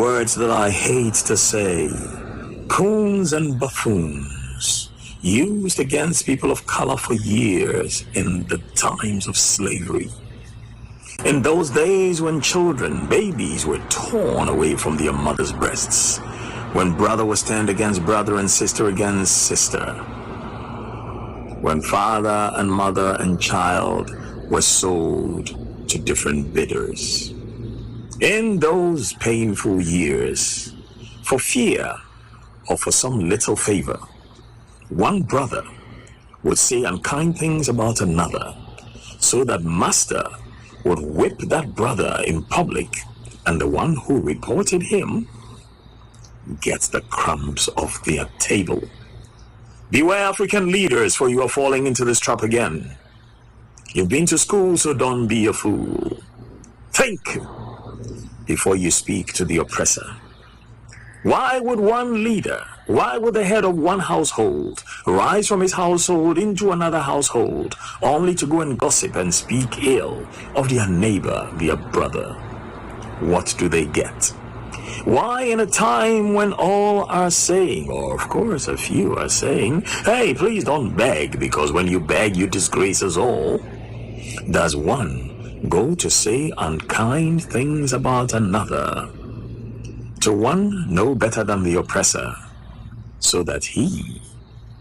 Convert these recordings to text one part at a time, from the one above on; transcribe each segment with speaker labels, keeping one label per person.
Speaker 1: words that I hate to say, coons and buffoons, used against people of color for years in the times of slavery. In those days when children, babies, were torn away from their mothers' breasts, when brother was turned against brother and sister against sister, when father and mother and child were sold to different bidders. In those painful years, for fear or for some little favor, one brother would say unkind things about another, so that master would whip that brother in public, and the one who reported him gets the crumbs off their table. Beware, African leaders, for you are falling into this trap again. You've been to school, so don't be a fool. Think before you speak to the oppressor. Why would one leader, why would the head of one household rise from his household into another household, only to go and gossip and speak ill of their neighbor, their brother? What do they get? Why, in a time when all are saying, or of course a few are saying, hey, please don't beg, because when you beg, you disgrace us all, does one go to say unkind things about another, to one no better than the oppressor, so that he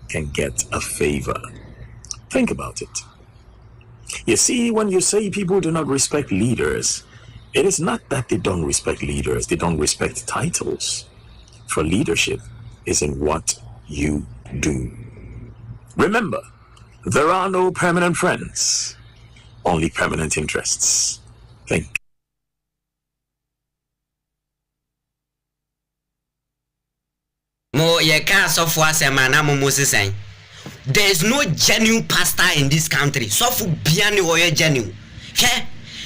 Speaker 1: can get a favor? Think about it. You see, when you say people do not respect leaders, it is not that they don't respect leaders, they don't respect titles. For leadership is in what you do. Remember, there are no permanent friends, only permanent interests. Think.
Speaker 2: Mo ye ka Sofo asema na mo Moses saying there is no genuine pastor in this country. Sofo biani oye genuine.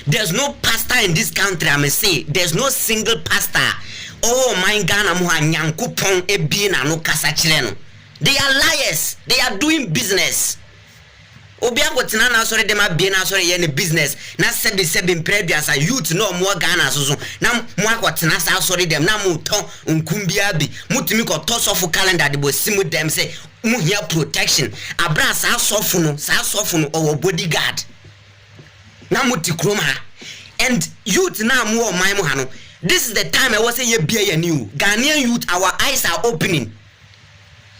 Speaker 2: There's no pastor in this country. I may say there's no single pastor. Oh my Ghana mo nyankopon ebi na no kasa kire no. They are liars. They are doing business. Obi agotina na sori dem abie na sori ye ne business na sebi previous youth no mo Ghana so na mo agotina sa sori dem na mo ton nkumbia bi mutimi ko to Sofo calendar de bo simu dem say mo here protection abra sa Sofo no or bodyguard na muti kroma and youth na mo my mo hano. This is the time I was say ye bia new Ghanaian youth, our eyes are opening.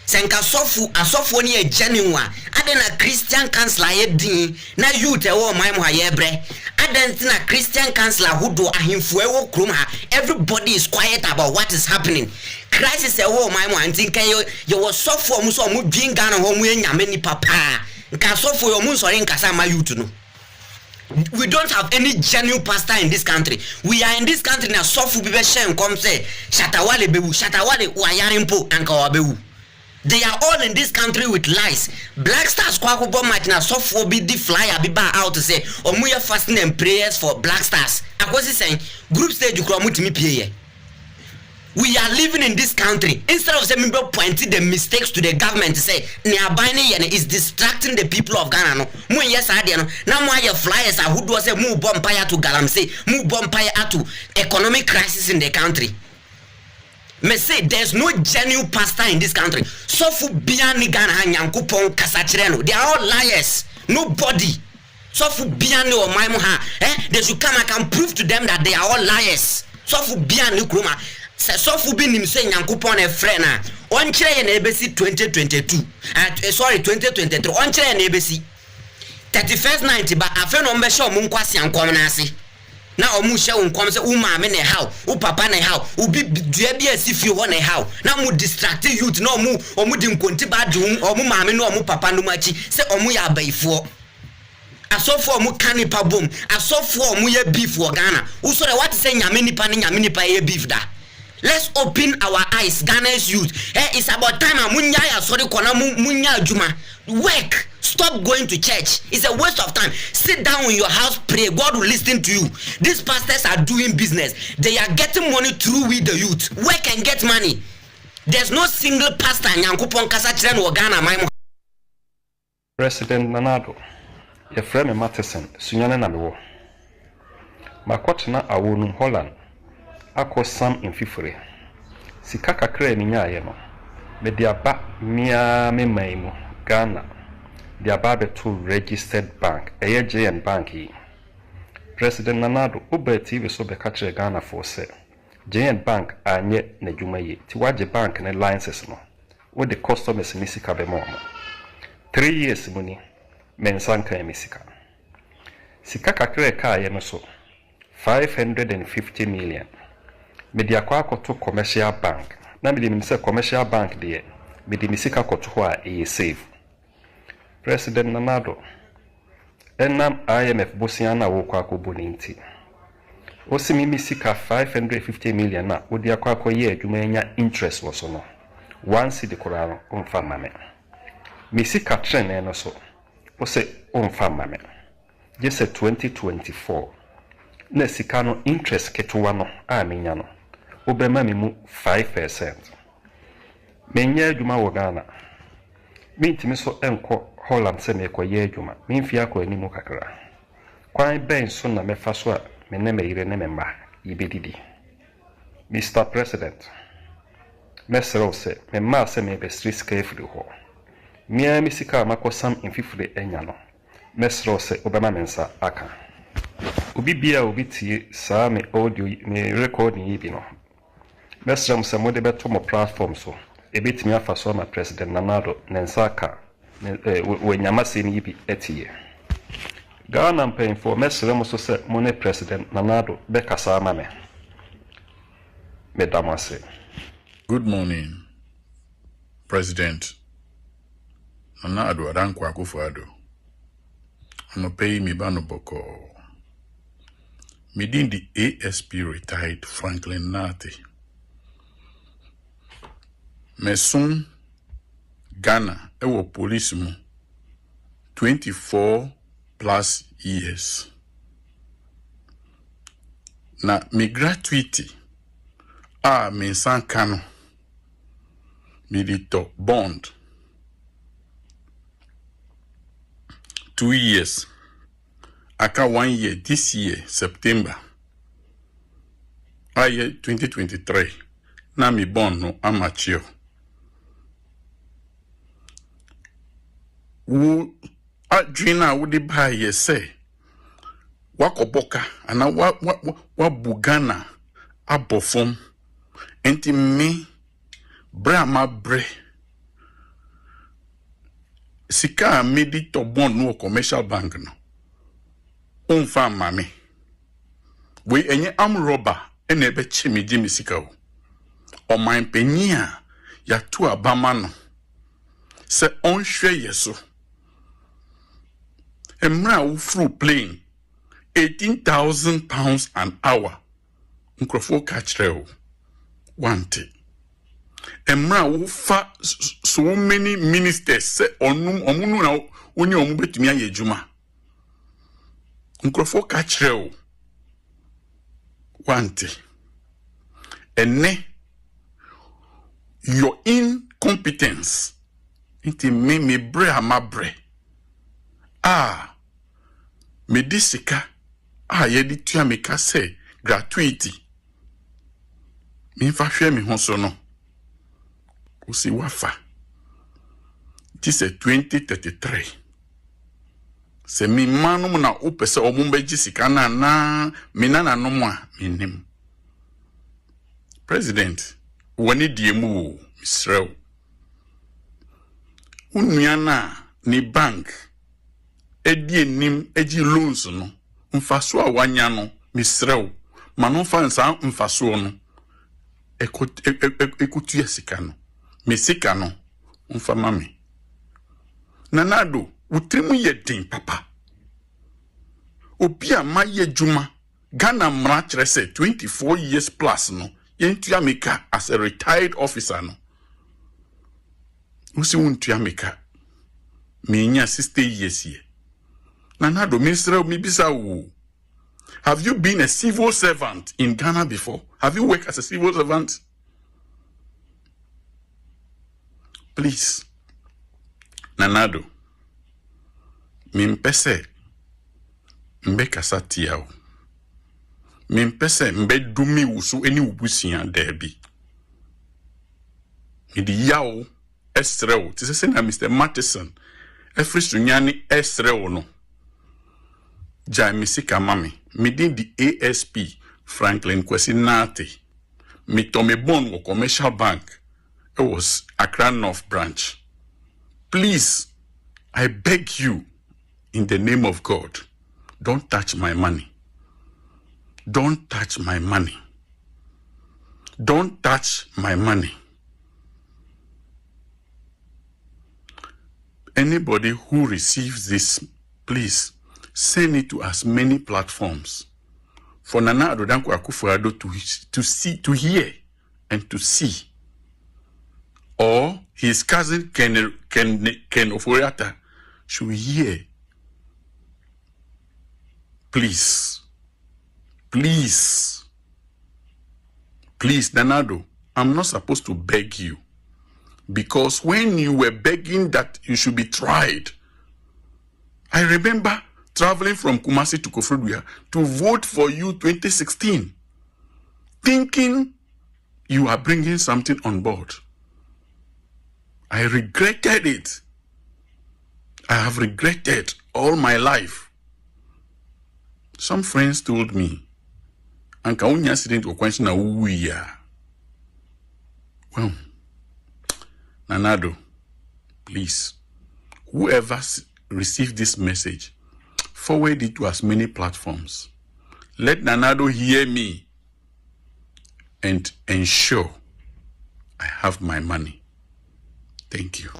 Speaker 2: Senka Sofo ni e genuine adena Christian counselor ye din na youth e wo my mo ha ye bre adena Christian counselor who do ahimfo e wo krom ha. Everybody is quiet about what is happening. Crisis e wo my mo antin kan ye wo Sofo mu so mu dwin Ghana ho mu enyame ni papa nka Sofo yo mu sori nkasa ma youth no. We don't have any genuine pastor in this country. We are in this country na Sofo bibe shen come say shatawale wayarimpo anka wabewu. They are all in this country with lies. Black Stars kwako go match na Sofo bi di flyer bi ba out to say omuya fasting and prayers for Black Stars. Akosi saying group stage you mutimi pie. We are living in this country. Instead of saying pointing the mistakes to the government to say is distracting the people of Ghana. No, mu yes no. Now mo your flyers are who do say move bompire to Galamsey, move bompire to economic crisis in the country. Me say there's no genuine pastor in this country. Sofo biani Ghana nyankopon kasachireno. They are all liars. Nobody. Sofo biani or my moha. They should come. I can prove to them that they are all liars. Sofo biani kroma. Sofo bi nim say nyankopon e frɛ na on kire ye na ebesi 2022 2023 on kire na ebesi 31st night ba afa no mbɛhye o munkwase ankom na ase na o mu hye unkom say uma me na how u papa na how u bi dua bi asifie ho na how na mu distract youth na o mu di nkonti ba de o mu maame na o mu papa no machi say o mu ya abaifo asofo mu kanipa bom asofo mu ye beef wo Ghana u so what say nyame nipa ye beef da. Let's open our eyes, Ghana's youth. It's about time munya sorry kona munya juma. Work. Stop going to church. It's a waste of time. Sit down in your house, pray. God will listen to you. These pastors are doing business. They are getting money through with the youth. Work and get money. There's no single pastor nyankopon kasa kire no Ghana my
Speaker 3: President Nanado. Your friend Matheson, Sunyane na mewo. Makotena awonu Holland. akɔ sam mfifire sika kakra ni nyaaye no me de aba mia me maimu Ghana de aba beto registered bank JN bank yi President Nanado Uber TV so be catch Ghana for say JN bank anye na dwuma yi ti waje bank ne licenses no wo the customers ni sika be mo 3 years muni mensanka emisika sika kakra ka ye no so 550 million media kwa akoto commercial bank na me nim say commercial bank de me di misika koto ho a e save President Nanado enam IMF bosia na wo kwa akoboni nti osimi misika 550 million na odi akwa akoye adwuma nya interest wo so no once the Quran umfa mame misika trene no so o se umfa mame just 2024 na sika no interest ketewa no a menya no obema me mu 5%. Menya adwuma wo Ghana mintimi so enko Holland se me koye adwuma mimfia ko ani mu kakra kwan ben so na mefa so a me ne meyire ne memba yibedidi Mr. President mesro se me ma se me be street carefully ho mia misika makosam mfifire enya no mesro se obema mensa aka obi bia obi tie saa me audio me recording yi bi no mesram se mo de beto mo platform so ebetimi afa so ma President Nanado nensa aka we nyamase ni bi etie Ghana mpɛn for mesram so se mo ne President Nanado be kasa ma me medamase.
Speaker 4: Good morning, President Nanado Adankwa Akufo-Addo. I'm paying me bano boko. Within the ASP retired Franklin Nati. Mesun Ghana ewo police mu 24 plus years. Na me gratuity me san kano me dito bond 2 years aka 1 year this year September 2023 na me bond no Achiaw wo adwina wo de ba ye say wakoboka ana wa bugana abofom enti me bra ma bre sika medi to bond no commercial bank no onfa mame we enye am robber ene ebe chimiji misika o oman panyi a ya tu abama no se onhwe yeso emra wo fru plane 18,000 pounds an hour nkrofo kachre wanted. Emra wo fa so many ministers say omunu na woni omu betumi ayejuma. Nkrofo kachre wanted. Ene your incompetence inti me bre amabre. Me disika yedi tua me ka say gratuity. Me fa hwe me ho so no. Usi wafa. This is 2033. Se mi manu na upese omumbe jisika na minana no mo a minim. President, woni diemu Israel. Unuana ni bank edi enim eji loans no. Mfaso a wanya no Israel. Manu fansa mfaso no. Ekutu yesika no. Mesika no. Mfama me. Nanado, utrimu ye din papa. Obi a ma ye juma. Ghana mrachre se 24 years plus no. Yentu America as a retired officer no. Usi untu America. Menya 60 years ye. Nanado, Minister Mibisa wu. Have you been a civil servant in Ghana before? Have you worked as a civil servant? Please. Nanado. Mimpese. Mbeka satiao. Mempese mbedumi wusu eni ubusia debi. Midi yao esreo. Tise na Mr. Matheson. Efri sunyani esreo no. Jai misika mami. Midi di ASP Franklin Kwesi Nate. Mi tome bon wo commercial bank. It was Accra North Branch. Please, I beg you, in the name of God, don't touch my money. Don't touch my money. Don't touch my money. Anybody who receives this, please send it to as many platforms for Nana Adodankwa Akufo-Addo to see, to hear, and to see. Or his cousin Ken Oforiatta should hear. Please, please, please, Nanado, I'm not supposed to beg you. Because when you were begging that you should be tried, I remember traveling from Kumasi to Koforidua to vote for you 2016, thinking you are bringing something on board. I regretted it. I have regretted all my life. Some friends told me, Anka unya accident or question na uya. Well, Nanado, please, whoever received this message, forward it to as many platforms. Let Nanado hear me and ensure I have my money. Thank you.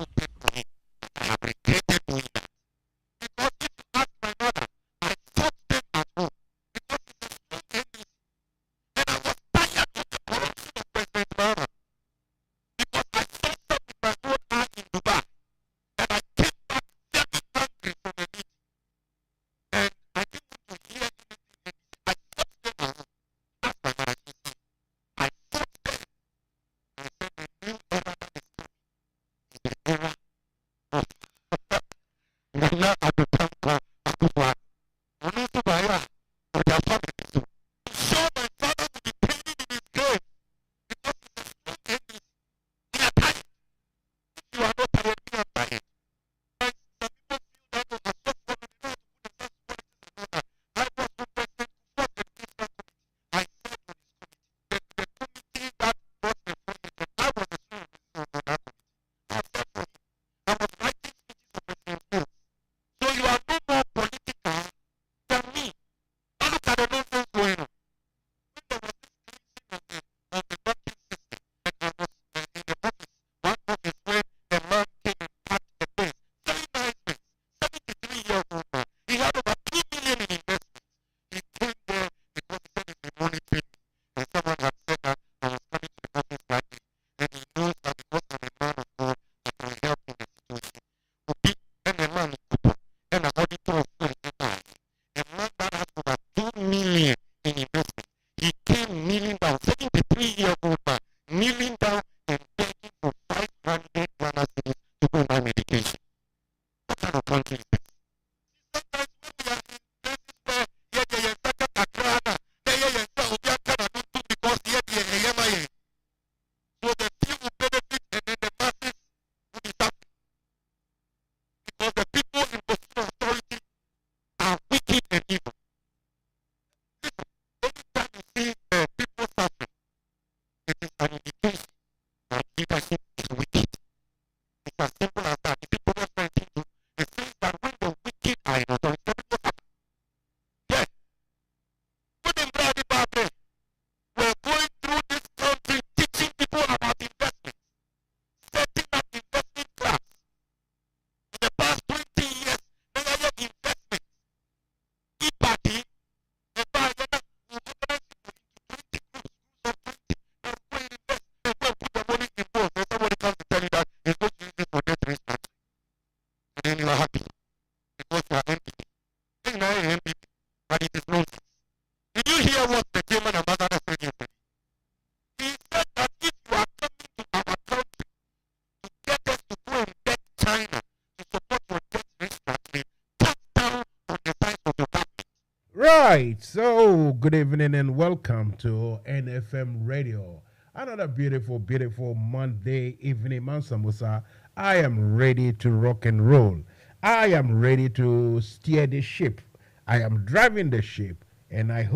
Speaker 5: right, so good evening and welcome to NFM Radio. Another beautiful, beautiful Monday evening, Mansa Musa. I am ready to rock and roll. I am ready to steer the ship. I am driving the ship, and I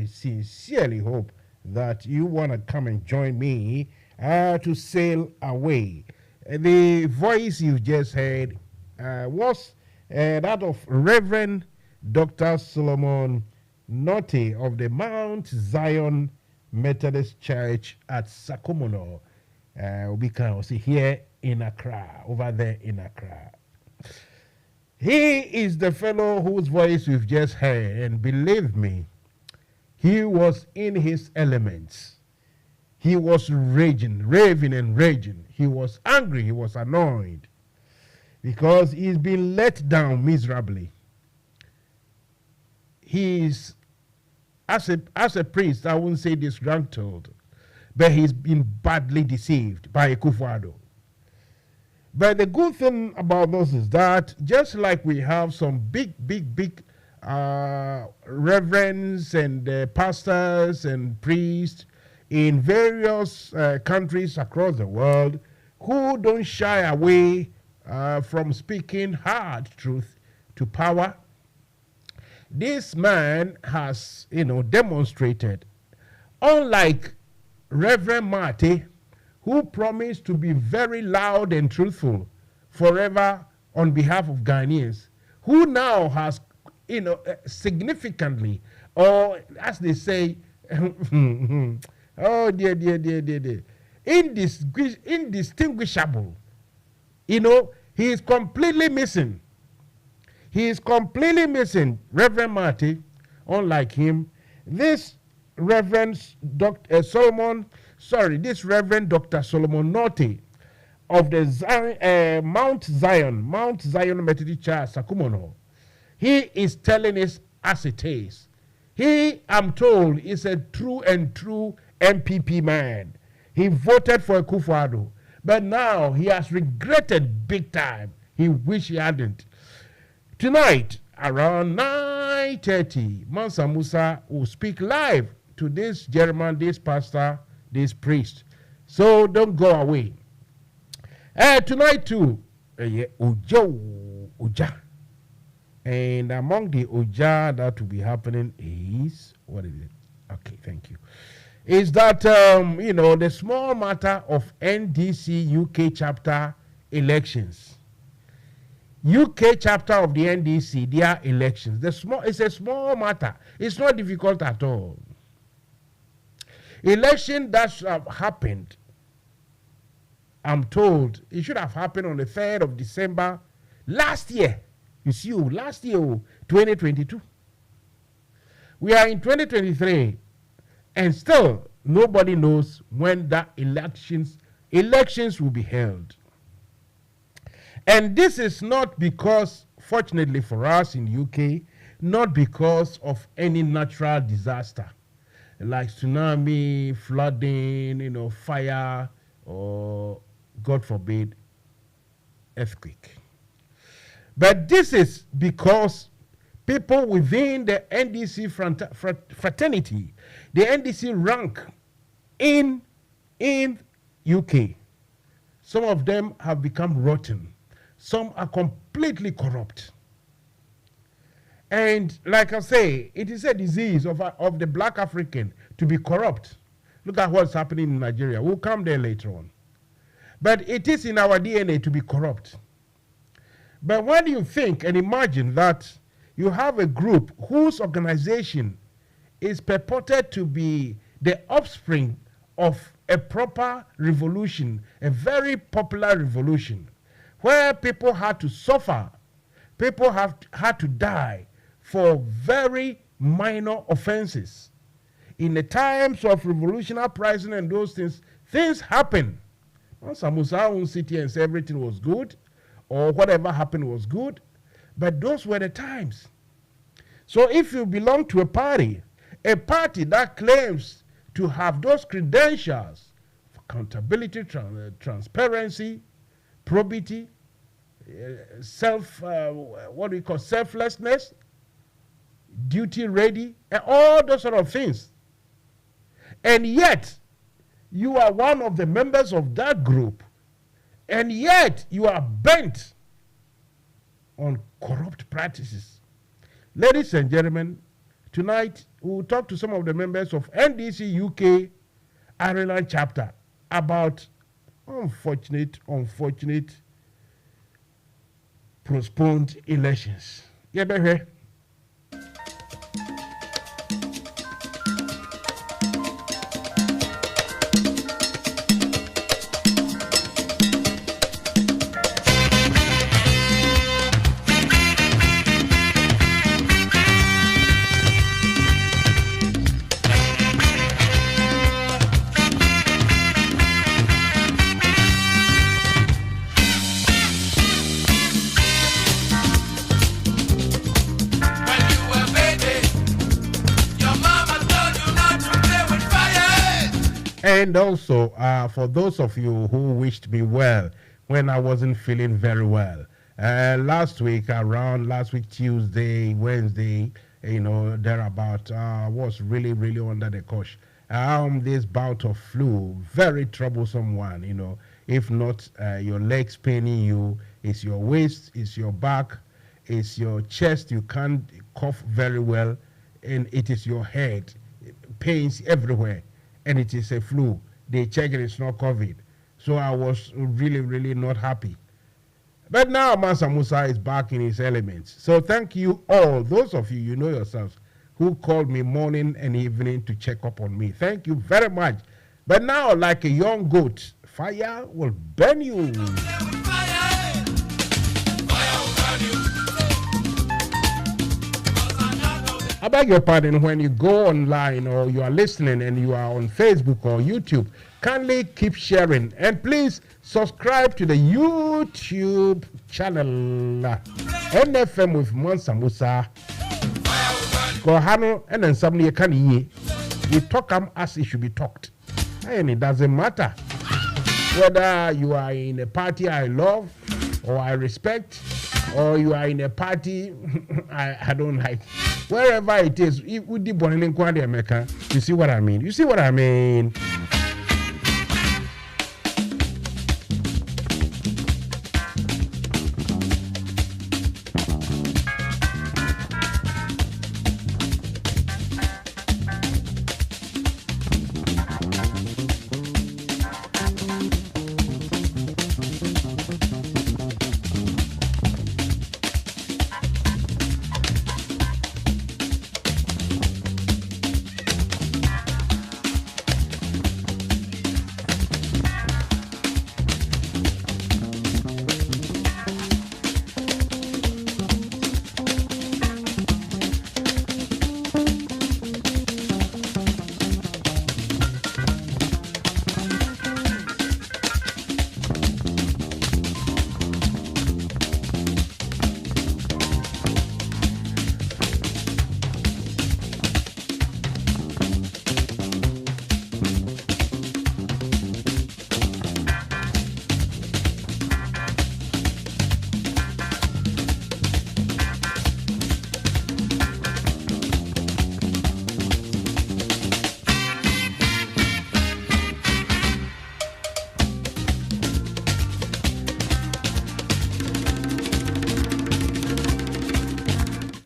Speaker 5: sincerely hope that you want to come and join me to sail away. The voice you just heard was that of Reverend Dr. Solomon Norte of the Mount Zion Methodist Church at Sakumono. We can see here in Accra, over there in Accra. He is the fellow whose voice we've just heard, and believe me, he was in his elements. He was raging, raving and raging. He was angry, he was annoyed, because he's been let down miserably. He's, as a priest, I wouldn't say disgruntled, but he's been badly deceived by Akufo-Addo. But the good thing about this is that just like we have some big reverends and pastors and priests in various countries across the world who don't shy away from speaking hard truth to power, this man has, demonstrated, unlike Reverend Marty, who promised to be very loud and truthful forever on behalf of Ghanaians, who now has, significantly, or as they say, oh dear, indistinguishable. He is completely missing. He is completely missing Reverend Marty, unlike him. This Reverend Dr. Solomon Norte of the Mount Zion Methodist Church, Sakumono, he is telling us as it is. He, I'm told, is a true MPP man. He voted for Akufo-Addo, but now he has regretted big time. He wish he hadn't. Tonight, around 9:30, Mansa Musa will speak live to this gentleman, this pastor, this priest. So don't go away. Tonight too, Uja. And among the Uja that will be happening is, what is it? Okay, thank you. Is that, the small matter of NDC UK chapter elections. UK chapter of the NDC, their elections. It's a small matter. It's not difficult at all. Election that should have happened, I'm told, it should have happened on the 3rd of December last year. You see, last year, 2022. We are in 2023, and still nobody knows when that elections will be held. And this is not because, fortunately for us in UK, not because of any natural disaster like tsunami, flooding, fire, or God forbid, earthquake. But this is because people within the NDC fraternity, the NDC rank in UK, some of them have become rotten. Some are completely corrupt. And like I say, it is a disease of the black African to be corrupt. Look at what's happening in Nigeria. We'll come there later on. But it is in our DNA to be corrupt. But when you think and imagine that you have a group whose organization is purported to be the offspring of a proper revolution, a very popular revolution, where people had to suffer, people had to die for very minor offenses. In the times of revolutionary uprising and those things happen. Mansa Musa won't sit here and say everything was good or whatever happened was good, but those were the times. So if you belong to a party that claims to have those credentials, accountability, transparency, probity, selflessness, duty ready, and all those sort of things. And yet, you are one of the members of that group, and yet you are bent on corrupt practices. Ladies and gentlemen, tonight we will talk to some of the members of NDC UK Ireland chapter about unfortunate postponed elections. Yeah, baby. And also, for those of you who wished me well when I wasn't feeling very well, last week Tuesday, Wednesday, thereabout, was really under the cosh. This bout of flu, very troublesome one, if not your legs paining you, it's your waist, it's your back, it's your chest, you can't cough very well, and it is your head, pains everywhere. And it is a flu. They check it, it's not COVID. So I was really not happy. But now Mansa Musa is back in his elements. So thank you all, those of you, you know yourselves, who called me morning and evening to check up on me. Thank you very much. But now, like a young goat, fire will burn you. I beg your pardon, when you go online or you are listening and you are on Facebook or YouTube, kindly keep sharing. And please subscribe to the YouTube channel, NFM with Mansa Musa. Kohano and then somebody can hear. We talk as it should be talked. And it doesn't matter whether you are in a party I love or I respect, or you are in a party I don't like. Wherever it is, you see what I mean?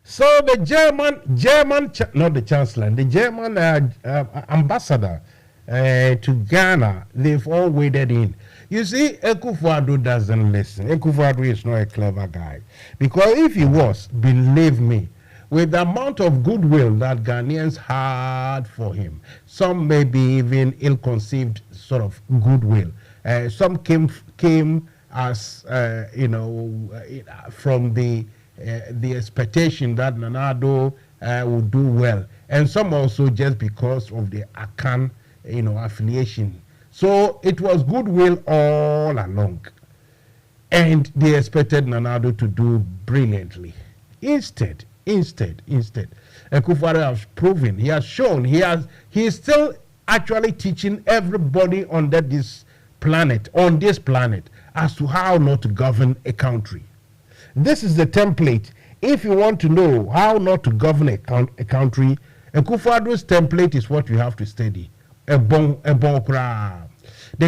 Speaker 5: So the German, not the Chancellor, the German ambassador to Ghana, they've all waded in. You see, Akufo-Addo doesn't listen. Akufo-Addo is not a clever guy. Because if he was, believe me, with the amount of goodwill that Ghanaians had for him, some maybe even ill-conceived sort of goodwill. Some came as, from the expectation that Nana-Addo would do well, and some also just because of the Akan, affiliation. So it was goodwill all along, and they expected Nana-Addo to do brilliantly. Instead, Akufo-Addo has proven, he has shown, he is still actually teaching everybody on this planet, as to how not to govern a country. This is the template If you want to know how not to govern a country, Akufo-Addo's template is what you have to study. The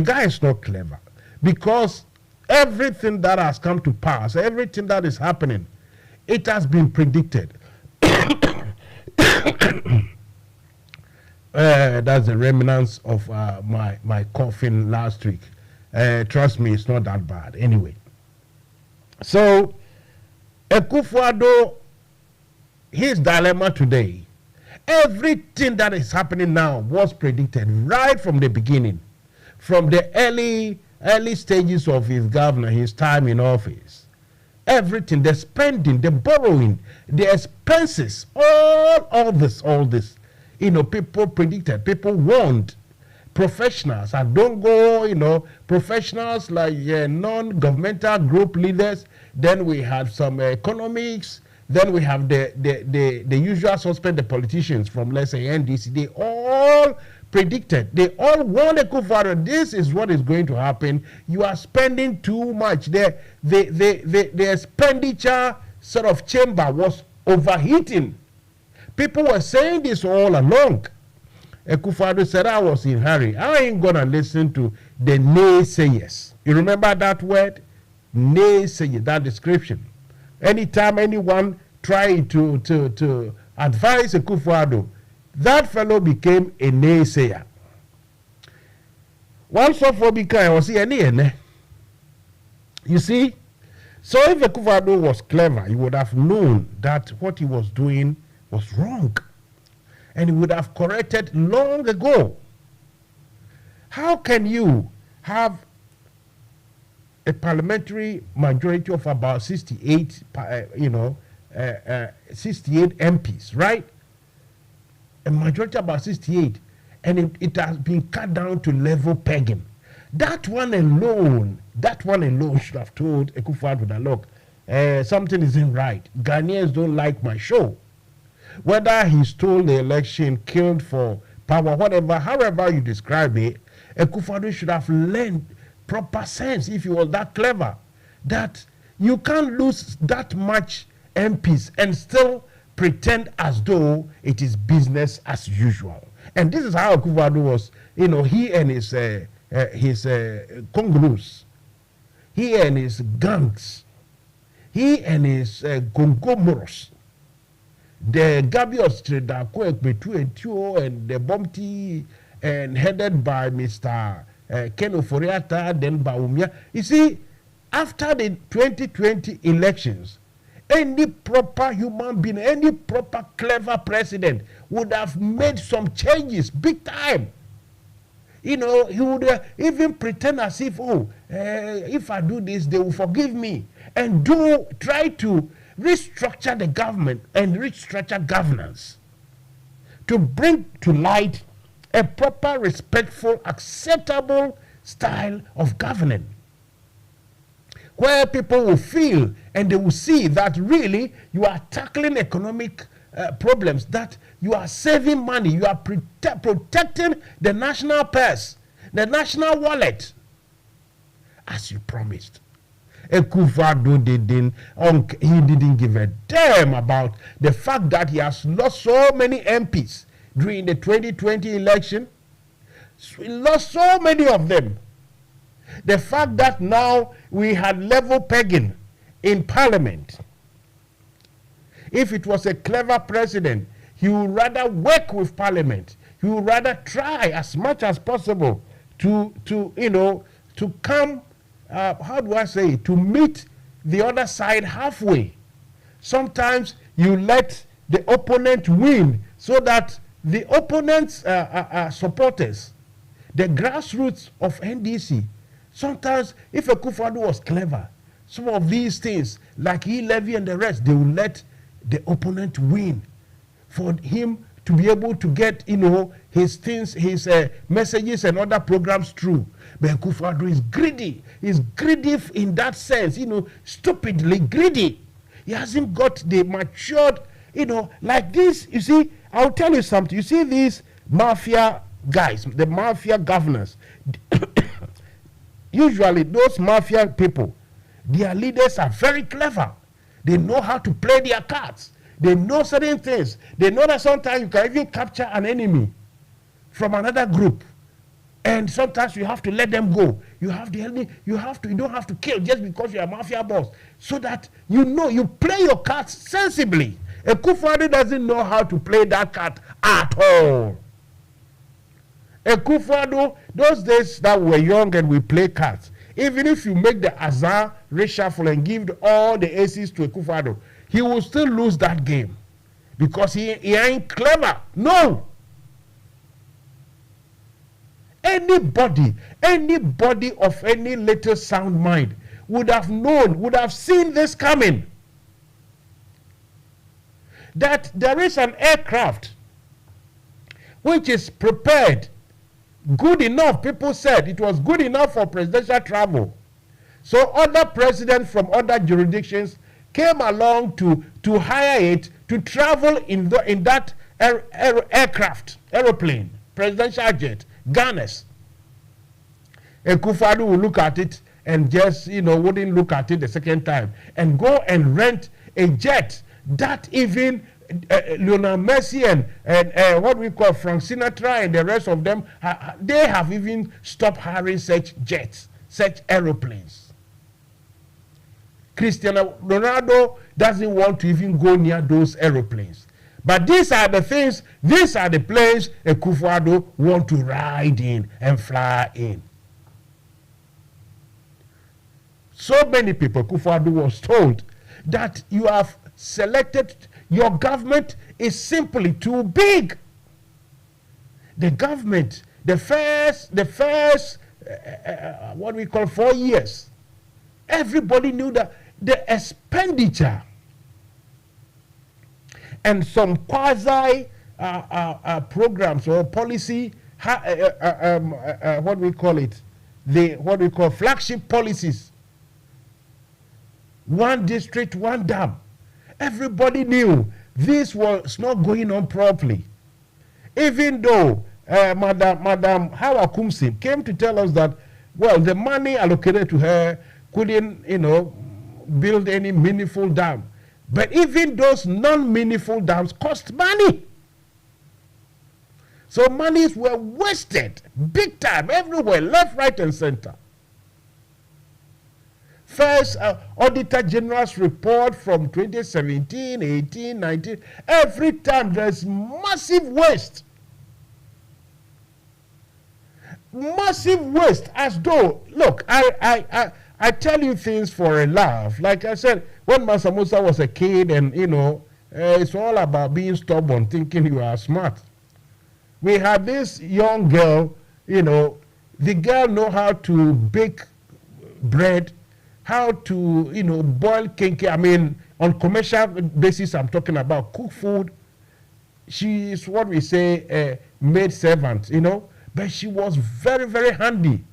Speaker 5: guy is not clever because everything that has come to pass, everything that is happening, it has been predicted. That's the remnants of my coughing last week. Trust me, it's not that bad. Anyway, so Akufo-Addo, his dilemma today, everything that is happening now was predicted right from the beginning, from the early stages of his governor, his time in office. Everything, the spending, the borrowing, the expenses, all this. People predicted, people warned. Professionals, I don't go, professionals like non-governmental group leaders. Then we have some economics. Then we have the usual suspect, the politicians from, let's say, NDC. They all predicted. They all warned Akufo-Addo, this is what is going to happen. You are spending too much. The expenditure sort of chamber was overheating. People were saying this all along. Akufo-Addo said, I was in a hurry. I ain't going to listen to the naysayers. You remember that word? Naysayer, that description. Anytime anyone tried to advise Akufo-Addo, that fellow became a naysayer. One Sofo became, was he You see? So if Akufo-Addo was clever, he would have known that what he was doing was wrong. And he would have corrected long ago. How can you have a parliamentary majority of about 68, 68 MPs, right? A majority about 68, and it has been cut down to level pegging. That one alone should have told Akufo-Addo that, look, something isn't right. Ghanaians don't like my show. Whether he stole the election, killed for power, whatever, however you describe it, Akufo-Addo should have learned proper sense if he was that clever, that you can't lose that much MPs and still pretend as though it is business as usual. And this is how Akufo-Addo was, he and his congolus, he and his gangs, he and his gongomoros, the Gabios Tredako Ekbetu Etio and the Bomti, and headed by Mr. Ken Oforiata, then Baumia. You see, after the 2020 elections, any proper human being, any proper clever president would have made some changes, big time. He would even pretend as if, if I do this, they will forgive me. And try to restructure the government and restructure governance to bring to light a proper, respectful, acceptable style of governing, where people will feel and they will see that really you are tackling economic problems, that you are saving money, you are protecting the national purse, the national wallet, as you promised. Akufo-Addo didn't give a damn about the fact that he has lost so many MPs during the 2020 election. He lost so many of them. The fact that now we had level pegging in parliament. If it was a clever president, he would rather work with parliament. He would rather try as much as possible to come, to meet the other side halfway. Sometimes you let the opponent win so that the opponent's supporters, the grassroots of NDC, sometimes if Akufo-Addo was clever, some of these things, like E-Levy and the rest, they will let the opponent win for him to be able to get, his things, his messages and other programs through. But Akufo-Addo is greedy. He's greedy in that sense, stupidly greedy. He hasn't got the matured, like this. You see, I'll tell you something. You see these mafia guys, the mafia governors, usually those mafia people, their leaders are very clever. They know how to play their cards. They know certain things. They know that sometimes you can even capture an enemy from another group. And sometimes you have to let them go. You don't have to kill just because you're a mafia boss. So that you play your cards sensibly. A Kufuor doesn't know how to play that card at all. A Kufuor, those days that we were young and we play cards, even if you make the Azar reshuffle and give all the aces to a Kufuor, he will still lose that game because he ain't clever. No. Anybody of any little sound mind would have seen this coming. That there is an aircraft which is prepared, good enough. People said it was good enough for presidential travel. So other presidents from other jurisdictions came along to hire it to travel in that aeroplane, presidential jet, Ghana's. Kufuor will look at it and just, wouldn't look at it the second time and go and rent a jet that even Lionel Messi and what we call Frank Sinatra and the rest of them, they have even stopped hiring such jets, such aeroplanes. Cristiano Ronaldo doesn't want to even go near those aeroplanes. But these are the things, these are the planes a Kufuor want to ride in and fly in. So many people, Kufuor was told that you have selected, your government is simply too big. The government, the first what we call 4 years, everybody knew that the expenditure and some quasi programs or policy, what we call flagship policies. One district, one dam. Everybody knew this was not going on properly. Even though Madam Hawa Kumsim came to tell us that, well, the money allocated to her couldn't, build any meaningful dam. But even those non-meaningful dams cost money. So monies were wasted big time everywhere, left, right, and center. First, Auditor General's report from 2017, 18, 19, every time there's massive waste. Massive waste, as though, look, I tell you things for a laugh. Like I said, when Mansa Musa was a kid and, it's all about being stubborn, thinking you are smart. We had this young girl, the girl know how to bake bread, how to, boil kinky. I mean, on commercial basis, I'm talking about cook food. She is what we say a maid servant, but she was very, very handy.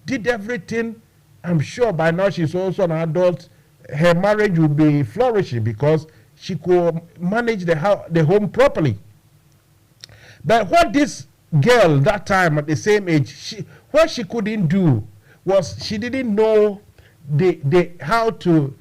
Speaker 5: Did everything. I'm sure by now she's also an adult. Her marriage would be flourishing because she could manage the home properly. But what this girl that time at the same age, what she couldn't do was she didn't know how to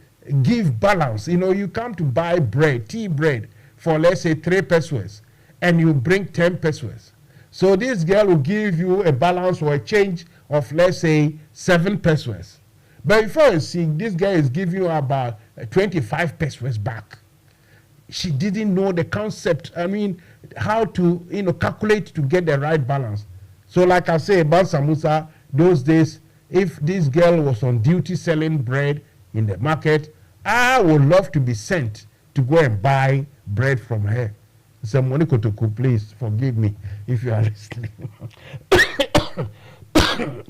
Speaker 5: give balance. You come to buy bread, tea bread, for let's say 3 pesos, and you bring 10 pesos. So this girl will give you a balance or a change of let's say 7 pesos. But before you see, this guy is giving you about 25 pesos back. She didn't know the concept. I mean, how to calculate to get the right balance. So like I say about Mansa Musa, those days, if this girl was on duty selling bread in the market, I would love to be sent to go and buy bread from her. So Monica Toku, please forgive me if you are listening.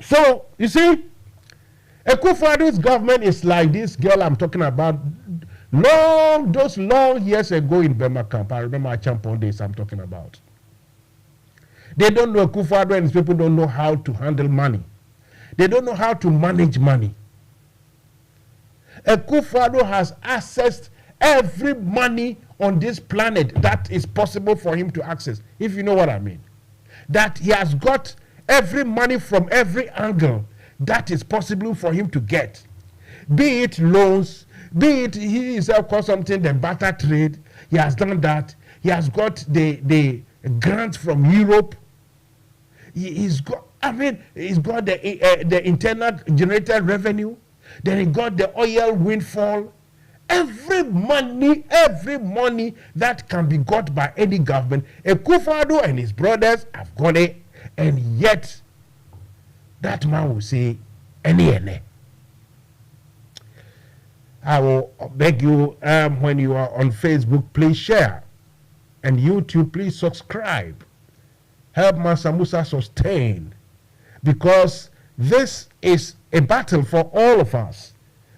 Speaker 5: So, you see, Kufuor's government is like this girl I'm talking about. Those long years ago in Burma camp, I remember Achiaw days I'm talking about. They don't know, Kufuor and his people don't know how to handle money. They don't know how to manage money. Kufuor has accessed every money on this planet that is possible for him to access, if you know what I mean. That he has got every money from every angle that is possible for him to get. Be it loans, Be it he himself called something the barter trade, he has done that. He has got the grant from Europe. He's got the internal generated revenue. Then he got the oil windfall. Every money that can be got by any government, Akufo-Addo and his brothers have got it, and yet that man will say, any. I will beg you, when you are on Facebook, please share, and YouTube, please subscribe. Help Mansa Musa sustain, because this is a battle for all of us.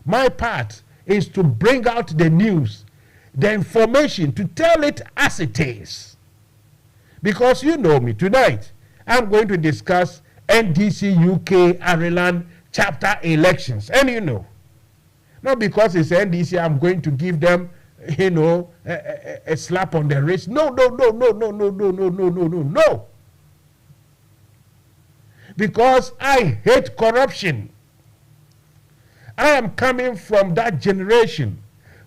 Speaker 5: My part is to bring out the news, the information, to tell it as it is. Because you know me, tonight I'm going to discuss NDC UK Ireland chapter elections. And you know, not because it's NDC, I'm going to give them, a slap on the wrist. No. Because I hate corruption. I am coming from that generation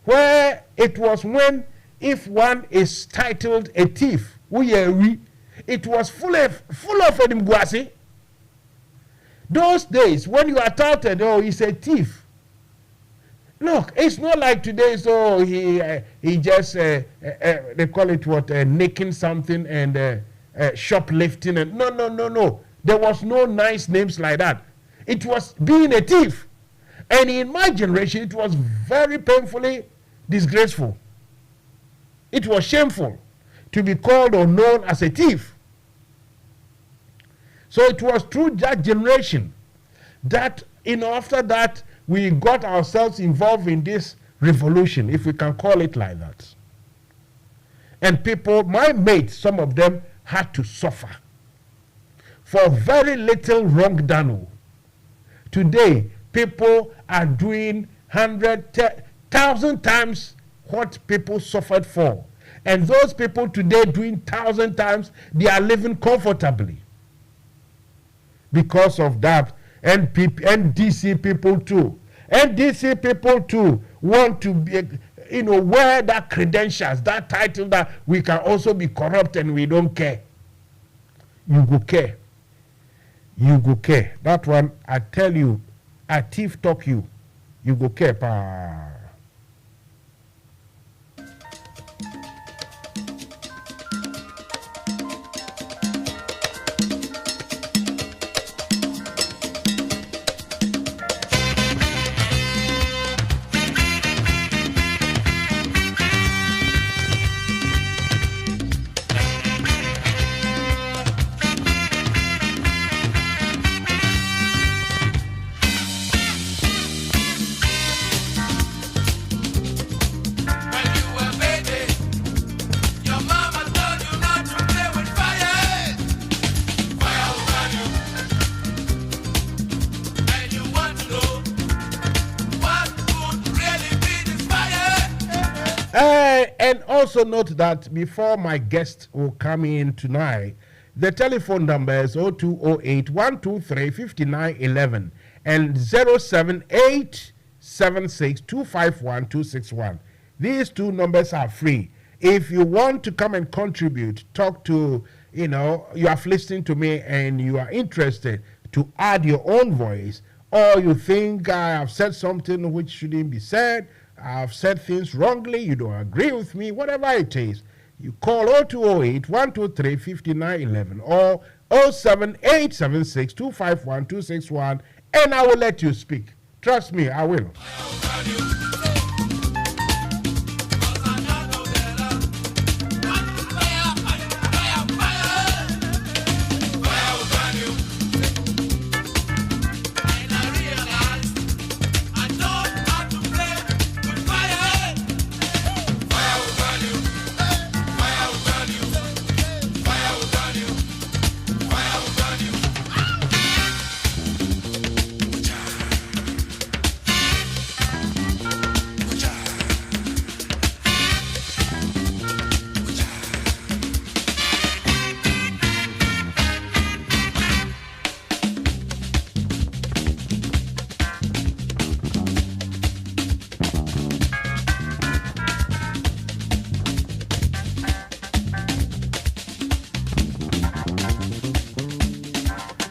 Speaker 5: where it was when, if one is titled a thief, it was full of Edimguasi. Those days when you are touted, oh, he's a thief. Look, it's not like today, so he just, they call it what, nicking something and shoplifting. And no. There was no nice names like that. It was being a thief. And in my generation, it was very painfully disgraceful. It was shameful to be called or known as a thief. So it was through that generation that, after that, we got ourselves involved in this revolution, if we can call it like that. And people, my mates, some of them had to suffer for very little wrong done. Today, people are doing 100,000 times what people suffered for. And those people today doing 1,000 times, they are living comfortably. Because of that, NDC people too. NDC people too want to be, wear that credentials, that title that we can also be corrupt and we don't care. You go care. That one, I tell you, a thief talk you go care. Pa. And also note that before my guest will come in tonight, the telephone number is 0208 123 5911 and 078 76 251 261. These two numbers are free. If you want to come and contribute, talk to, you have listened to me and you are interested to add your own voice, or you think I have said something which shouldn't be said, I've said things wrongly, you don't agree with me, whatever it is, you call 0208 123 5911 or 078 76 251 261 and I will let you speak. Trust me, I will.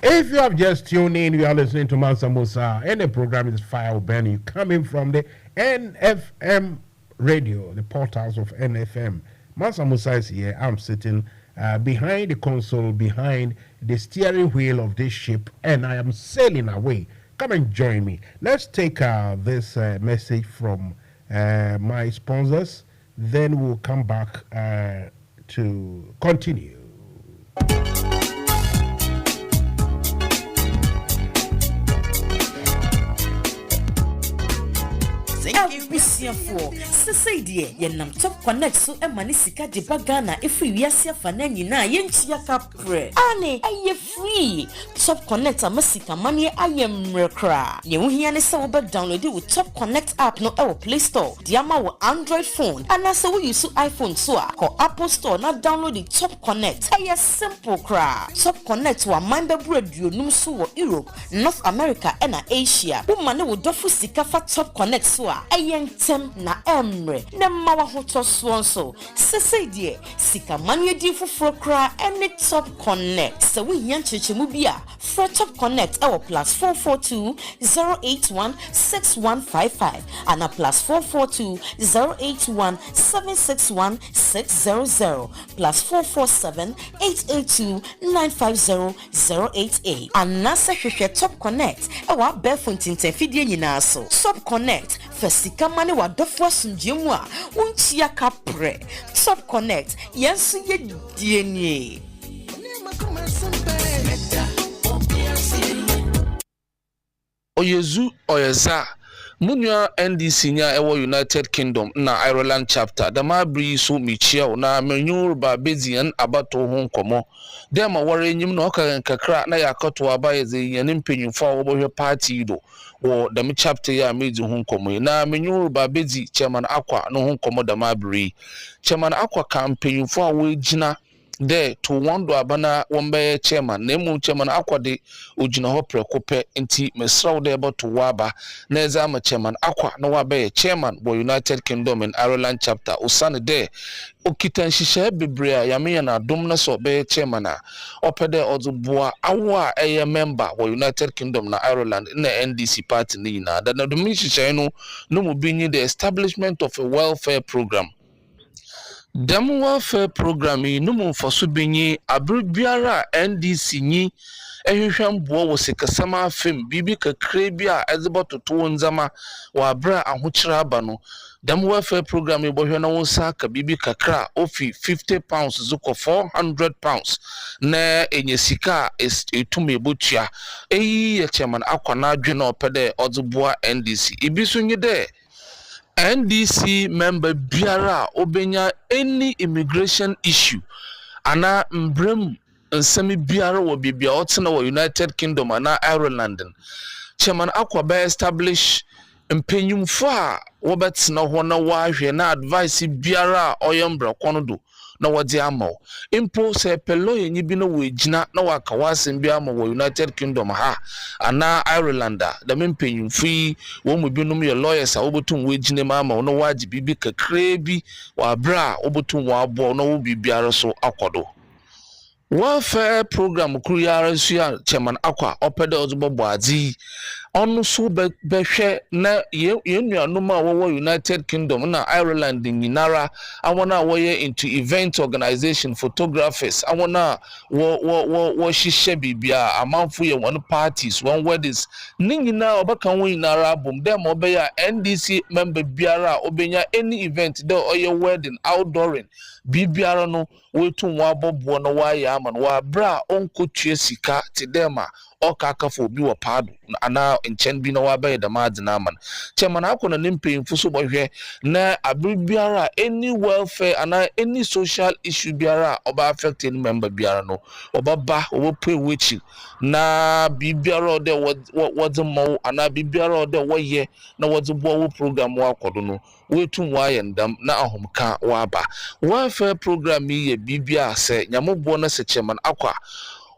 Speaker 5: If you have just tuned in, you are listening to Mansa Musa, and the program is Fire Benny coming from the NFM Radio, the portals of NFM. Mansa Musa is here. I'm sitting behind the console, behind the steering wheel of this ship, and I am sailing away. Come and join me. Let's take this message from my sponsors. Then we'll come back to continue.
Speaker 6: Busiafo sese die ye nam top connect so e mani sika de bagana e free wiase afa na nyina ye ntia ka pre ane aye free top connect amasika mani aye mrekra ye hu hia ne se wo download with top connect app no e Play Store dia ma wo Android phone ana se wo use iPhone so a ko Apple Store na download the top connect aye simple kra top connect wa manda braduo num so wo Europe North America and Asia wo mane wo dofo sika fa top connect so a aye tem na emre na mawa hoto so sese die sika manye di foforo kra any top connect so we yan chechemu bia for top connect our +442 081 6155 and a +442 081 761 600 +447 882 950 088 and nasa hwehwe top connect our befontin tefidie nyina so top connect Fesika mani wa dofwa sunjemu a unchia kapre top connect yensu ye dienye
Speaker 7: Oyezu oyeza Munua NDC nya ewo United Kingdom na Ireland chapter da ma bri so michia na menyu ba bezian abato ho nkomo dem ma wore nyim na oka kakra na yakoto aba yeze yene mpenyufo wo bohwe party do wo da mi chapter ya meji ho nkomo na menyu ba bezi chairman akwa no ho nkomo da ma bri chairman akwa kampenyufo a wo gina there to wando abana wombe chairman nemu chairman akwade ojina ho prekope nti mesraw de to waba na ezama chairman akwa na wabe chairman bo United Kingdom and Ireland chapter usane de okitan hihye bebre ya me na adom na so be chairman a opede ozuboa awo eye member wo United Kingdom na Ireland na NDC party ni na da na dum hihye no mu binyi the establishment of a welfare program. Dem welfare program no mu foso benyi abrubiara NDC nyi ehwehwem bo wo sekasama afem bibi kakre bi a ezeboto to nzama wa bra ahokyira aba no dem welfare program e bohwe na wonsa ka bibi kakra ofi £50 zuko £400 na enyesika etum ebotua eyi ye chairman akwana adwe na opede odzeboa NDC ibiso nyi de NDC member biara obenya any immigration issue ana mbrem nsemi biara wo bibia otena wo United Kingdom ana Ireland chairman akwa establish mpenyumfo a wobetena ho na wahwe na advice biara oyembra kono do na wodi amaw impo se pelo yenyi bi na wegina na waka wasem bi amaw wo United Kingdom ha ana Ireland da mempenyumfi wo mu binum ye lawyers a obotum wegina ma amaw na waji bibi kakra bi wa bra obotum wa abo na wo bibiara so akodo welfare program kuriyara suya chairman akwa opede ozubobo adi onu so behwe na yenuanuma wo United Kingdom na Ireland nyinara awona wo ye into event organization photographers awona wo shishe bibia amanfo ye one parties one weddings ningina obaka wo nyinara abom dem obeya NDC member biara obenya any event there oye wedding outdooring bibiara no wetu wa bobo no wa ya man wa bra onkotue sika ti dema okakafo obi wo pado ana enchen bi na wa baye da madina man chairman akona nimpemfu so bohwe na abibiara any welfare ana any social issue biara oba affected member biara no obaba pay wechi na bibiara de wodze mo ana bibiara de woye na wodze bo wo program wa kodo no wetu wa yendam na ahomka wa ba welfare program ye bibia se nyamobo na se chairman akwa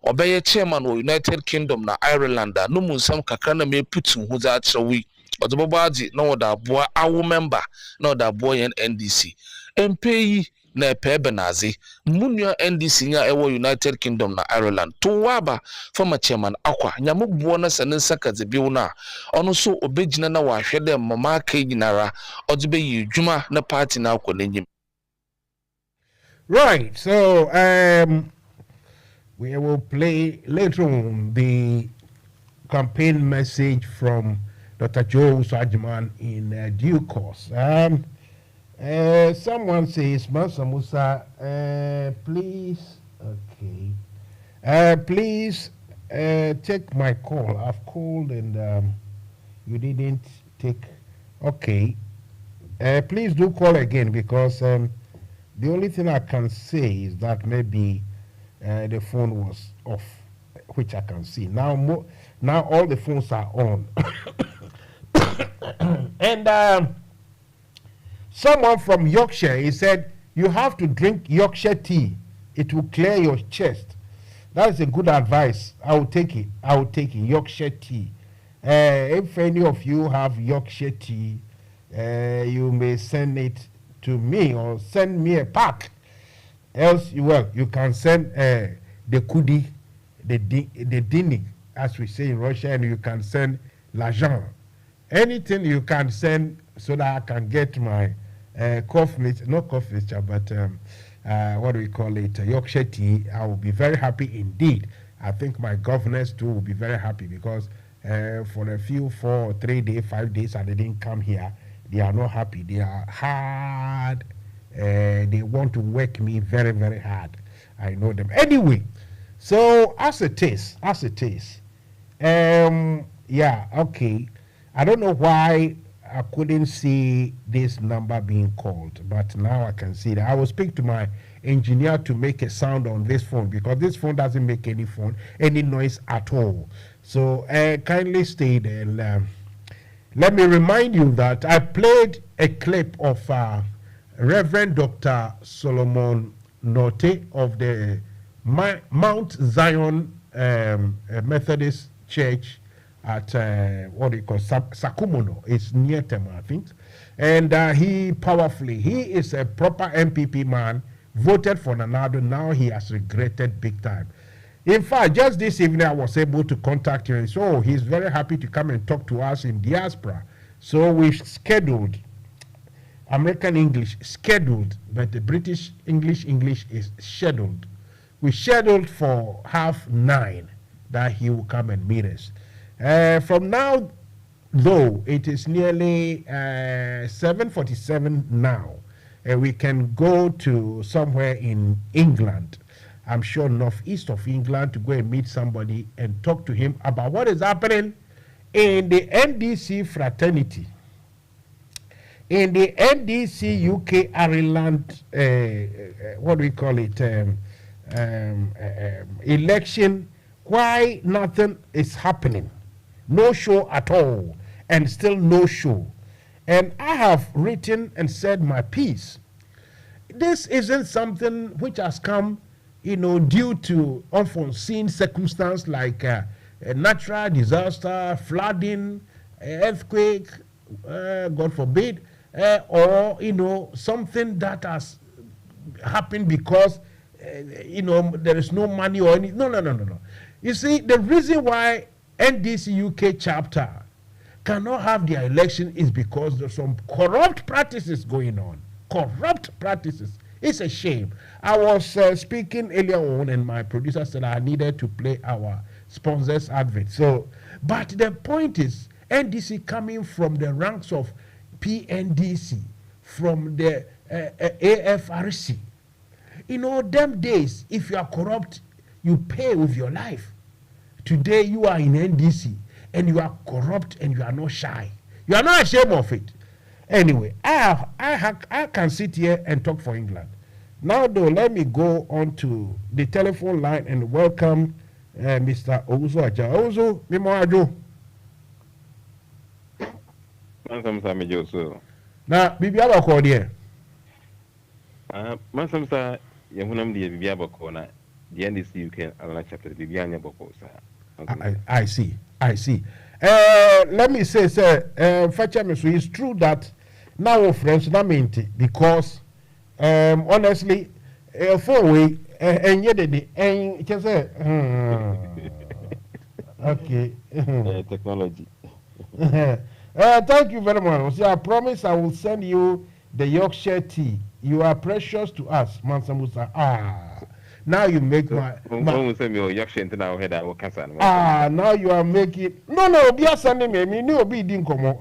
Speaker 7: obeye chairman wo United Kingdom na Ireland no munsam kakra na me putu hu za atrewi odobobaji na oda boa awo member na oda boa yen NDC MPyi na epe benazi munua NDC nya ewo United Kingdom na Ireland to waba former chairman akwa nyamubuo na sene sakaze biu na ono so obegina na wahwede mama ka ginara odbe yi dwuma na party na akwa n'enyim.
Speaker 5: Right, so we will play later on the campaign message from Dr. Joe Sajman in due course. Someone says, Mansa Musa, please, okay, please take my call. I've called and you didn't take. Okay, please do call again because the only thing I can say is that maybe the phone was off, which I can see. Now all the phones are on. And someone from Yorkshire, he said, you have to drink Yorkshire tea. It will clear your chest. That is a good advice. I will take it. Yorkshire tea. If any of you have Yorkshire tea, you may send it to me or send me a pack. Else, you can send the kudi, the dini, as we say in Russia, and you can send l'argent. Anything you can send so that I can get my cough mixture, not cough mixture, but what do we call it, Yorkshire tea. I will be very happy indeed. I think my governors too will be very happy because for a few 4 or 3 days, 5 days, and they didn't come here, they are not happy. They are hard. They want to work me very, very hard. I know them. Anyway, so as it is, yeah, okay. I don't know why I couldn't see this number being called, but now I can see that. I will speak to my engineer to make a sound on this phone because this phone doesn't make any noise at all. So kindly stay there. And, let me remind you that I played a clip of Reverend Dr. Solomon Note of the Mount Zion Methodist Church at what do you call Sakumono. It's near Tema, I think. And he is a proper MPP man, voted for Nanado. Now he has regretted big time. In fact, just this evening I was able to contact him. So he's very happy to come and talk to us in diaspora. So we've scheduled American English scheduled, but the British English is scheduled. We scheduled for 9:30 that he will come and meet us. From now, though, it is nearly 7:47 now. We can go to somewhere in England, I'm sure northeast of England, to go and meet somebody and talk to him about what is happening in the NDC fraternity. In the NDC UK Ireland, what do we call it, election, why nothing is happening. No show at all, and still no show. And I have written and said my piece. This isn't something which has come, due to unforeseen circumstance like a natural disaster, flooding, earthquake, God forbid, or something that has happened because there is no money or anything. No. You see, the reason why NDC UK chapter cannot have their election is because there's some corrupt practices going on. Corrupt practices. It's a shame. I was speaking earlier on, and my producer said I needed to play our sponsors advert. But the point is, NDC coming from the ranks of PNDC, from the AFRC. Them days, if you are corrupt, you pay with your life. Today, you are in NDC, and you are corrupt, and you are not shy. You are not ashamed of it. Anyway, I can sit here and talk for England. Now, though, let me go on to the telephone line and welcome Mr. Owusu Achiaw. Owusu, Mimo Ajo. Now, Bibi Abako there.
Speaker 8: Mansamsa, Yahunam, the Bibi Abako, the NDC UK, Alana chapter, Bibi Abako, sir.
Speaker 5: I see. Let me say, sir, it's true that now, friends, because Honestly, for we and yet and just say okay.
Speaker 8: Technology.
Speaker 5: Thank you very much. See, I promise I will send you the Yorkshire tea. You are precious to us, Mansa Musa. Now you make my
Speaker 8: send me Yorkshire into our head. I will cancel.
Speaker 5: Now you are making no. Be a sending me. No, be didn't come.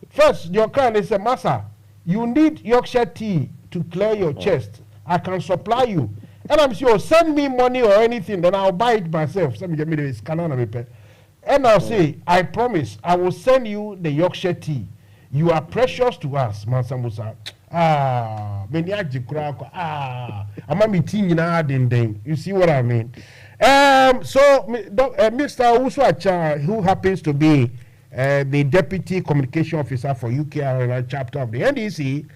Speaker 5: First, your kind is a massa. You need Yorkshire tea to clear your chest. I can supply you, and I'm sure send me money or anything, then I'll buy it myself. Send me get me the scanner and pay. And I'll say, I promise, I will send you the Yorkshire tea. You are precious to us, Mansa Musa. I'm meeting in. You see what I mean? So, Mr. Owusu Achiaw, who happens to be the Deputy Communication Officer for UK Ireland chapter of the NDC,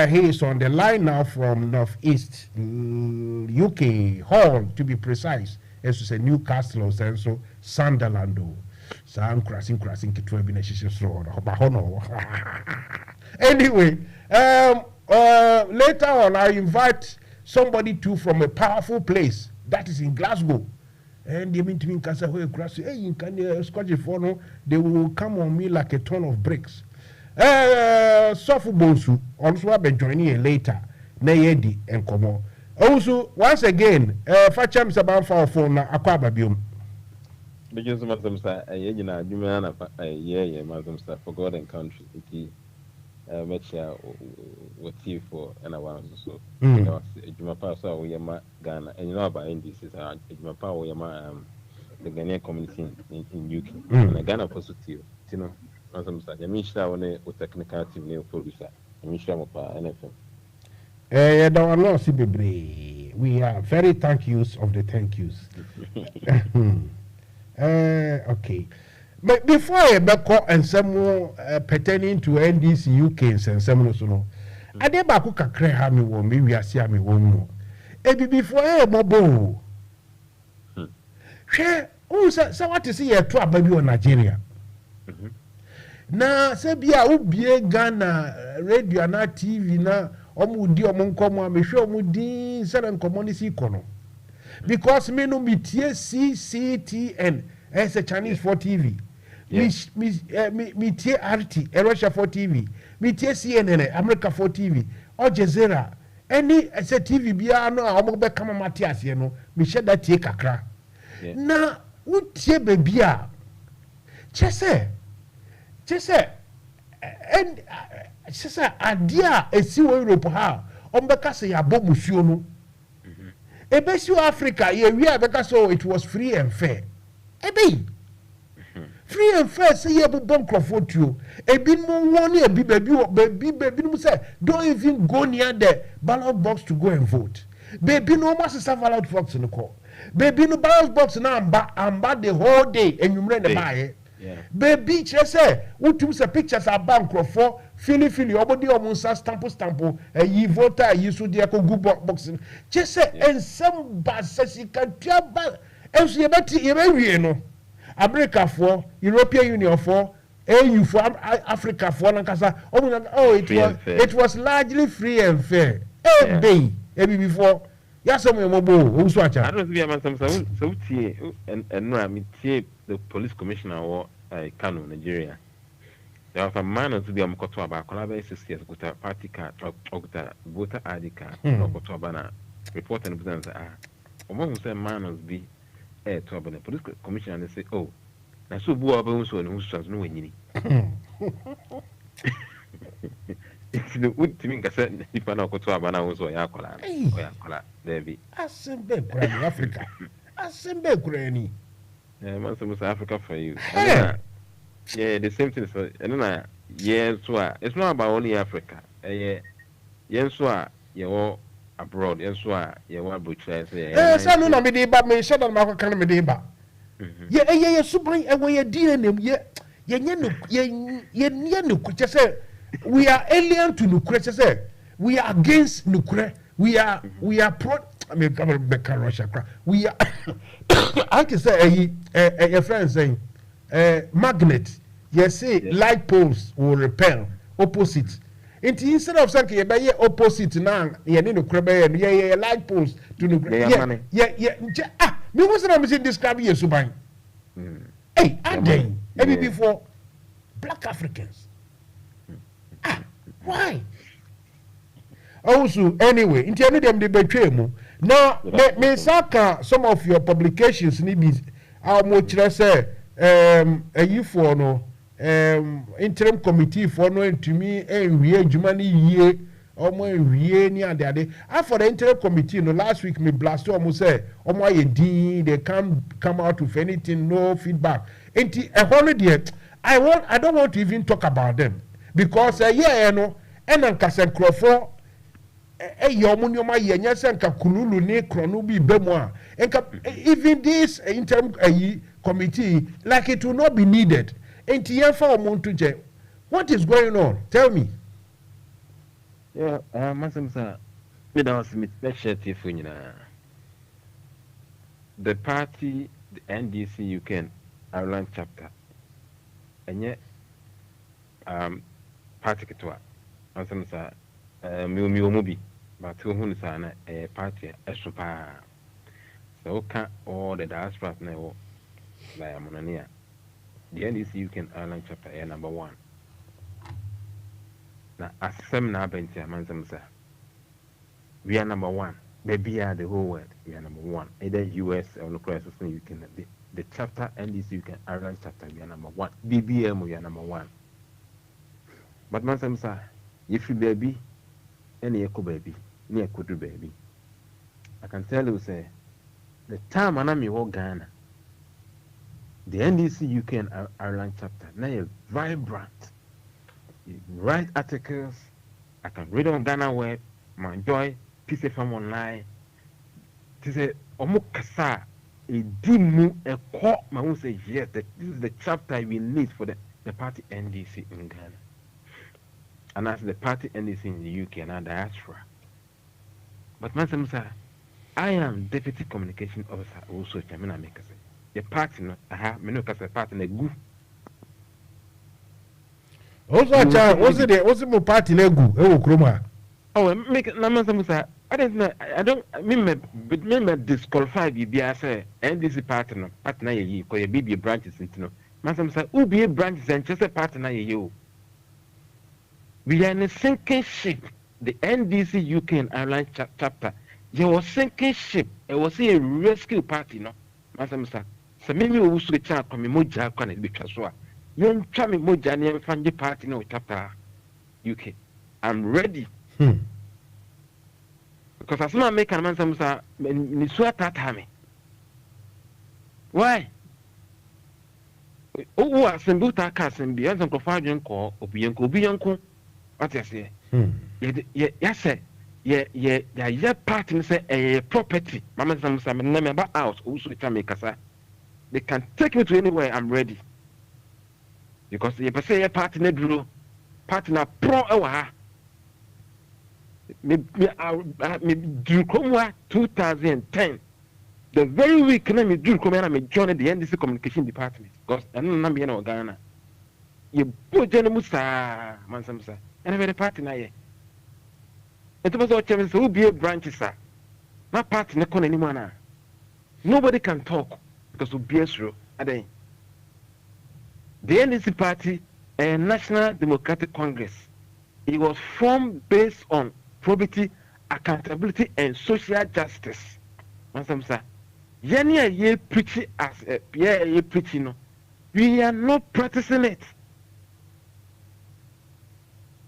Speaker 5: he is on the line now from Northeast UK, Hall to be precise. As to say Newcastle, and so Sunderland. So I'm crossing to Vivinashpalace Road. Anyway, later on, I invite somebody from a powerful place that is in Glasgow. And they mean to me, hey, you can Scottish phone, they will come on me like a ton of bricks. Sofo Bonsu also will be joining later. Nayedi and Komo. Also, once again, Facham Saban for phone Aquaba Bium.
Speaker 8: Because some of them say, you know, you man, Muslim stuff for God and country. Make sure what you for and I want so. You know, my pastor, we are Ghana, and you know about indices. My power, we are the Ghanaian community in UK. And Ghana positive, you know, Muslim stuff. I mean, sure, when a technical team new producer, I mean, sure, NFM. We are very thank yous of the thank yous.
Speaker 5: Okay. But before I back and some more pertaining to NDC UK and some no, I did back cook a crehami won, maybe I see me one more. Before I mobile. Share, so what to see a trap baby on Nigeria. Now, Sabia would be a Ghana radio na TV na. Omudi omonkomo amehwe omudi seven community kono because me no metie CCTN as a Chinese for TV metie RT Russia for TV metie CNN America for TV Al Jazeera any as a TV bia no omobe kama Matias ye no me share that tie kakra na utie bebia chese and sisa adia esiwo Europe ha ombeka se yabo musuo no ebesiwo Africa ye wi abeka so it was free and fair free and fair say ye bobon crofotio ebi mo won ebi baby no say don't even go near the ballot box to go and vote baby no must serve ballot box no call baby no ballot box na amba the whole day enwumre ne bae. Baby, say, what you say pictures are bank for Philly, obody or musa stampo, ye voter, you should go boxing. Just say, and some bad says you can tell back, and so you better, America for, European Union for, AU for Africa for, it was largely free and fair. Maybe before. Yes, I'm a mobile. Who's watching?
Speaker 8: I don't see a man some so and no, I mean, the police commissioner or Kano, Nigeria. There was a man to be a Mokotaba, collaborates with a party card or voter ID card or Kotobana. Report and presents are almost the man must be a trouble. The police commissioner and they say, oh, I saw Bonsu and who's no winning. It's the wood to me, I said, if I know Kotobana was or Yakola, there be.
Speaker 5: Assemble Africa. Assemble Granny.
Speaker 8: Most Africa for you. Yeah, the same thing. So, and yes, it's not about only Africa. Yes, you're abroad. Yes, you're butchers.
Speaker 5: Yes, I know me, but me shut on my kind of deba. Yeah, super, and when you're dealing him, just say, we are alien to nuclear. We are against nuclear. We are pro. I mean, Russia. We are. I can say a friend saying magnet. Yes, say light poles will repel opposite. instead of saying you buy opposite now, you need to crab yeah light post to no yeah me was not missing describe you so bang. Hey, again, maybe before black Africans. Why? Also, anyway, in the them they betray mu. Now, me saka some of your publications ni be how much I say a you for no interim committee for no to me and we jumani ye omo wie ni ade for the interim committee no last week me blast omo say omo ye din they can't come out with anything, no feedback. Enti e hono de I don't want to even talk about them because yeah no and kase nkrofo yomunyoma yenya senka kululu ni kronu bi bemo even this interim committee like it will not be needed. Enti yefa omuntu je what is going on, tell me.
Speaker 8: Yeah, Masamsa, me da was special tifunyina. The party, the NDC UK Ireland chapter. Enye party ketwa. Masamsa mi omubi but who sa na party esopa. So can all the diaspora na wo la yamonania. The NDC UK Ireland chapter number 1. Na asem na abenti amanzamza. We are number 1. Baby are the whole world. We are number 1. Either US or no crisis you can the chapter NDC you can Ireland chapter we are number 1. BBM we are number 1. But manzamza, if you baby, any echo baby, any kudu baby. I can tell you say the time anami wo Ghana. The NDC UK and Ireland chapter now vibrant. You write articles, I can read on Ghana web, my enjoy, piece of online. To say, Omukasa, a dimu, a court, my own say, yes, this is the chapter we need for the party NDC in Ghana. And that's the party NDC in the UK and our diaspora. But, Master, I am Deputy Communication Officer, also, Chamina Makers. The party, no, I have, Menokasa party, a goof.
Speaker 5: Also, what's the more party legu? Kroma.
Speaker 8: Oh, make Namasamusa. I don't remember disqualify BBA say NDC partner ye, call your BB branches into no. Masamusa, who be branches and just a partner you. We are in a sinking ship. The NDC UK and Ireland chapter. There was sinking ship. It was a rescue party, no. Masamusa. So maybe we should chat from Moja can it be Chaswa. Young Chami Mojani and Fanny Party no chapter UK. I'm ready. Because as soon as I make an answer, I swear that time. Why? Oh, I send both our cars and be answered for 5 young call, Obianco. What I say? Yes, sir. Yeah, party say a property. Mamma Samsa, name about house, also Chamekasa. They can take me to anywhere, I'm ready. Because if I say a partner drew, partner pro hour, me drew come 2010. The very week when I drew come and I joined the NDC Communication Department. Because I don't know in Ghana. You put General Musa, Mansamsa, and I had a partner here. It was all Chairman who be a branch, sir. My partner can't anymore. Nobody can talk because we'll be a through. The NDC party and National Democratic Congress, it was formed based on probity, accountability, and social justice. Ye preaching as a preaching. We are not practicing it.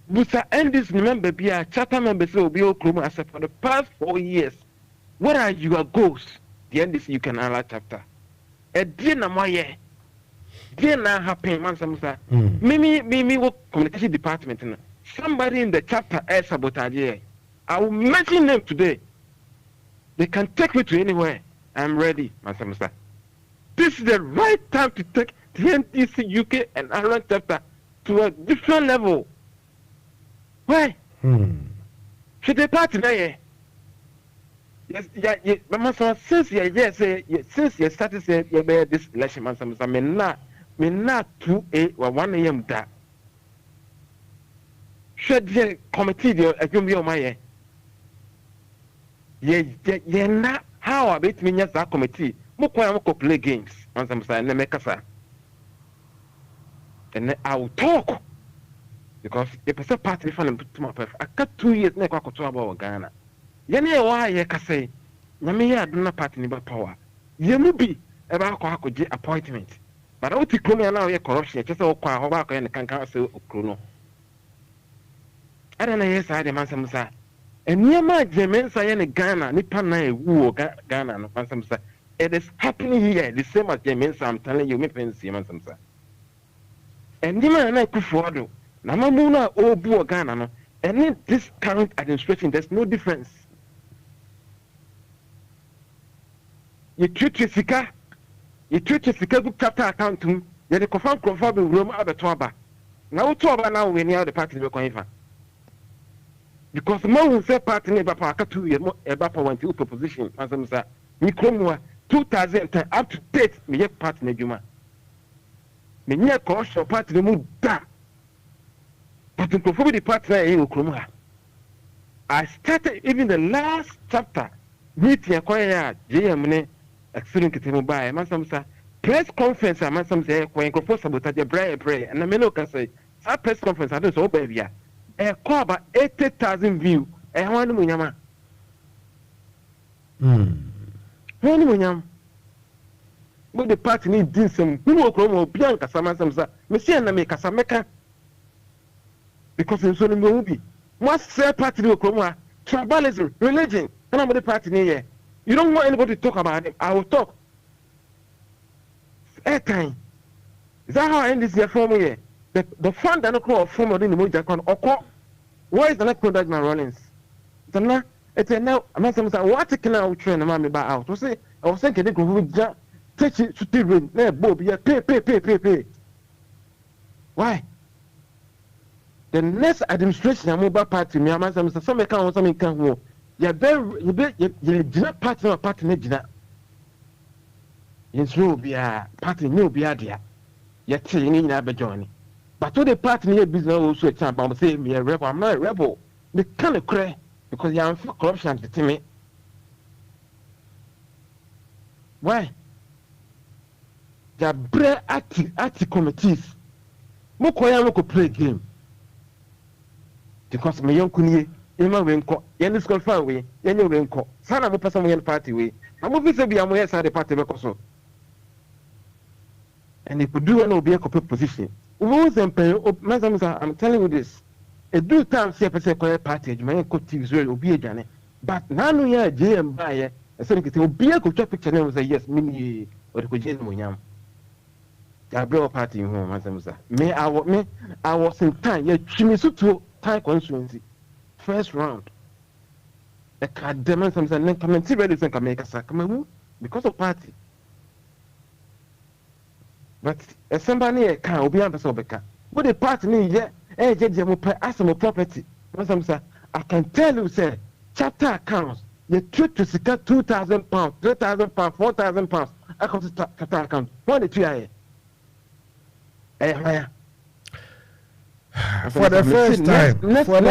Speaker 8: Musa NDC member be a charter member so be Oklahoma as for the past 4 years. What are your goals? The NDC you can allow chapter. A dinner my year. Dear now happen, Mansamusa. Me work communication department. Somebody in the chapter is sabotage. I will mention them today. They can take me to anywhere. I'm ready, Mansamusa. This is the right time to take the NDC UK and Ireland chapter to a different level. Why? Should the party now? Yes, Mansamusa. Since you started saying this election, Mansamusa, me not 2 or 1 a.m. that.
Speaker 9: the committee the Jumbi on my ye na how I bet me that committee. Moko play games on some side and make us. And I will talk because the person party fan to my perfect. I got 2 years never to about Ghana. Yene why ye can say, Namia do not party about power. You may be about Kwako appointment. But I would take me now your corruption, just all Kwaka and can cancel Chrono. I don't know, yes, I demand some say. And near my Germans, I am Ghana, Nipana, woo Ghana, and some say. It is happening here, the same as Germans, I'm telling you, me fancy, man, some say. And the man I could follow. Namamuna Obu Ghana, and in this current administration, there's no difference. You treat your Sika good chapter account to you the confirm in Rome out of Twaba. Now, Twaba now, we near the party we're going for. Because the man who said party never park 2 years more about one two proposition, as I'm saying, we come 2010 up to date, me yet party Nejuma. Me near cost of party the mood da. But to perform the partner in Ukruma, I started even the last chapter with the acquire JMN excellent Kitimo by Mansamsa press conference. I must say, when you sabotage a pray, and I may not say, that press conference, I don't know, baby. A call about 80,000 views, and one munyama. One munyam. But the party needs some who will come Bianca Samansamsa, Monsieur Nameka Sameka. Because in so many movie, must say party will come tribalism, religion, and I'm the party near. You don't want anybody to talk about it. I will talk. Airtime. Is that how I end this year for me? The fund that I call from within the Moja account or why is the next product my runnings? It's a now, I'm not saying what can I train a mammy by out. I was thinking they could take it to the room. Bob, yeah, pay. Why? The next administration, I'm about party, me, I'm some account, something can go. You're not party or partner. Yes, you be a party, no be idea. Yet, you need to join. But to the party near business also a chance, I'm saying, me a rebel, I'm not a rebel. They can't cry because you're for corruption to me. Why? The bread active committees. Mokoya could play game. Because my young Kunie, Emma Winko, Yenny School far away, Yenny Winko, son of a person in party way. I'm moving to be on my side the party because and they could do an obey position. Rules and pay, I'm telling you this. A do time see a person party, my could TV will be a Johnny. But now we are JM buyer, a certain it will be a good picture name was a yes, mini or the Kujan. I brought a party in home, Masamsa. I was in time, yet Chimisutu. Time constituency, first round. A card demonstrates and then come and see whether they can make a sacrament because of party. But a somebody can be under Sobeka. What the party need yet, a judge will pay as a property. I can tell you, sir, chapter accounts, you treat to secure £2,000, £3,000, £4,000. I come to chapter account. What did you hear?
Speaker 5: For the first time, for the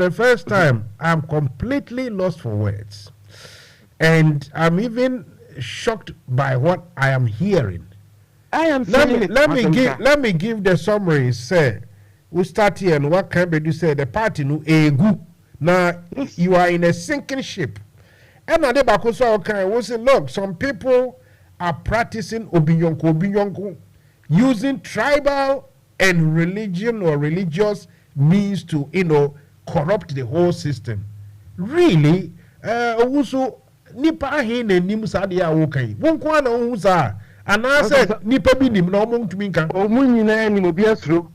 Speaker 5: first time, I'm completely lost for words, and I'm even shocked by what I am hearing. Let me give the summary. Say, we start here, and what can you say? The party no egu. Now you are in a sinking ship, and at the back also okay. We say, look, some people are practicing obinyonko, using tribal and religion or religious means to, corrupt the whole system. Really, Owusu nipa he na nim sade ya wokai. Wonko na Owusa, and I said nipa bi nim na omon tumi kan.
Speaker 9: Omun nyina ni mo bia suro.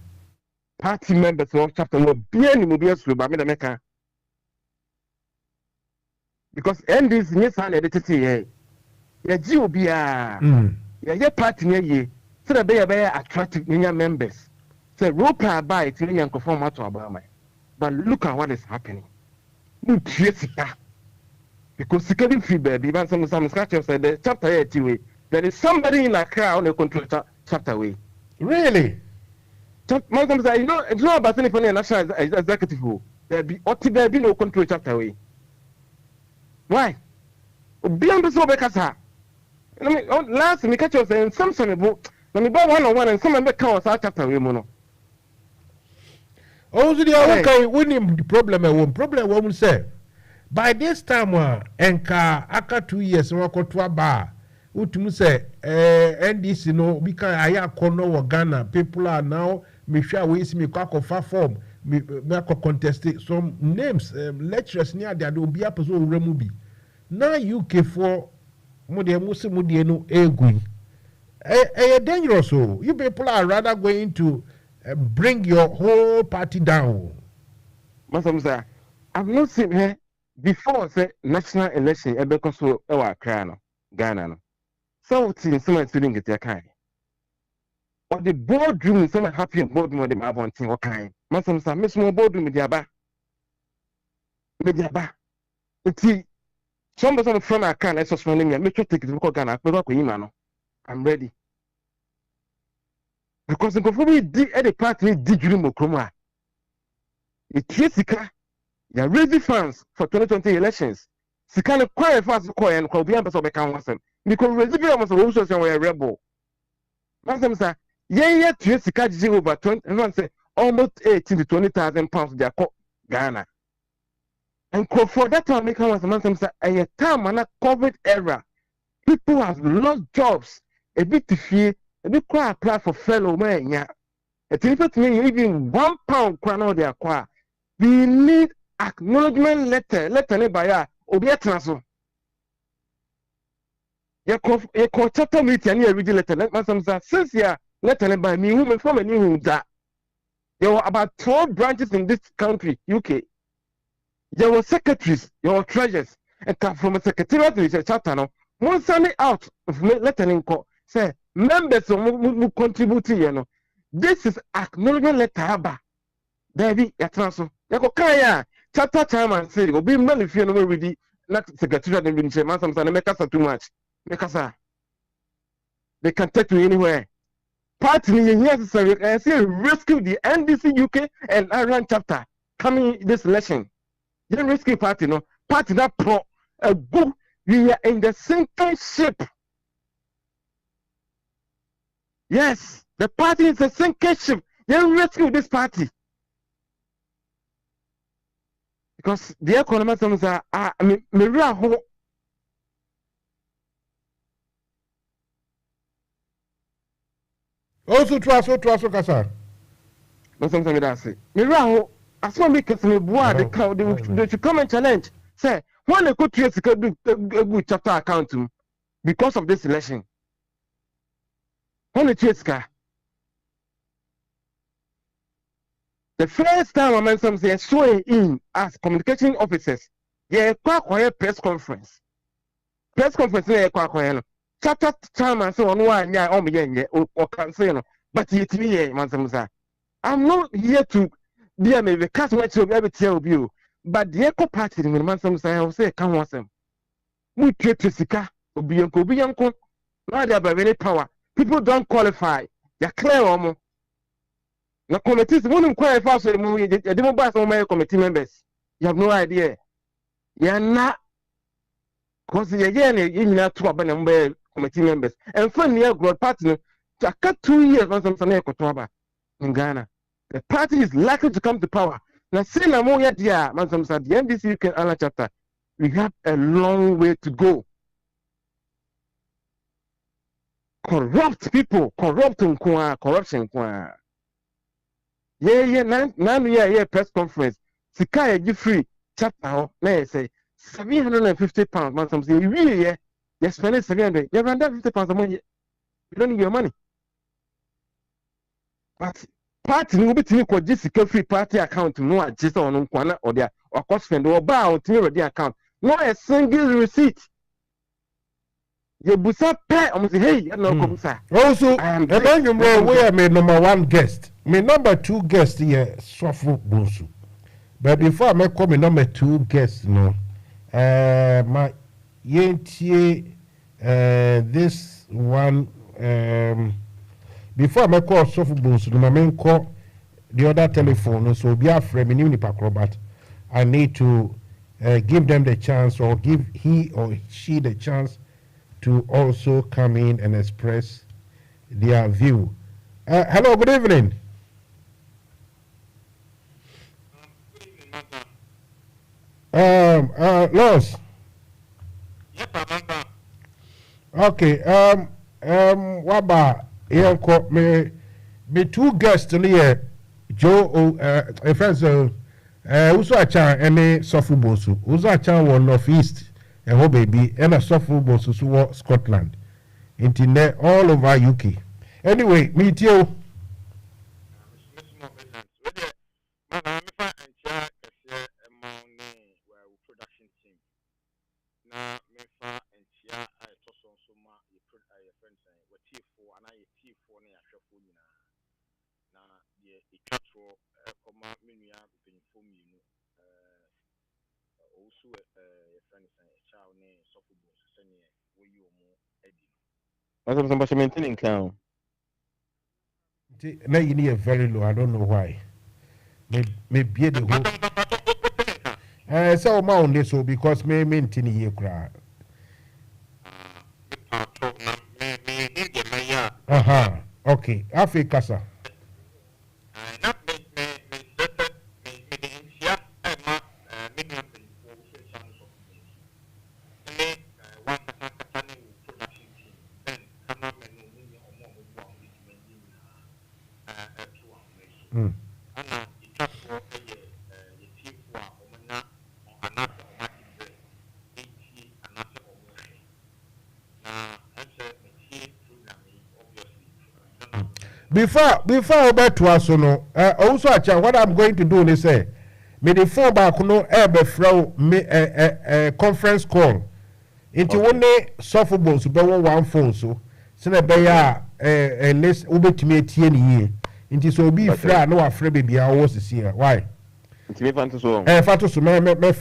Speaker 9: Party members of chapter no bia ni mo bia suro ba me da meka. Because NDC ni sa na detete here. Ya ji obia ya party ne ye so that be attractive new members so ropa buy it in yan conform to abama. But look at what is happening. Because security fee baby even some scratch said the chapter 8 way There is somebody in Accra on the control chapter way.
Speaker 5: Really?
Speaker 9: Madam, you know, it's not about any national executive. There be no control chapter way. Why? Beyond the Sobekasa. Last me catch us and some book. Let me buy 1 and some of the counts chapter way mono.
Speaker 5: Oh, so the okay, winning the problem won't say. By this time, enka aka 2 years wako to bar. Utumu say, NDC no because aya kono wa Ghana. People are now me sure we see me kwako far form. Me contest some names, lecturers near there do be a person remubi. Now UK for mudi no egwin. Dangerous. So you people are rather going to bring your whole party down.
Speaker 9: Masamsa, I've not seen her before say national election because so our Ghana. So it's someone feeling it your kind. Or the boardroom someone happy and boardroom of them have one thing or kind. Masamsa, miss more boardroom with your back. It's somebody from our can let's just running me. Make sure take it to Ghana. I'm ready. Because the government did at the party did you know Kroma. It's Sika. They are raising funds for 2020 elections. Sika no quite fast call and call beyond person become one. Because Resibia was also a rebel. Madam sir, yeah, to Sika over 20 and say almost 18 to 20,000 pounds they are called Ghana. And for that time, make was Madam sir, a time and a COVID era. People have lost jobs. A bit to fear. If you apply for fellow man, yeah. It is to me even £1 crown they acquire. We need acknowledgement letter by ya obi transfer. You call chapter meeting and you read letter. Let me since ya letter by me woman from a new that there were about 12 branches in this country, UK. There were secretaries, there were treasurers, and from a secretariat to a chapter now. One Sunday out of letter in court say. Members who contribute, you know. This is acknowledgement letter. Baby, ya transfer. Ya go kaya. Chapter chairman say, go be man if you know ready. Not secretary of the ministry. Man, sometimes make us too much. Make us. They can take you anywhere. Party necessary. I say rescue the NDC UK and Iran chapter coming this election. They rescue party, no party that pro a good. We are in the sinking ship. Yes, the party is a sinking ship. They rescue this party. Because the economists are,
Speaker 5: also to Kasa.
Speaker 9: No, something that say. Miraho, as one because me boy, they should come and challenge. Say, when they go to a good chapter account because of this election. The first time I met some say showing in as communication officers, yeah, quite press conference. Press conference, yeah, chapter chairman so on one, yeah, or cancel, but yet me, I'm not here to be a maybe cast much of every tell you, but the eco party in Mansam say, I'll say, come on, some. We treat to Sika, be uncle, not there by any power. People don't qualify. They're clear on the committees won't qualify for the movie. They don't buy some of committee members. You have no idea. You're not because you're not two number committee members. And for near growth partner, to cut 2 years on some in Ghana. The party is likely to come to power. Now, say no more yet, yeah, the NDC can other chapter. We have a long way to go. Corrupt people, corruption. Yeah, press conference. Sika free chapter, say 750 pounds. Man, some say really, yeah, you're spending 700. You run that 50 pounds a month. You don't need your money. But party will be to me Sika free party account no adjust on Kwana or their or cost spend or bow to the account. No a single receipt. You busa pay almost hey no komsa.
Speaker 5: Also, and then you know where my number 1 guest. My number 2 guest here, Sofo Bonsu. But before I make come my number 2 guest, no, my yentie this one. Before I call Sofo Bonsu, I may call the other telephone. So be afraid, me new but I need to give them the chance, or give he or she the chance to also come in and express their view. Hello, good evening. Los. Okay. What about here? Me two guests here. Joe, a friend, Owusu Achiaw and Sofo Bonsu. Owusu Achiaw was northeast, and ho baby, and a Sofo Bonsu was Scotland. Internet all over UK. Anyway, meet you.
Speaker 8: I'm maintaining count.
Speaker 5: Now you need a very low. I don't know why. Maybe the whole. So my only so because me maintain here cry. Okay. Africa, sir. Before I bet to us, no. Also, what I'm going to do is say, me the phone back no ebe flow me conference call. Into one day, Sofo Bonsu be one phone so. Sena be ya list ubetimi tie ni ye. Into so be fra no afre baby I was see why.
Speaker 8: Into me fanto so.
Speaker 5: Fanto so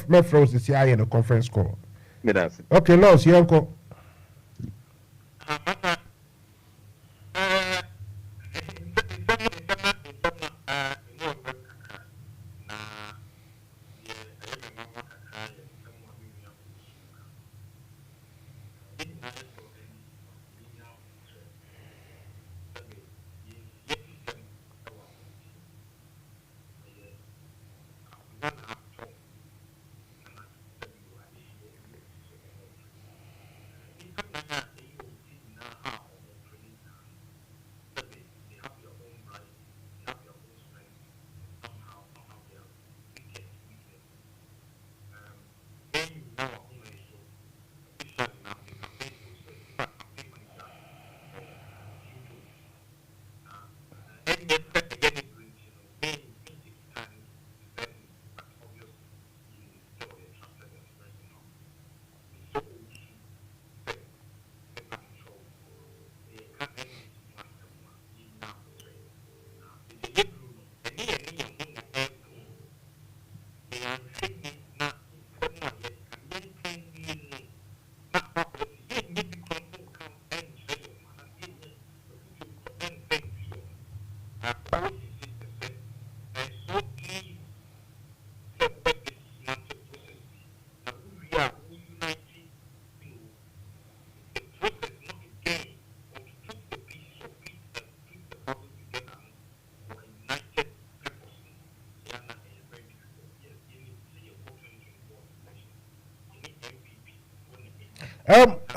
Speaker 5: me froze see I in a conference call.
Speaker 8: Me that's it.
Speaker 5: Okay, Lord, see uncle.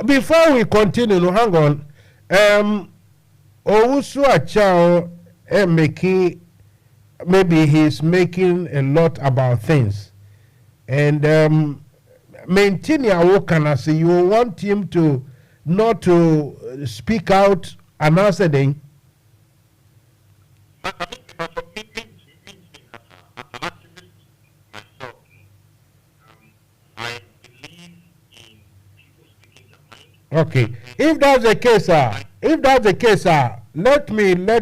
Speaker 5: Before we continue, no, hang on. Owusu Achiaw making, maybe he's making a lot about things, and maintaining our work. Can I say you want him to not to speak out and answer them? Okay, if that's the case, let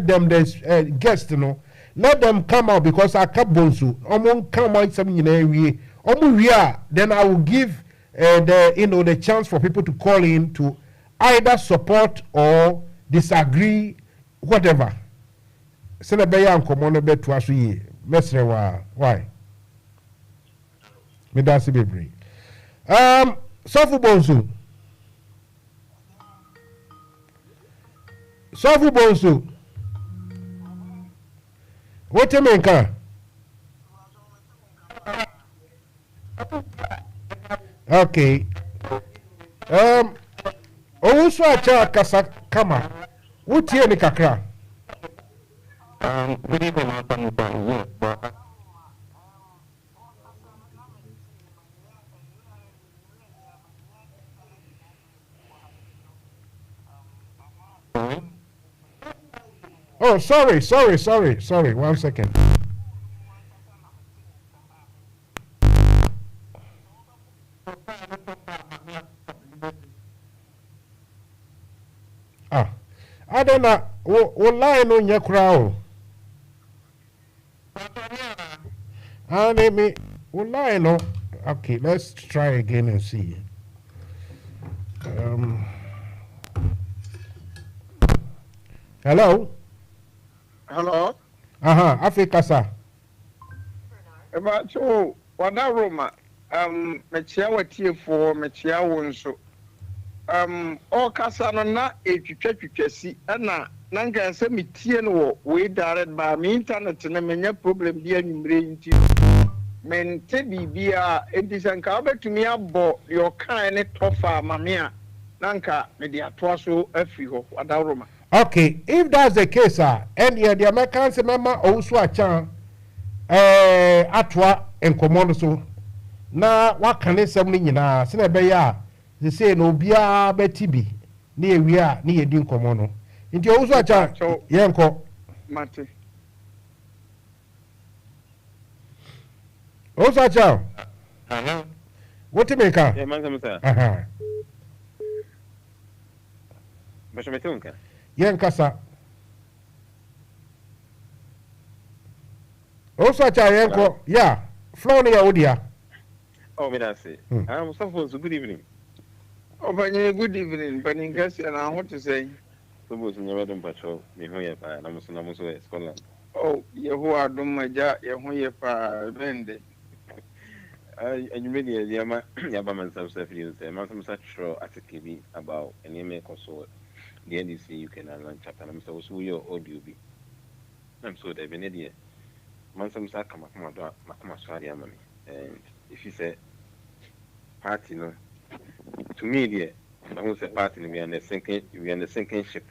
Speaker 5: them the guests know. Let them come out because I can't Bonsu. Won't come out something in every then I will give the chance for people to call in to either support or disagree, whatever. Send a bayan common bed to us. Mesre why? Me that's the baby. Sofo Bonsu. Sofo Bonsu. What you mean, car? Okay. Owusu Achiaw kasa kama. Wutie ni kakra.
Speaker 9: Good evening,
Speaker 5: Oh, sorry. 1 second. I don't know. Line on your crowd. Me. Line. Okay, let's try again and see. Hello.
Speaker 10: Hello.
Speaker 5: Africa, sir.
Speaker 10: About you, what that room? Mechiawa TF4, Mechiawa Wonso. All Casano na a si, and Nanka semi TNO, we direct by me internet and a many problem being brain to men Teddy Bia, it is uncovered to me about your kind of mamia. Nanka, media twaso, Africo, what that room.
Speaker 5: Okay, if that's the case, sir, and the Americans remember Owusu Achiaw, Atwa and Commando so. Na what can they say? Na Senebeya, they say no bia betibi, near we are near Din Commando. Into Owusu Achiaw, Yanko
Speaker 10: Mate.
Speaker 5: Owusu Achiaw. What to make up?
Speaker 8: Yeah, man, sir.
Speaker 5: Yankasa. Owusu Achiaw Yanko, yeah. Flonia Odia.
Speaker 8: Oh, me that's it. I'm Sofo. Good evening.
Speaker 10: Oh, good evening, Paninkas, and I want to say,
Speaker 8: Suppose in your wedding patrol, me here, and I'm also Scotland.
Speaker 10: Oh, you are doing my job, you're bend.
Speaker 8: And you really, Yabaman self-service, and I'm such sure at a KB about an email consort. The NDC you can learn chapter, and I'm so your audio be. I'm so they've been idiot. Mansam Sakama, Makama and if you say party, no, to me, dear, I won't say party, we are in the sinking ship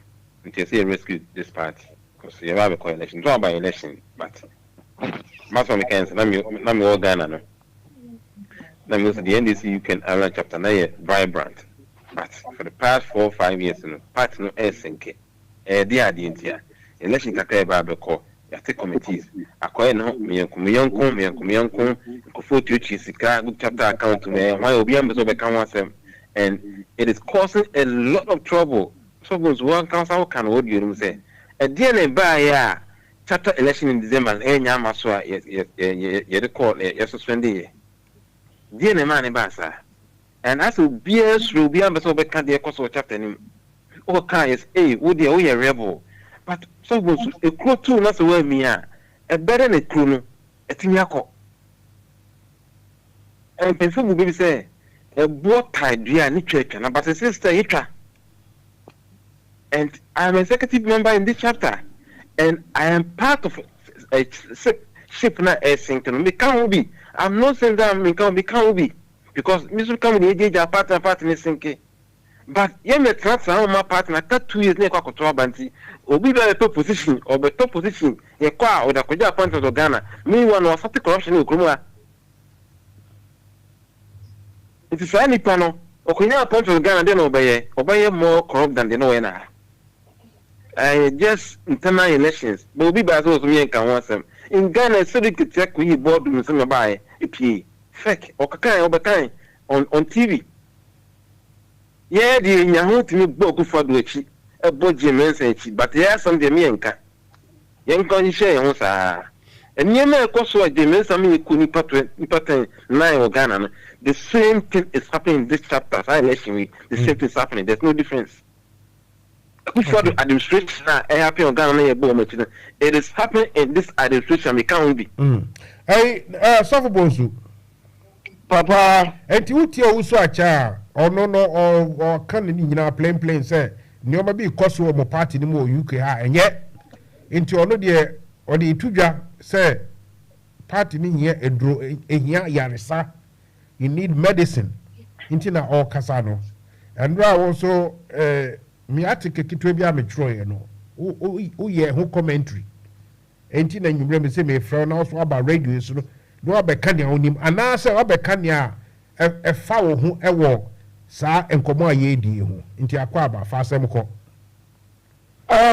Speaker 8: until they rescue this party. Because you have a coalition, draw by election, but most of the cans, I'm all Ghana. Now, the NDC you can learn chapter 9 vibrant. But for the past 4 or 5 years, party no air sinking. They are the India. Election Kakaba yate committees. Akoye no miyankum kofo tuchi sika good chapter account me why obi am so be kan wasem, and it is causing a lot of trouble. So goes one council can hold you say e dey na ba ya chapter election in December enya maso a ye record yes suspend ye dey na man ba sa, and as obi am so be kan dey cause chapter nim o kan is wo dey wo ye rebel. But so goes a crew too, that's the way me are. A better than a crew, a tiniaco. And people will be say, a boat tied dear literature, but a sister itra. And I am an executive member in this chapter, and I am part of a ship now a sinking. We can't be. I'm not saying that we can't be. Because Mr. Comedy age our partner is sinking. But you may transfer my partner 2 years near Cocoa Banty, or be a top position or the top position, a car or the Koja appointed of Ghana. Meanwhile, was such corruption in Kruma. It is any panel, or Koja appointed of Ghana, then obey more corrupt than the Noena. I just internal elections, but be by those me and can want them. In Ghana, so they could check we board with some by a P. Fake or Kakai or Bakai on TV. Yeah, the Yahoo to me book for the a budget men's, but there are some Demianka. Young Conny share,
Speaker 9: And you may also the Mensami Kuni pattern 9 or Ghana. The same thing is happening in this chapter. The same thing is happening. There's no difference. Before the administration happen Ghana, it is happening in this administration. We can't be.
Speaker 5: Hey, Sofo Bonsu.
Speaker 9: Papa,
Speaker 5: and you tell Owusu Achiaw or can you plain say, no maybe cost you more party no more UK and yet into another or the Tuja say party in here and draw in here yarisa. You need medicine into na all Casano. And also me atike kitwebia me troy no. O ye ho commentary. Enti na nyumre me say me friend na so about radio so no abeka ne onim anase abeka ne a fa wo ho ewo saa enkomo aye di ho nti akwa aba fa asem ko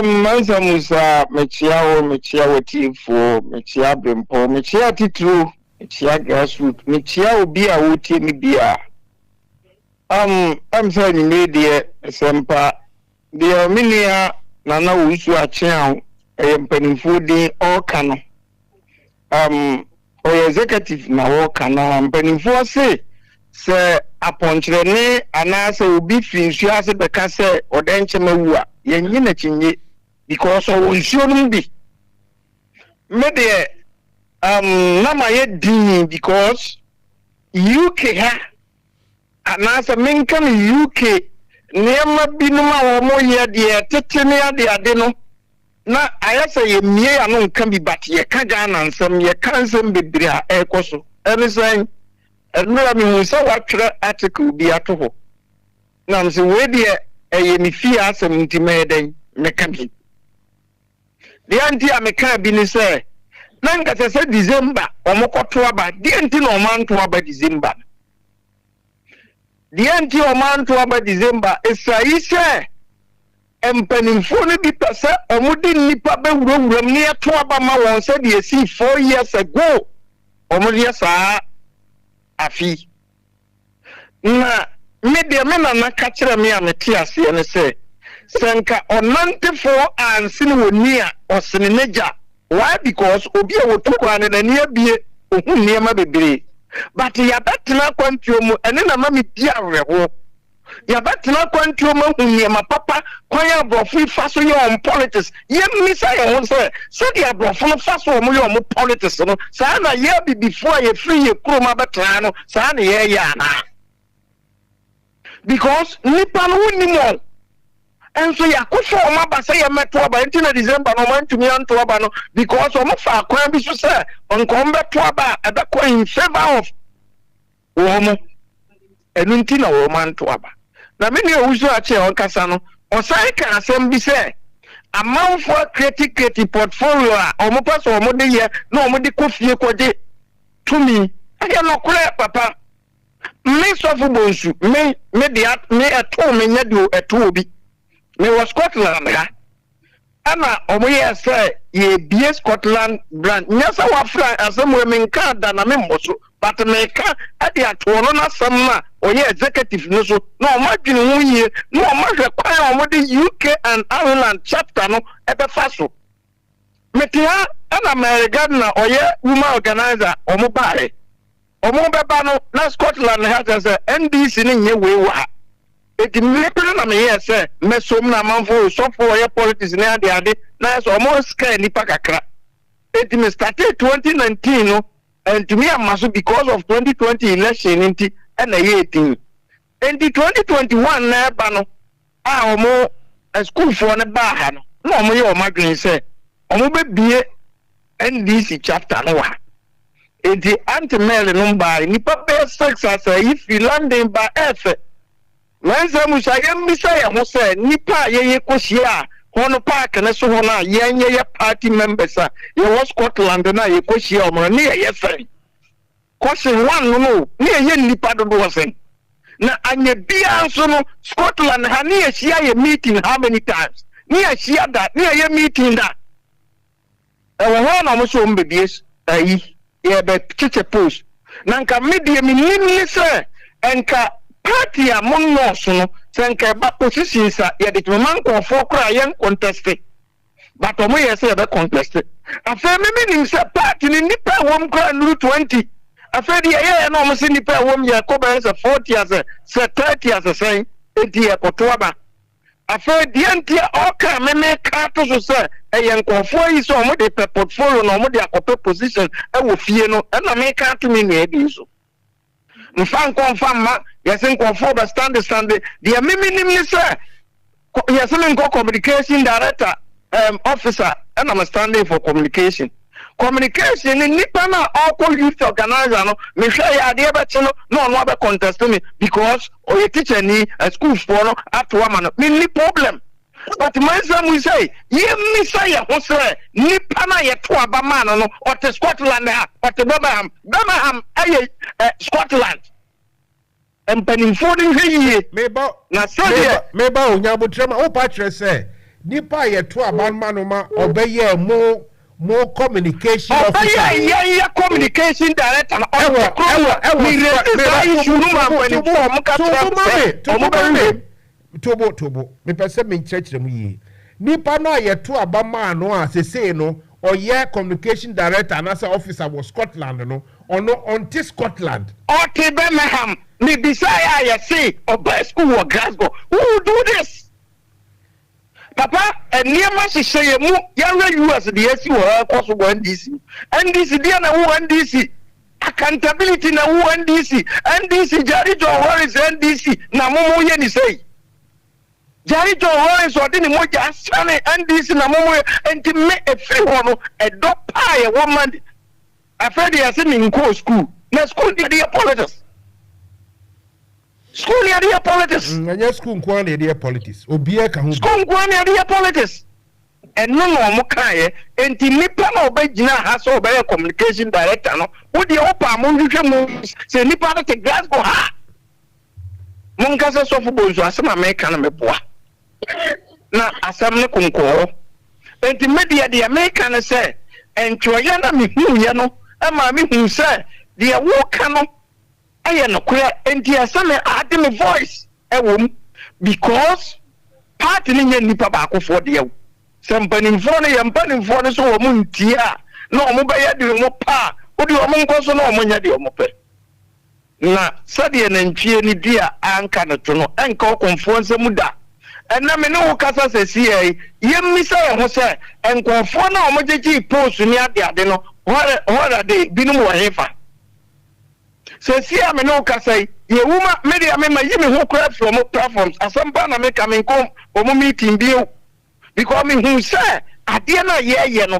Speaker 10: mansa musa mechiawo tifo mechia brempo mechia titru mechia grassroot mechia obi a wotie mi bia am say ni media sempa dia minia nana Owusu Achiaw empanimfo din oka no executive na woka na empanimfo se aponchirene anase obi finsu ase beka se odenche mawu a yenyi na chinye because o nsuo no bi me de na ma ye din because UK ha anase menka no UK nema binuma wo mo ye de tetene ade no na ayasa ye mie ya no nka bi bat ye ka Ghana nsam ye kansem bebre a ekoso enisan enura mi musa watwere article bi atoho na mse we de eye mi fi asem ntimeden meka bi de anti ameka bi ni se na nka se December omokoto aba de anti no manto aba December de anti o manto aba December esai se empanimfo ne bi pese omudi nipa be wurawuram ne ato aba ma won se de esi 4 years ago omudi saa afi na me de me na ka kire me amete ase ne se senka onantefo ansi ne woni a osene neja why because obi e woto kwa ne na abie ohun niema bebre but ya betena kwantuo mu ene na ma me di aweho ya betena kwantuo mu ohun niema papa kwan ya brofo fa so ye on politics ye misa ye ho se dia brofo no fa so mo ye on politics no sa na ye bi before ye free ye kroma betena no sa na ye ya na because nipa no woni mo enso ya kofo o ma ba se ye meto aba enti na December no man tumi anto aba no because o mo fa kwan bi so se on ko mbeto aba ebe ko in favor of wo mo enu nti na wo man to aba na me ne Owusu Achiaw kasa no o sai ka asem bi se amount for creative portfolio a o mo paso o mo de ye na o mo de kofie koje to me aya no kure papa me Sofo Bonsu me de me eto me nya de eto obi me was Scotland ha ana omo ye say ye bie Scotland brand nyasa wa fra asem we me nka da na me mboso but me ka ade ato no na sam na oye executive no so na o ma dwene ho yie na o ma hwe kwan o mo de UK and Ireland chapter no ebe fa so me tia ana America na oye woman organizer o mo bae o mo beba no na Scotland ha say NDC ni nye we wa eti mepere na me ye say mesom na manfo Sofo ye politics ni ade na so mo scan nipa kakra eti me started 2019 no and to me amaso because of 2020 election nti na ye 18 and 2021 na ba no a omo school for ne ba ha no na omo ye o madwen say omo be bie NDC chapter no wa enti anti-mail no ba nipa be 6 as if you landing by earth mansa musa yem bisa ya ho say nipa ye koshia hono park na so hono ye party members a ye was Scotland na ye koshia omo na ye say question one no ye nipa do do say na anya bia so no Scotland ha ne ye shia ye meeting how many times ne ye shia that ne ye meeting that e wo ho na mo so mbebie ayi ye be chiche post na nka media mi ni say enka party a monno so no senka ba positions a ye de man ko for kra yen contest but omo yes e be contest afa me nim say party ni nipa wom kra nuru 20 afa di ye na omo se nipa wom ye ko be say 40 as say 30 as say enti e koto aba afa di antia oka me ka to so say e ye nkofo yi so omo de portfolio na omo de akoto position e wo fie no e na me ka to me na e di so mfa confirm ma yes nkofo be stand the nim ni say yes me communication director officer and I'm standing for communication in nipa na all youth organizer no me hwe ya de be che no no be contest me because o teacher ni school for no atwa ma no me problem but mansa we say ye me say ho say nipa na ye to aba man no o te Scotland ha o te Birmingham aye Scotland empanimfo ni hwe yie
Speaker 5: meba
Speaker 10: na so
Speaker 5: meba onyabotrema o pa kire say nipa ye to abanma no ma obeye more communication officer
Speaker 10: yeah communication director
Speaker 5: tobo me pese me nchechire mu yi nipa na ye to abama no a sese no oye communication director na say officer was Scotland no ono on Scotland
Speaker 10: okay Birmingham me desire ya say oba school or Glasgow who will do this Papa, and near my say, mu, young US, the SU, possible NDC, dear, no NDC, accountability, no NDC, Jerry John Warren's NDC, Namomo Yenny say. Jerry John Warren's or any more just NDC, Namomo, and to make a free one, a dog pie, a woman. I felt they are sitting in school. Now, school, the apologists. School near the politics.
Speaker 5: And school near the politics. Obia can
Speaker 10: school near the politics. And no Mokaye, and Nipa no Bejina has over a communication director. No, would the Opa Mungu say Nipa to Glasgow? Ha! Munkasa Sofo Bonsu, as some American Mepua. Now, as some Kunko, and the media, the American say, and Troyana me who yano, and mammy who say, the Awokano. I no clear and dear some add them a voice because part in nipa baako for the some burning for the so moon tia no mobile do mo pa odi o mo so no mo nya de o mo pe na sade na ntwie ni dia anka no to no enka okonfo nsamuda enna me no kasa sesi ye misa ye ho se enkonfo na o mo jeji post ni ade no hora de binum wo hefa so see I no say ye woman media me yimi who crap from platforms asamba na me come come o meeting bio because me who say ade na ye no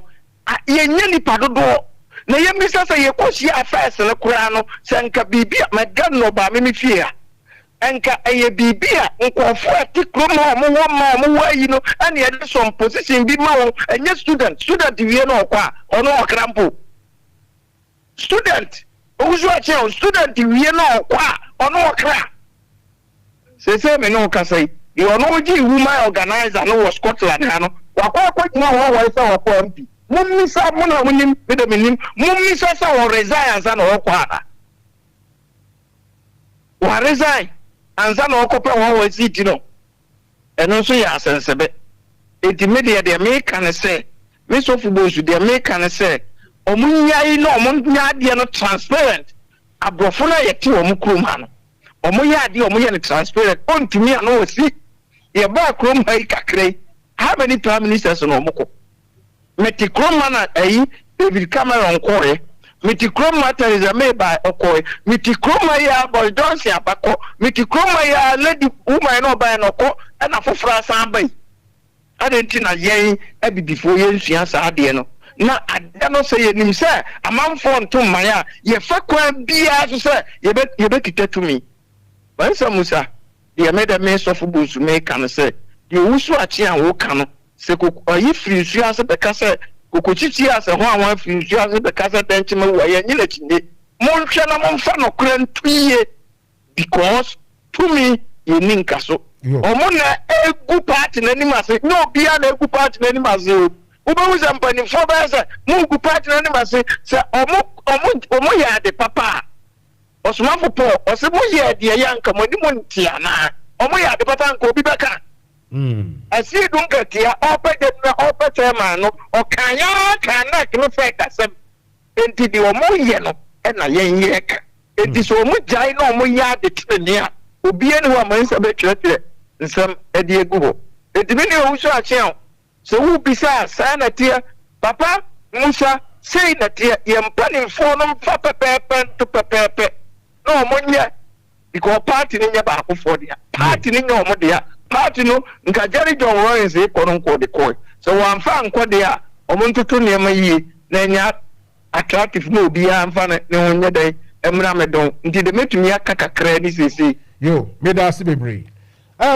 Speaker 10: ye nya nipa dodo na ye mi say ye koshi affairs na kura no senka bibia magan no ba me fie a enka eye bibia nkofo atikro mo wayi no and ye some position bi ma wo enye student wie no kwa ono okrampo student Owusu Achiaw student wie no kwa ono okra say me no ka say you ono ji woman organizer no was Scotland no wakwa nyina ho wo say wa MP mummisa mo na munim be de minim mummisa say wo resign ansa na wo kwa ada wa resign ansa na wo kopɛ wo seat no eno so ya asensebe enti media de me kan say me Sofo Bonsu de me kan say omunyai no omunyade no transparent abrofo na yete omukrom no omuyade omuye transparent ontumi ano osi ye ba krom hai kakre how many prime ministers no omuko meti krom na ayi David Cameron koe meti krom na Theresa May ba okoe meti krom ya Boris Johnson abako meti krom ya lady woman no ba no ko na fofora san bai adenti na yen abidifo yen sua sa ade no na ada no say nim say amanfo nto maya ye fa kwa bia so say ye be kitatu mi bansa musa ye made me Sofo Bonsu me kan say the Owusu Achiaw wo kan se ko yi free su ase be ka say kokochichi ase ho awon free su ase be ka say denchima wo ye nyina chinde mon hwe na mon fa no kura ntuye because to me ye ninka so omo na egu party na ni mase no bia na egu party na ni mase Uba zampani for basa mungu partner ni mase se omo ya de papa osumafo po osemo ya de yanka modi montia na omo ya de papa nko bi beka asi dunka tia ope former chairman or cannot no fact as enti di omo ye no e na yen yek enti so omo jai no omo ya de trenia obi ene wa man se be twetwe nsem e de egu ho enti me ne Owusu Achiaw so wo bisa sa na tie papa musa say na tie ye mpani fo no fa pepepe to pepepe no omo nye because party ni nya ba ko for dia party ni nya omo dia party no nka Jerry John Lawrence e kono nko de koi so wan fa nko dia omo ntutu ne ma yi na nya attractive no bi amfa ne honya dai emra medon nti de metumi aka kakra ni sisi
Speaker 5: yo me da sibebre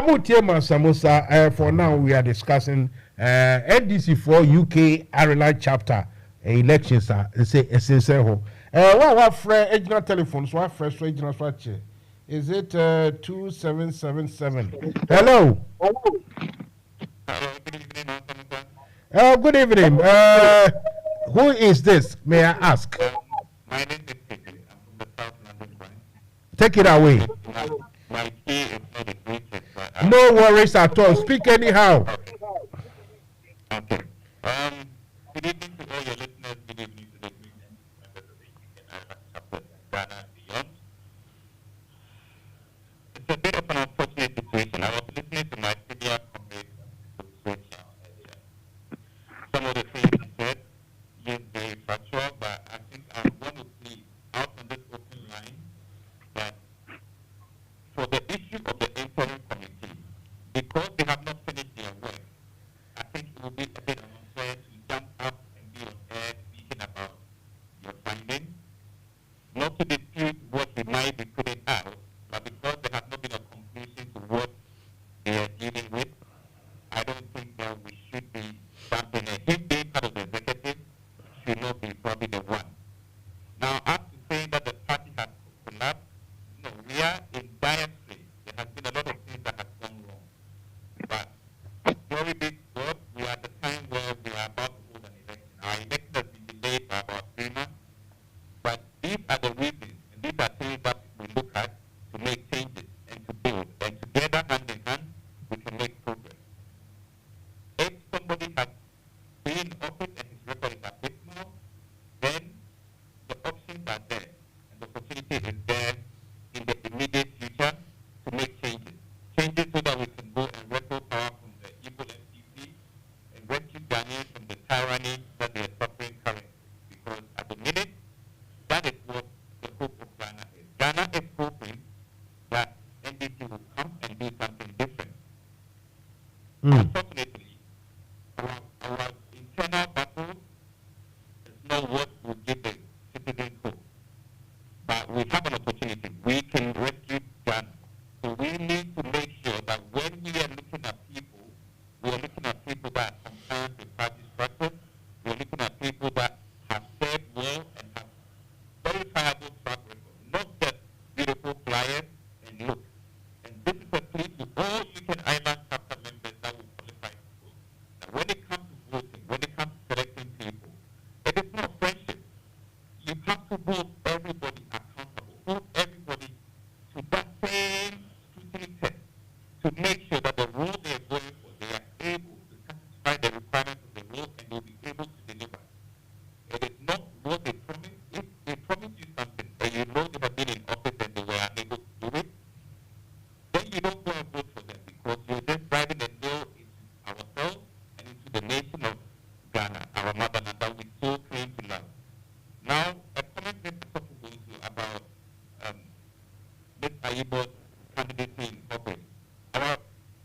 Speaker 5: mutie mansamosa for now we are discussing NDC for UK Ireland chapter elections say essential ho what friend original telephone so what fresh original structure is it 2777 hello good evening who is this may I ask
Speaker 11: my name is Peter. I'm from the South London branch.
Speaker 5: Take it away.
Speaker 11: My key is not the greatest.
Speaker 5: No worries at all. Speak anyhow.
Speaker 11: Okay. Good evening to all your listeners. Good evening to the great members of the UK Ireland chapter Ghana and beyond. It's a bit of an unfortunate situation. I was listening to my senior comrade earlier. Some of the things he said is very factual, but I think I'm going to plead out on this open line that for the issue of the interim committee, because they have not finished their work, I think it will be a bit unfair to jump up and be on air speaking about your findings, not to dispute what we might be putting out, but because there has not been a conclusion to what they are dealing with, I don't think that we should be jumping in. Him being part of the executive should not be probably the one. Now, as to say that the party has collapsed, no, we are in dire straits. There has been a lot of things that have gone wrong. But glory be to God, we are at the time where we are about to hold an election. Our election has been delayed by about 3 months. But these are the reasons, and these are things that we look at to make changes and to build. And together, hand in hand, we can make progress. If somebody has been in office and his record is abysmal, then the options are there and the opportunity is there in the immediate future to make changes. Changes so that we can go and wrestle power from the evil FCC and rescue Ghanaians from the tyranny that they are suffering currently. Because at the minute, that is what the hope of Ghana is. Ghana is hoping that NDC will come and do something different. Unfortunately, our internal battle is not what will give the citizens hope. But we have an opportunity. We can rescue Ghana. So we need to make sure that when we are looking at people, we are looking at people that are compliant with party structure. We are looking at people that have served well and have verifiable track record, not just beautiful flyers and look. And this is a plea to all UK Ireland chapter members that will qualify to vote. That when it comes to voting, when it comes to selecting people, it is not friendship. You have to hold everybody accountable, hold everybody to that same scrutiny test to make sure that the role they are going for, they are able to satisfy the requirements of the role and will be able to deliver. It is not what they promise. If they promise you something and you know they have been in office and they were unable to do it, then you don't go and vote for them because you're just driving a nail into ourselves and into the nation of Ghana, our motherland that we so claim to love. Now, a comment Mr. Sofo Bonsu about Ms. Ayibo's candidacy in office. Our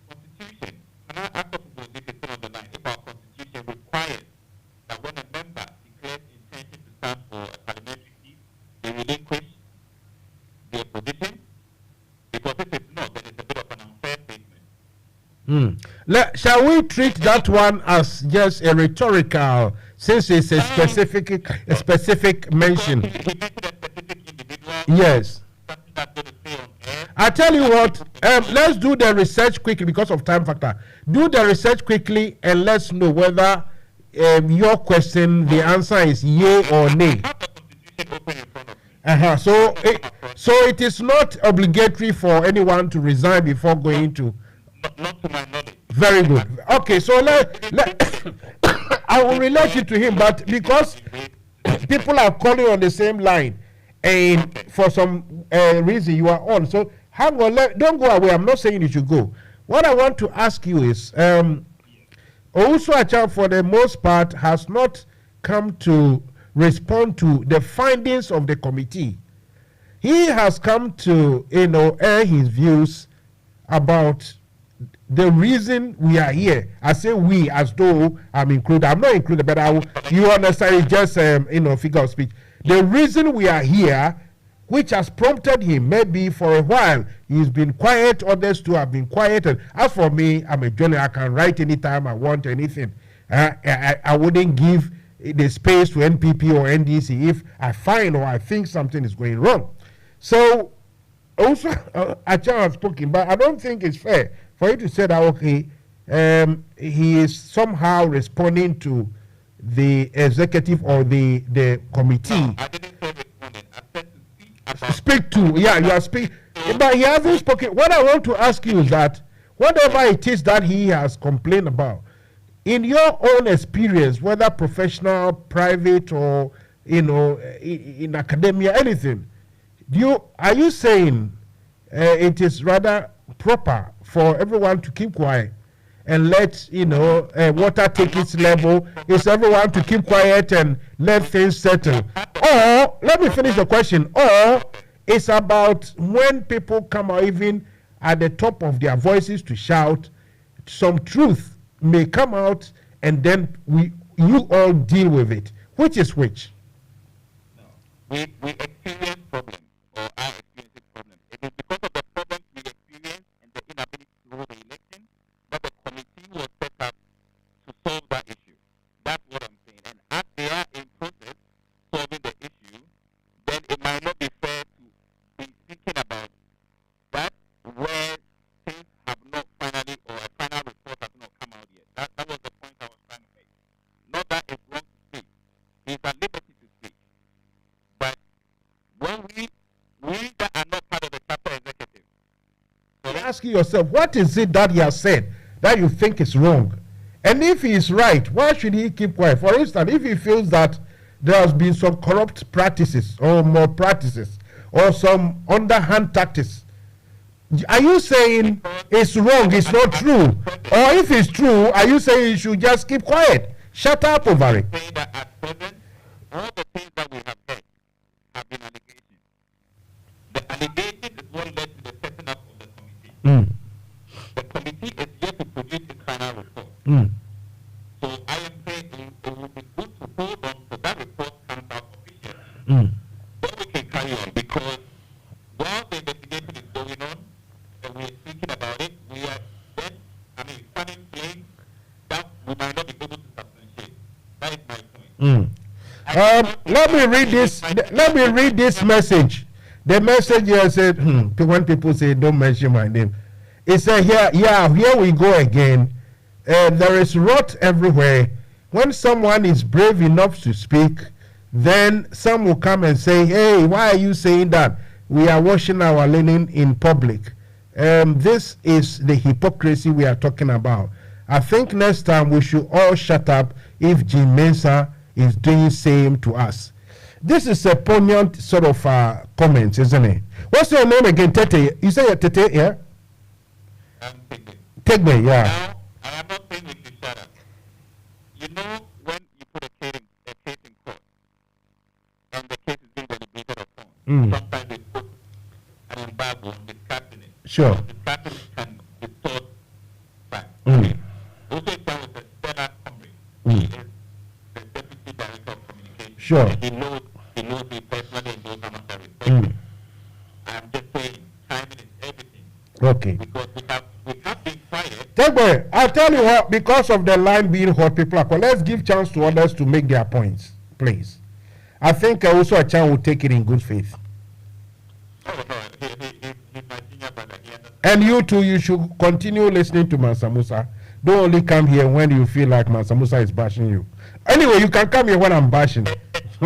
Speaker 11: constitution, can I ask Sofo Bonsu if it's still on the line, if our constitution requires that when a member declares intention to stand for a parliamentary seat, they relinquish their position? Because if it's not, then it's a bit of an unfair statement.
Speaker 5: Shall we treat that one as just a rhetorical, since it's a specific mention?
Speaker 11: He mentioned a specific individual.
Speaker 5: Yes.
Speaker 11: Something that's going to stay on air.
Speaker 5: I tell you what, let's do the research quickly because of time factor. Do the research quickly and let's know whether your question, the answer is yay or nay. So it is not obligatory for anyone to resign before going to.
Speaker 11: Not to my knowledge.
Speaker 5: Very good. Okay, so let I will relate it to him, but because people are calling on the same line, and for some reason you are on, so hang on, don't go away. I'm not saying you should go. What I want to ask you is, Owusu Achiaw, for the most part, has not come to respond to the findings of the committee. He has come to, air his views about the reason we are here. I say we as though I'm included. I'm not included, but you understand, it's just figure of speech. The reason we are here, which has prompted him, maybe for a while he's been quiet, others too have been quiet. And as for me, I'm a journalist. I can write anytime I want anything. I wouldn't give the space to NPP or NDC if I find or I think something is going wrong. So also Achiaw has spoken, but I don't think it's fair for you to say that, okay, he is somehow responding to the executive or the committee.
Speaker 11: No, I didn't say responding. I said to
Speaker 5: speak to. Yeah, you are speaking. But he hasn't spoken. What I want to ask you is that whatever it is that he has complained about, in your own experience, whether professional, private, or in academia, anything, are you saying it is rather proper for everyone to keep quiet and let water take its level? Is everyone to keep quiet and let things settle? Or let me finish the question. Or it's about when people come out even at the top of their voices to shout, some truth may come out, and then you all deal with it. Which is which?
Speaker 11: No. We experience problems, or are experiencing problems. It is because of the problems we experience and the inability to hold the election that the committee was set up to solve that issue. That's what I'm saying. And as they are in process solving the issue, then it might not be fair to be thinking about that where things have not finally, or a final report has not come out yet. That was the point I was trying to make. Not that it's wrong to speak. He's at liberty to speak. But when we that are not part of the chapter executive.
Speaker 5: You're asking yourself, what is it that he has said that you think is wrong? And if he is right, why should he keep quiet? For instance, if he feels that there has been some corrupt practices or more practices or some underhand tactics, are you saying it's wrong, it's not true? Or if it's true, are you saying you should just keep quiet? Shut up over it.
Speaker 11: Saying that at present, all the things that we have heard have been allegations. The allegation is what led to the setting up of the committee. The committee is yet to produce its final report. So I am saying it would be good to hold on to that report comes out officially. Then we can carry on, because while the investigation is going on and we are speaking about it, we are then, fanning flames that we might not be able to substantiate. That is my point.
Speaker 5: Let me read this message. The message here said, when people say don't mention my name, it said here we go again. There is rot everywhere. When someone is brave enough to speak, then some will come and say, hey, why are you saying that? We are washing our linen in public. This is the hypocrisy we are talking about. I think next time we should all shut up if Jim Mensah is doing same to us. This is a poignant sort of comment, isn't it? What's your name again, Tete? You say Tete, yeah? Tegbe, yeah.
Speaker 11: Now, I am not saying we should shut up. You know, when you put a case in court and the case is being deliberated upon, sometimes they put an embargo on discussing it.
Speaker 5: Sure.
Speaker 11: Discussing it can distort facts. Also, if that was a stellar comrade, he is the deputy director of communication.
Speaker 5: Sure.
Speaker 11: And he knows me personally and knows how much I respect him. I'm just saying, timing is everything.
Speaker 5: Okay.
Speaker 11: Because we have been quiet.
Speaker 5: Tegbe, I'll tell you what, because of the line being hot, people are, let's give chance to others to make their points, please. I think also Achiaw will take it in good faith.
Speaker 11: Oh, no, he's my senior brother.
Speaker 5: And you too, you should continue listening to Mansa Musa. Don't only come here when you feel like Mansa Musa is bashing you. Anyway, you can come here when I'm bashing.
Speaker 11: I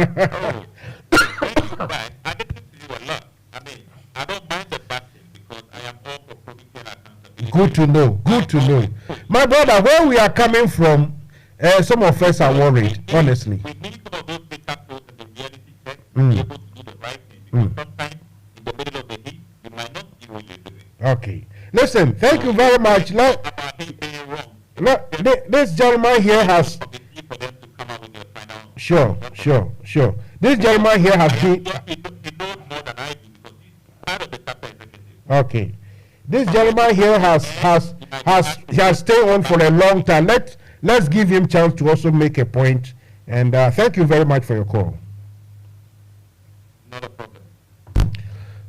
Speaker 11: listen to you a lot. I don't mind the bashing because I am all for probity and accountability.
Speaker 5: Good to know. Good to know. My brother, where we are coming from, some of us are worried, honestly.
Speaker 11: We need some of those data flows in the reality check to be able to do the right thing. Because sometimes in the middle of the heat, you might not see what you're doing.
Speaker 5: Okay. Listen, thank you very much. This gentleman here has. Sure. This gentleman here has been. Okay. This gentleman here has stayed on for a long time. Let's give him chance to also make a point. And thank you very much for your call.
Speaker 11: Not a problem.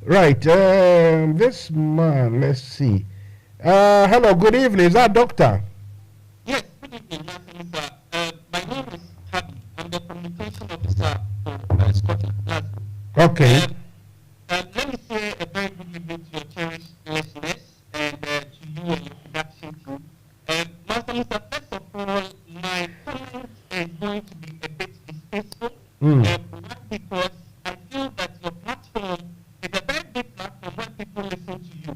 Speaker 5: Right. This man, let's see. Hello, good evening. Is that doctor?
Speaker 11: Yes, good evening, Mr. My name is Happy. I'm the communication officer for Scotland, Glasgow.
Speaker 5: Okay.
Speaker 11: Let me say a very good evening to your cherished listeners and to you and your production team. Master Musa, first of all, my comment is going to be a bit distasteful. Because I feel that your platform is a very big platform where people listen to you.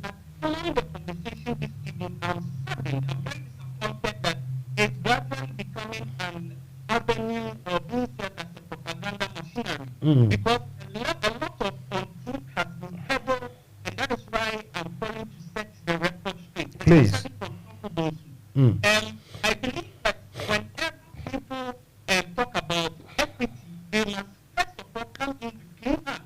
Speaker 11: But following the conversation this evening, I'm very disappointed that it's gradually becoming an avenue or being set as a propaganda machinery. Because a lot of untruth has been peddled, and that is why I'm calling to set the record straight.
Speaker 5: Please.
Speaker 11: I believe that whenever people talk about equity, they must first of all come in with clean hands.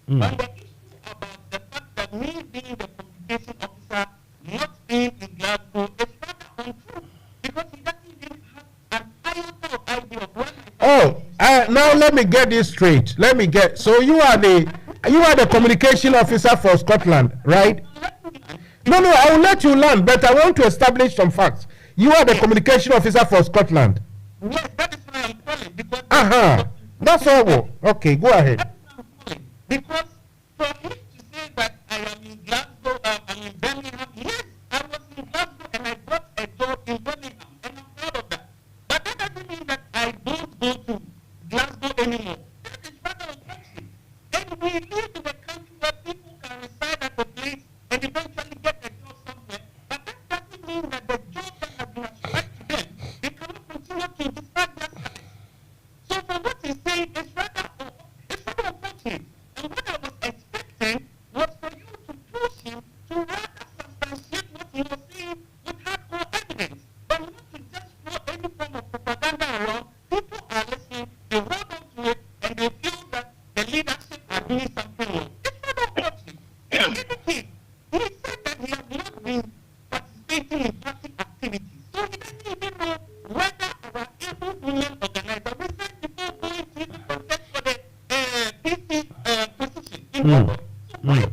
Speaker 11: On the issue about the fact that me being the communication officer not being in Glasgow is rather untrue, because he doesn't even have an iota of idea of what.
Speaker 5: Now let me get this straight. So you are the communication officer for Scotland, right? No, I will let you land, but I want to establish some facts. You are the communication officer for Scotland.
Speaker 11: Yes, that is why I'm calling, because
Speaker 5: that's all. Okay, go ahead.
Speaker 11: Because for him to say that I am in Glasgow, I'm in Birmingham, yes, I was in Glasgow and I got a job in Birmingham, and I'm proud of that. But that doesn't mean that I don't go to Glasgow anymore. That is rather unfortunate. And we live in a country where people can reside at a place and eventually get a job somewhere. But that doesn't mean that the job that has been ascribed to them, they cannot continue to discharge their service. So for what he's saying, it's rather unfortunate. And what I was expecting was for you to push him to rather substantiate what he was saying with hardcore evidence, but not to just throw any form of propaganda around. People are listening, they hold on to it, and they feel that the leadership are doing something wrong. It's rather unfortunate. In any case, he said that he has not been participating in party activities, so he doesn't even know whether our able women organizer, we said before going to the contest for the PC position in London. So why is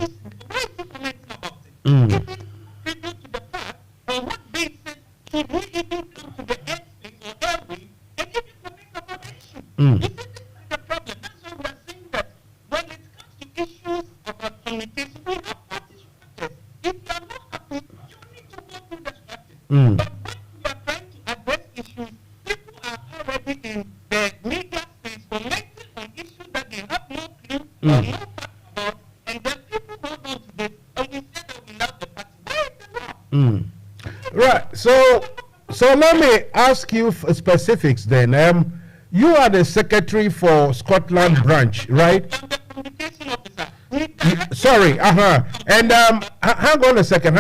Speaker 11: he commenting about it? Giving tribute to the past, on what basis should he even come to the airspace or airway and even comment about the issue? You see, this is the problem. That's why we are saying that when it comes to issues about communication, we have party structures. If you are not happy, you need to go through the structures. But when we are trying to address issues, people are already in the media space commenting on issues that they have no clue or no fact about, and then people hold on to this, and we say that we love the party. Where is the law?
Speaker 5: Right. So let me ask you specifics then. You are the secretary for Scotland branch, right?
Speaker 11: I'm the communication officer.
Speaker 5: Sorry. And hang on a second.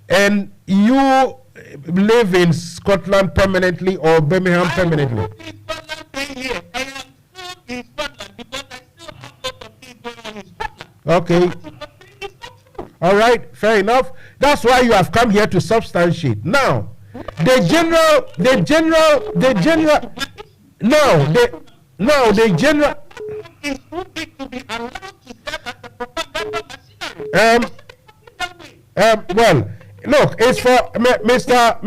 Speaker 5: And you live in Scotland permanently or Birmingham permanently?
Speaker 11: I am in Scotland 10 years. I am still in Scotland because I still have lots of things going on in Scotland.
Speaker 5: Okay. All right, fair enough. That's why you have come here to substantiate. Now, the general.
Speaker 11: Is too big to be allowed to serve as a propaganda machinery.
Speaker 5: Well, look, it's for Mr.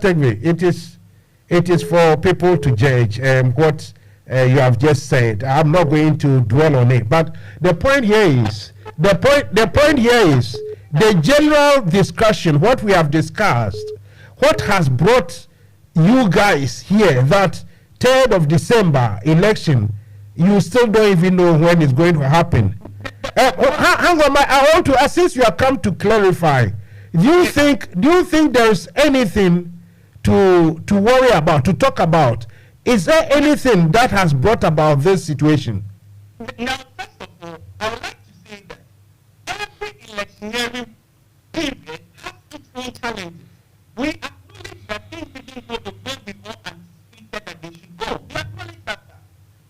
Speaker 5: Tegve. It is for people to judge what you have just said. I'm not going to dwell on it, but the point here is the general discussion. What we have discussed, what has brought you guys here. That 3rd of December election, you still don't even know when it's going to happen. Hang on, I want to, since you have come to clarify, do you think there's anything to worry about, to talk about. Is there anything that has brought about this situation?
Speaker 11: Now, first of all, I would like to say that every electioneering period has its own challenges. We acknowledge that things didn't go the way we all anticipated that they should go. We acknowledge that.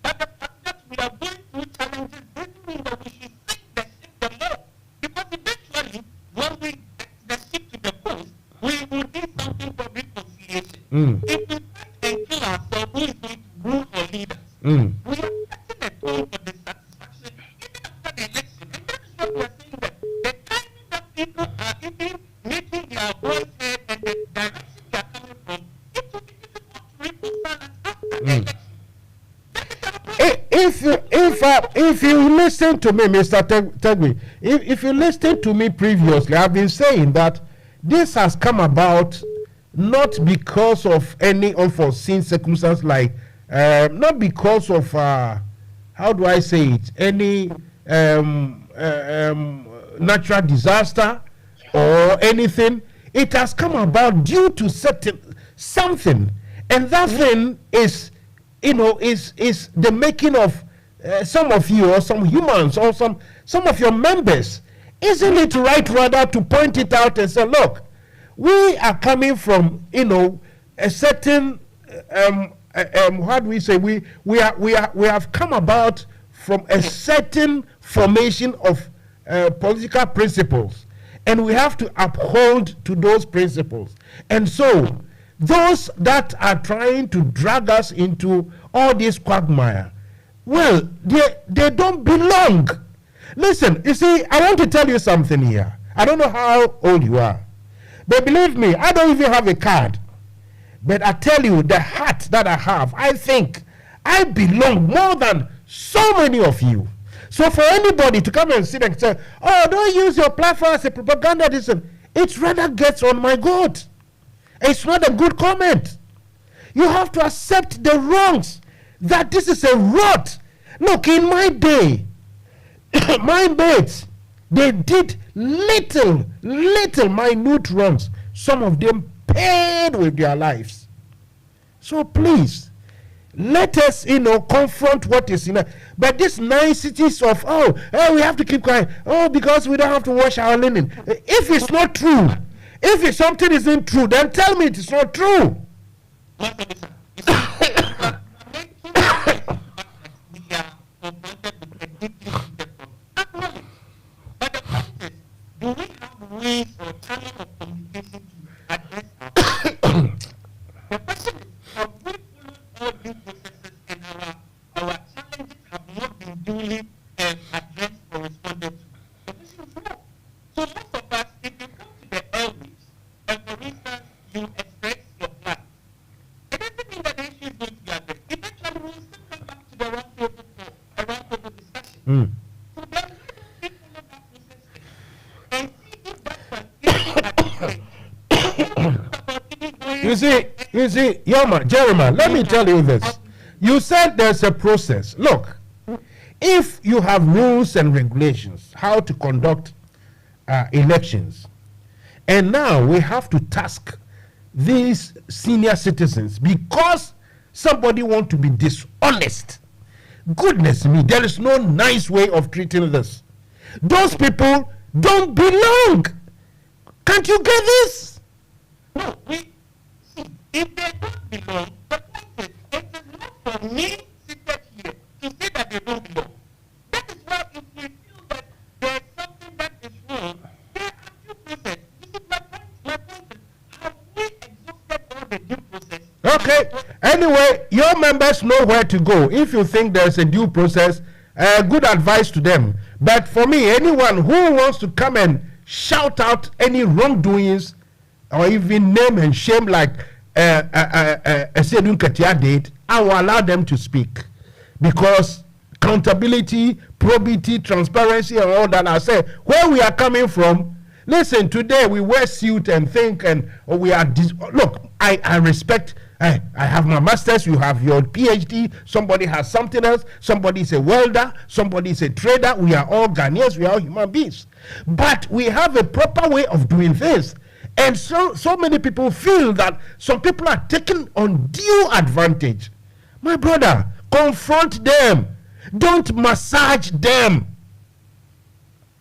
Speaker 11: But the fact that we are going through challenges doesn't mean that we should sink the ship the more. Because eventually, when we get the ship to the coast, we will do something for reconciliation. If we fight and kill ourselves, who is going to rule or lead us? We are setting a tone for dissatisfaction even after the election. And that is what we are saying, that the timing that people are even making their voice heard and the direction they are coming from, it will be difficult to reconcile us after the election.
Speaker 5: If you listen to me, Mr. Tegui, if you listen to me previously, I've been saying that this has come about not because of any unforeseen circumstance, like not because of how do I say it, any natural disaster or anything. It has come about due to something, and that thing is, is the making of some of you, or some humans, or some of your members. Isn't it right rather to point it out and say, look, we are coming from, a certain how do we say, we have come about from a certain formation of political principles, and we have to uphold to those principles. And so those that are trying to drag us into all this quagmire, well, they don't belong. Listen, you see, I want to tell you something here. I don't know how old you are, but believe me, I don't even have a card. But I tell you, the heart that I have, I think I belong more than so many of you. So for anybody to come and sit and say, oh, don't use your platform as a propaganda, it rather gets on my goat. It's not a good comment. You have to accept the wrongs, that this is a rot. Look, in my day, my mates, they did little minute wrongs. Some of them paid with their lives. So please, let us, confront what is in us. But these niceties of, we have to keep quiet. Oh, because we don't have to wash our linen. If it's not true, if something isn't true, then tell me it is not true.
Speaker 11: Do we have ways or channels of communication to address our The question is, have we followed all due processes and our challenges have not been duly addressed or responded to? The question is no. So most of us, if you come to the airwaves, and for instance, you express your plan, it doesn't mean that the issue is going to be addressed. Eventually, we will still come back to the round table for a round table discussion. So then, we follow that process and see if that can easily
Speaker 5: You see, Jeremiah, let me tell you this. You said there's a process. Look, if you have rules and regulations, how to conduct elections, and now we have to task these senior citizens because somebody wants to be dishonest. Goodness me, there is no nice way of treating this. Those people don't belong. Can't you get this?
Speaker 11: No, if they don't belong, the point is, it is not for me seated here to say that they don't belong. That is why if we feel that there is something that is wrong, there are due process. This is my point. My point is, have we exhausted all the due process?
Speaker 5: Okay. Anyway, your members know where to go. If you think there's a due process, good advice to them. But for me, anyone who wants to come and shout out any wrongdoings or even name and shame like Sedun Katia did, I will allow them to speak. Because accountability, probity, transparency, and all that, I say, where we are coming from, listen, today we wear suit and think, and we are, look, I respect, I have my master's, you have your PhD, somebody has something else, somebody is a welder, somebody is a trader, we are all Ghanaians, we are all human beings. But we have a proper way of doing this. And so many people feel that some people are taking undue advantage. My brother, confront them. Don't massage them.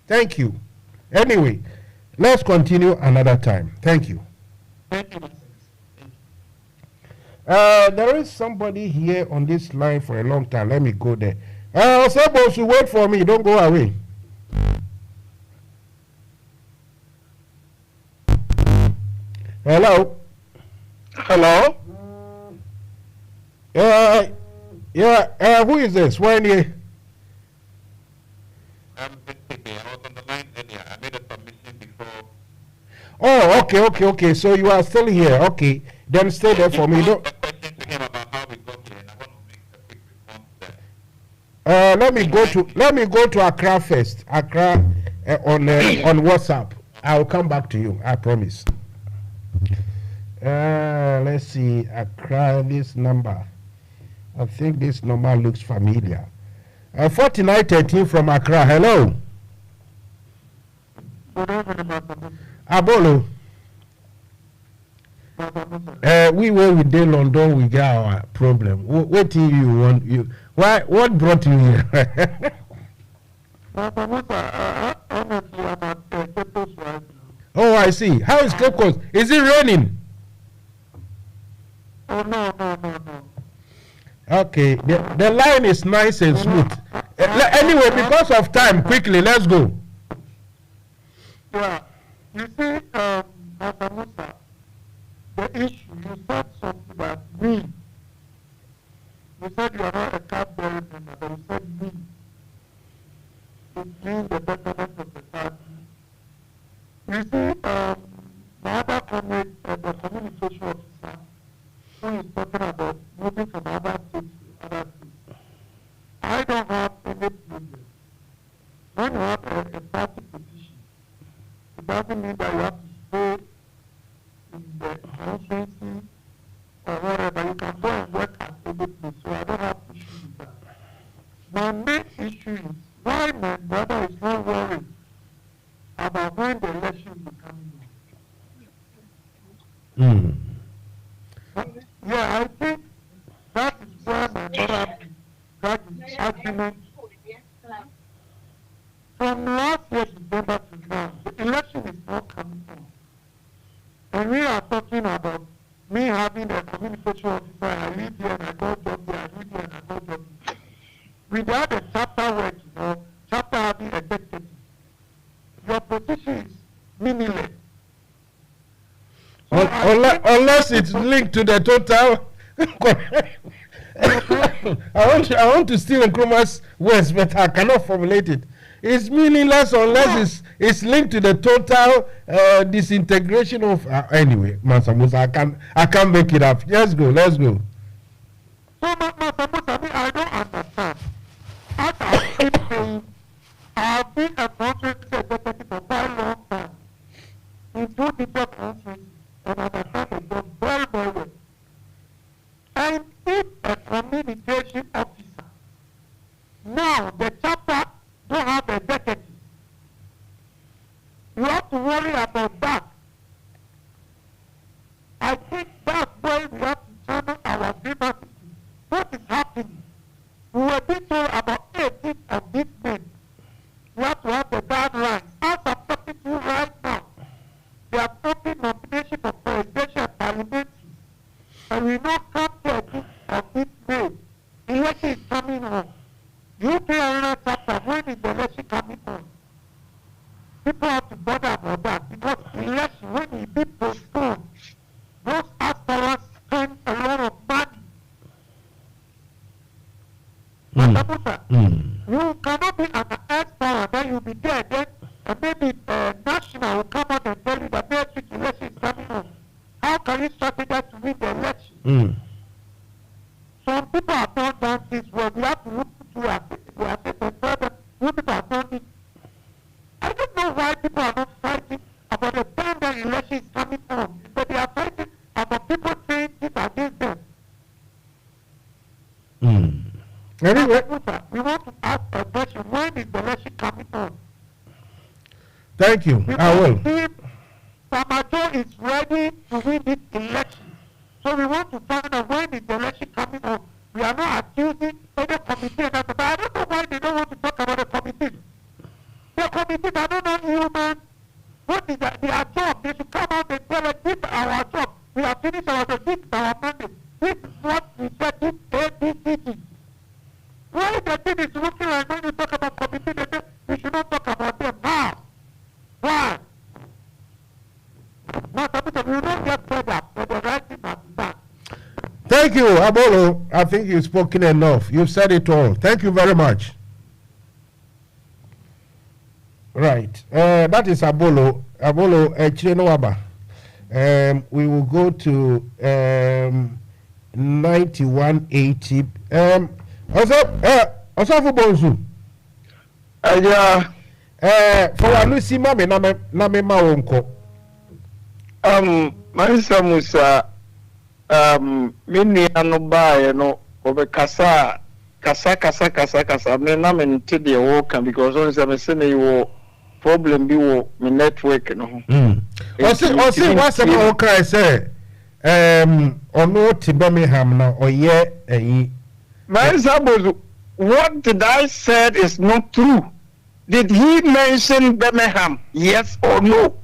Speaker 5: Thank you. Anyway, let's continue another time. Thank you. There is somebody here on this line for a long time. Let me go there. Bonsu, wait for me. Don't go away. Hello? Hello? Who is this? When you?
Speaker 11: I'm Vicky. I was on the line earlier. I made a submission before.
Speaker 5: Oh, okay. So you are still here. Okay. Then stay there for me. Don't.
Speaker 11: A question to him about how we got here, and I want to make a quick response there.
Speaker 5: Let me go to Accra first. Accra on WhatsApp. I'll come back to you. I promise. Let's see. Accra, this number. I think this number looks familiar. 4913 from Accra. Hello. Abolo. We were with London. We got our problem. What do you want? What brought you here? Oh, I see. How is Cape Coast? Is it raining?
Speaker 11: Oh, no.
Speaker 5: Okay, the line is nice and smooth. Anyway, because of time, quickly, let's go.
Speaker 11: Yeah, you see, Musa, the issue, you said something about me. You said you are not a cardboard member, but you said me. It means the betterment of society. You see, my other comrade, the communication officer, who is talking about moving from other states to other states. I don't have any problem. When you have a party position, it doesn't mean that you have to stay in the constituency or whatever. You can go and work at any place, so I don't have issues with that. My main issue is why my brother is not worried about when the election will come in. Yeah, I think that is where my brother got his argument. From last year December to now, the election is not coming on. And we are talking about me having a communication officer, I live here and I got job there, I live here and I got job there. Without a chapter working, chapter having a deputy, your position is meaningless.
Speaker 5: Unless it's linked to the total. I want to steal Nkrumah's words, but I cannot formulate it. It's meaningless unless it's linked to the total disintegration of. Anyway, Mansa Musa, I can't make it up. Let's go.
Speaker 11: So, Mansa Musa, I don't understand. As I keep saying, I have been a contract secretary for quite a long time in 2 different countries. And I understand the job very, very well. And if a communication officer, now the chapter don't have a deputy, you have to worry about that. I think that's why we have to channel our grievances. What is happening? We were being told about 18 of these men. We have to have the guidelines. As I'm talking to you right now, they are open nomination for presidential and parliamentary. And we know come to of this May, election is coming on. You pay another chapter when is the election coming on? People have to bother about that because election, when it be postponed, those aspirants spend a lot of money. You cannot be an aspirant, then you'll be there, then and maybe national will come out and tell you that next week election is coming on. How can you strategize to win the election? Some people have not done this well. We have to look to the further. You people have done it. I don't know why people are not fighting about the time that election is coming on, but they are fighting about people saying this against them.
Speaker 5: Anyway,
Speaker 11: we want to ask a question: when is the election coming on?
Speaker 5: Thank you. I will.
Speaker 11: If Samajo is
Speaker 12: So we want to find out when is the election coming up. We are not accusing any committee, but I don't know why they don't want to talk about the committee. The committee, I don't know human. What is that? Their job. They should come out and tell us this is our job. We have finished our job. This is our mandate. This is what we said. This ABCD. Why the thing is looking like when you talk about committee, we should not talk about them now. Why? Now, we will not get further, but the right thing has been done.
Speaker 5: Thank you, Abolo. I think you've spoken enough. You've said it all. Thank you very much. Right. That is Abolo. Abolo Chinwaba. We will go to 9180. Also for Bonsu. For Alusi Mame Name Maonko.
Speaker 10: Mansa musa mini anoba no obe kasa me na me nti de wo kan because on say me wo problem bi wo me network no
Speaker 5: Osi what's about cry say ono ti Birmingham na oye eyi
Speaker 10: Mansa bozu what did I said is not true. Did he mention Birmingham? Yes or no?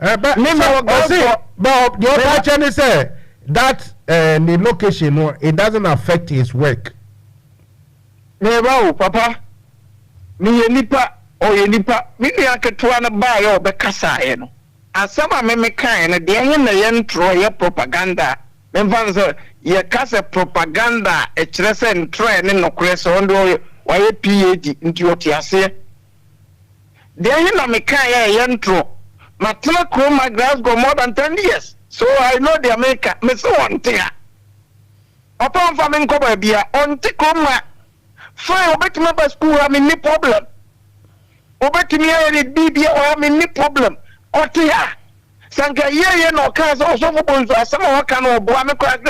Speaker 5: But the question is that the location it doesn't affect his work.
Speaker 10: Never, Papa. Me nipa or nipa. Me ni aketwa na ba yo be kasa ye no. Asama me kan na de yen na yen tro ye propaganda. Me fan so ye kasa propaganda e kire se ntro ne nokure so ndo wa ye PhD nti otiase. De yen na me kan ye yen tro. Matla Chroma grass go more than 10 years. So I know the America. Me so on tia. Upon farming cover beer on Ticoma. Fine, obey me by school, I mean, no problem. Obey me, I BB, I mean, no problem. Or tia. Sanka ye no cars also for Bonsu. Some of can or Buamaka,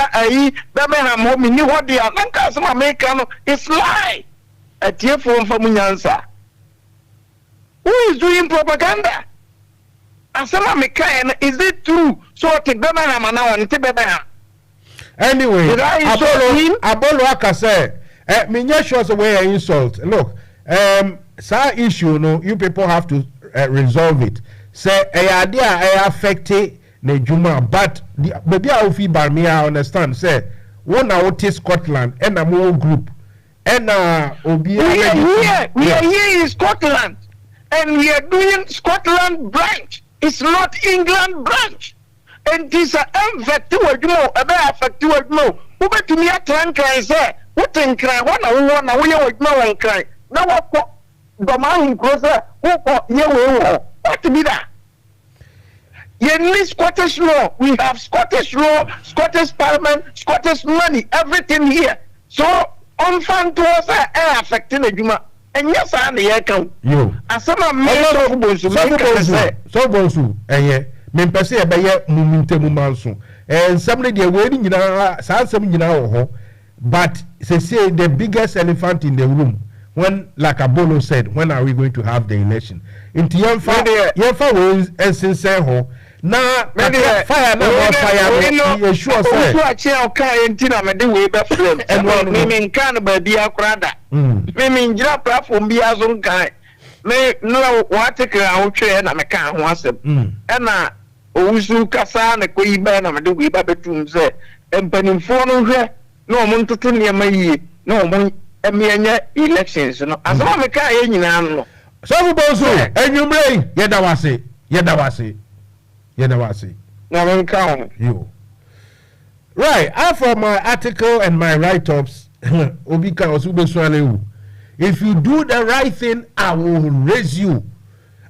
Speaker 10: Birmingham, home, you what the Anka, some American is lie. A tear from Munyansa. Who is doing propaganda? Asama mekaen, is it true? So take Birmingham now and take Birmingham.
Speaker 5: Anyway, Abolo Akase, Minya shows away an insult. Look, sa issue no, you people have to resolve it. Say a idea I affected the Juma, but maybe I will feel by me. I understand. Say one out Scotland and a more group, and we
Speaker 10: are here in Scotland, and we are doing Scotland branch. It's not England branch. And this is affected more, affected more. Who bet to me at one cry say, what in cry, one we are with no one cry. Now what the man closer, what to be that? You need Scottish law. We have Scottish law, Scottish parliament, Scottish money, everything here. So on fan to us affecting the Juma. And yes, I am
Speaker 5: you.
Speaker 10: As some of
Speaker 5: so Bonsu, me pese e be ye mumintemu manso. And somebody they waiting but say the biggest elephant in the room when like Abolo said, when are we going to have the election? Into Yemfa was and sincere ho. Na fire na fire you sure say
Speaker 10: Achiaw kai entina me de we be friend and me min kan ba bia krada me min gira platform bia so kan me no what take a hotwe na me kan ho asem e na Owusu kasa na koyi ba na me de we ba betum se empanimfo no hwe na o mon toto ne ma yi na o mon emianya elections no asama me kan ye nyina no
Speaker 5: so Bonsu enyumre yedawase You know what I say? You. Right. After my article and my write-ups, if you do the right thing, I will raise you.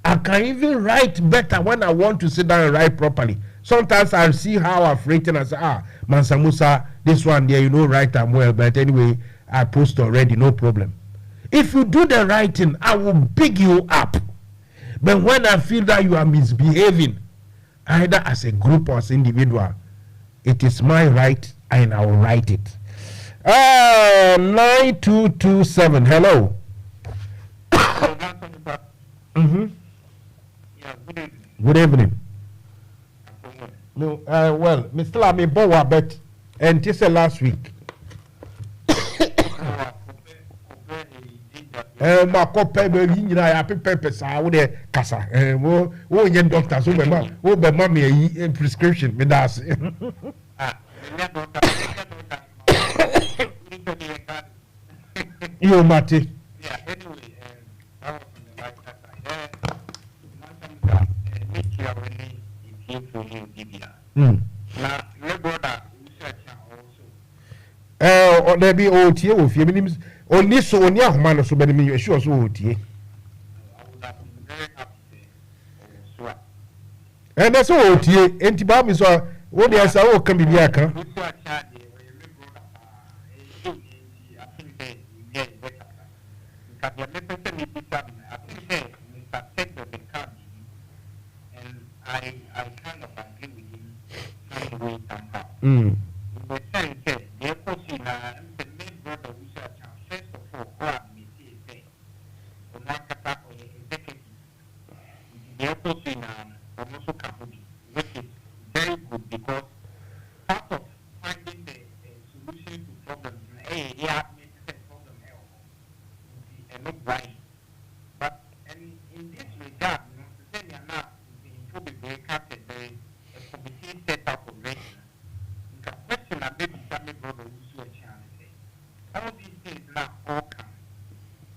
Speaker 5: I can even write better when I want to sit down and write properly. Sometimes I'll see how I've written and say, Mansa Musa, this one there, write them well. But anyway, I post already, no problem. If you do the right thing, I will pick you up. But when I feel that you are misbehaving, either as a group or as an individual, it is my right and I will write it. 9227. Hello.
Speaker 11: Yeah, good evening.
Speaker 5: Good evening. No, well, Mr. Lamy Bowa, but and just last week. Ma copy be you know ya pepper sa wo de kasa wo yen doctor so be ma me prescription me das you mate
Speaker 11: yeah anyway I was on the right side yeah really if you na me brother research also
Speaker 5: there be OT o fie me only so oni ahoma no so be me sure so OT and that's all OT enti ba mi so wo dey say wo kan bibia kan
Speaker 11: I kind of agree with him some way somehow.
Speaker 5: In
Speaker 11: the sense that the opposite the main brother research first of all who are meeting on one kata or executive the opposite almost which is very good because part of finding the solution to problems yeah problem and not right. But in this regard, the same are not be very captured a committee set up already. The question I made family brother Owusu all these things now all come.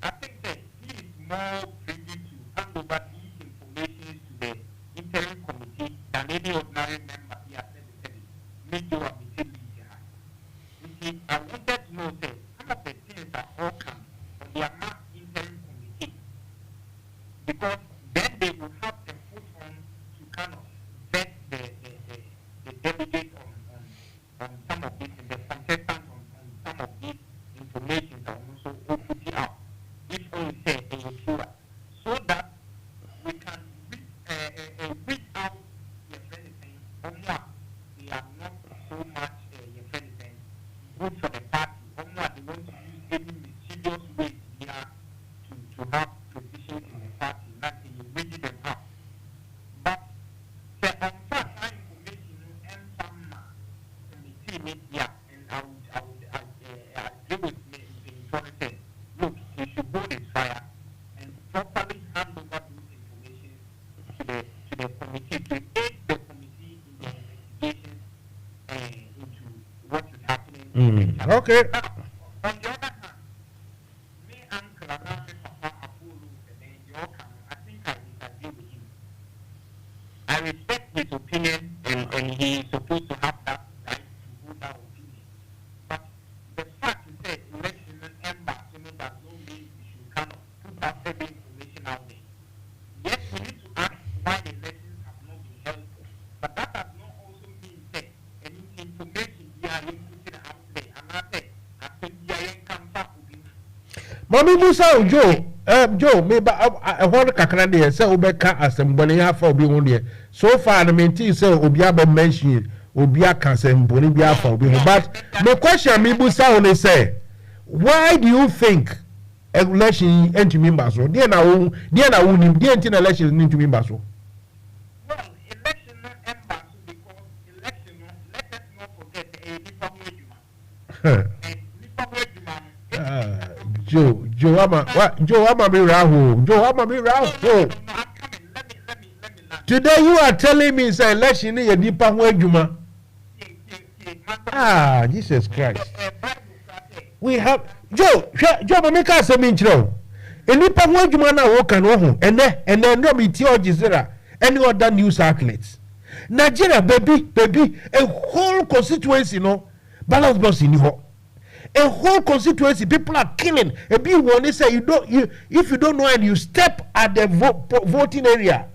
Speaker 11: I think that he is more privy to hand over these information to the interim committee than any ordinary member here at the major committee leader. I wanted to know that some of the things that all come on the amount interim committee because then they will have a foot on to kind of vet the delegate on some of this and the contestants on some of these information that also put it out. If only say they will do it. So that we can read out your anything or more. They are not so much your anything good for the party. Or more they want to use any mischievous way here to have position in the party. Nothing you read them out. But the unfact information and some committee media and I would agree with me in say, look, you should go this fire and properly hand over this information to the committee to aid the committee in the investigation into what is happening.
Speaker 5: Okay.
Speaker 11: Now, on the other hand, me and Kalanafe Papa Apollo and Yoka, I think I disagree with him. I respect his opinion and he is supposed to have that right to hold that opinion. But the fact is that election and ember, that no means we should kind of put out every information out there. Yes, we need to ask why the elections have not been held, but that does not also mean that any information we are putting out there, and I say, I think we are
Speaker 5: Mami Musa Joe me ba hon kakra de say obeka asembone ya fa obi ho de so far the maintain say obi aba mention obi aka asembone bi afa obi ho but the question me Musa only say why do you think election into members so dey na wo ni dey into election into members so
Speaker 11: well election not members because election let us not forget the
Speaker 5: Joe ama me raho. Today you are telling me say election ni nipa ho adwuma. Jesus Christ. We have Joe make us a minchro. Nipa ho adwuma na wo kan wo ho. Ene no me theology zera any other news outlets. Nigeria baby a whole constituency no ballot box in ho. A whole constituency, people are killing. A big one, they say if you don't know and you step at the voting area,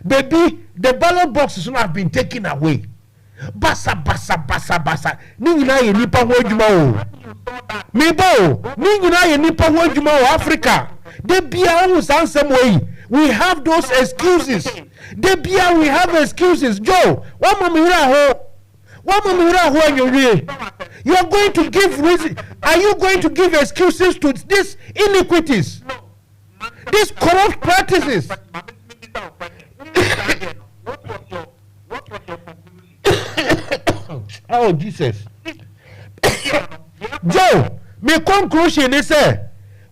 Speaker 5: baby, the ballot boxes have been taken away. Basa. Ningina ye nipa wajuma o. Mibo, ningina ye nipa wajuma o Africa. De bia who sound some way. We have those excuses. De bia we have excuses. Joe, what mamira ho? You are going to give reason. Are you going to give excuses to these iniquities? These corrupt practices? Oh, Jesus. Joe, my conclusion is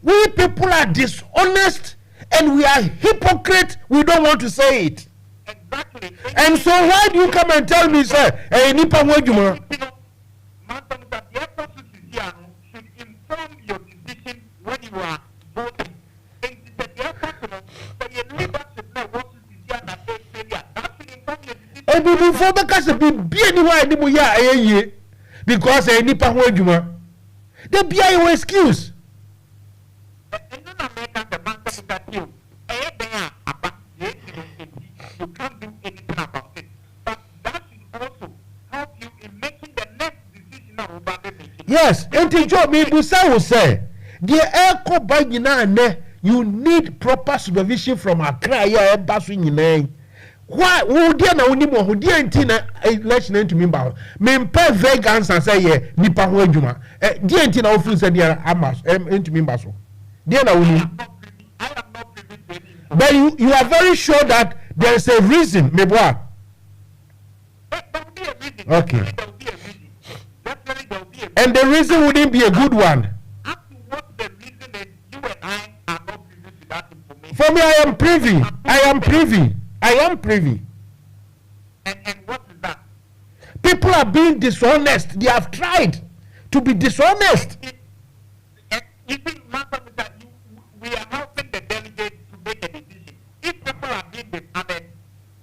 Speaker 5: we people are dishonest and we are hypocrite. We don't want to say it.
Speaker 12: Exactly.
Speaker 5: And so why do you come and tell me, sir, hey, nipa wajuma?
Speaker 12: The process should inform your decision when you are voting. And the leadership now wants to see that failure. That should inform your decision.
Speaker 5: And before because be anywhere anymore, yeah, because a nipa wajuma. There be a excuse.
Speaker 12: And then I make the mansa that you can't do anything about it. But that should also help you in making the next decision about it.
Speaker 5: Yes, and the job me Busa will say, the echo by you need proper supervision from Accra, yeah, Basu in why would you know any more who didn't election to me about? Me pay vague answer say, yeah, Nipa Wajuma. Didn't know if you said, yeah, Amas, into me basso. Dear, I am not privy. But you are very sure that there is a reason, Meboa. Okay. And the reason wouldn't be a good one.
Speaker 12: What the reason is, you and I are not privy to that information.
Speaker 5: For me, I am privy. I am privy. I am privy.
Speaker 12: And what is that?
Speaker 5: People are being dishonest. They have tried to be dishonest.
Speaker 12: Even we are helping the delegates to make a decision. If people are being dishonest,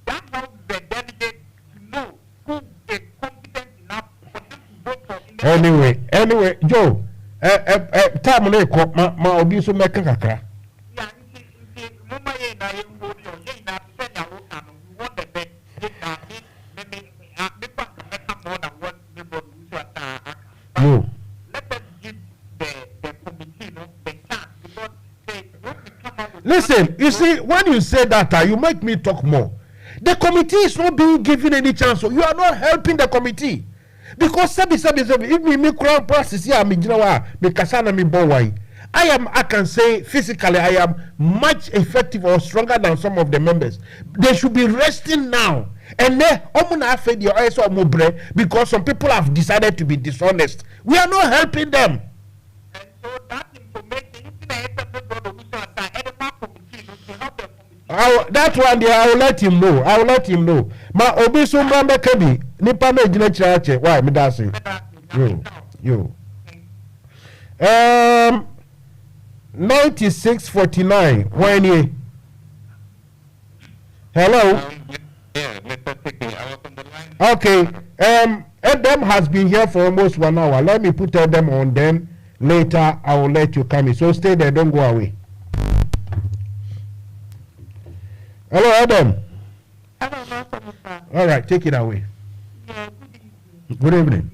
Speaker 12: that helps the delegates to know who is competent enough for them to vote for.
Speaker 5: Anyway, Joe, time on a ma obi so make kakra. No. Listen, you see, when you say that, you make me talk more. The committee is not being given any chance, so you are not helping the committee. Because if me make crowd process here, I can say physically I am much effective or stronger than some of the members. They should be resting now. And then because some people have decided to be dishonest. We are not helping them.
Speaker 12: And so that information,
Speaker 5: that one there, I will let him know. Ma obi so mama kabi nipa na gina chirache. Why me da say? You. 9649. When you? Hello.
Speaker 11: Yeah, Mr. Ticky, I was on the line.
Speaker 5: Okay. Adam has been here for almost 1 hour. Let me put Adam on. Then later I will let you come in. So stay there. Don't go away. Hello, Adam.
Speaker 12: Hello, Master.
Speaker 5: All right, take it away.
Speaker 12: Yeah,
Speaker 5: good evening.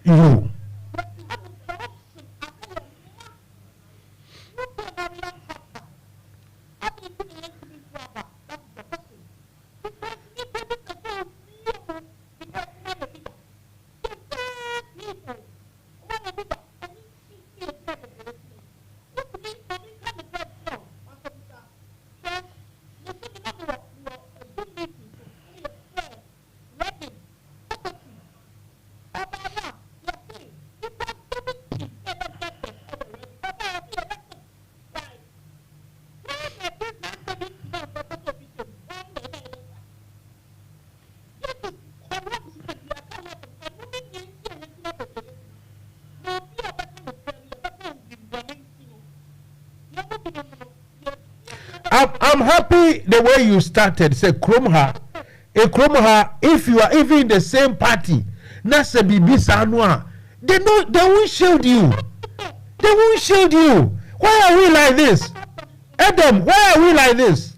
Speaker 5: You. I'm happy the way you started. Say Kromha. If you are even in the same party, Nasa Bibi Sanwa, they won't shield you. They won't shield you. Why are we like this? Adam, why are we like this?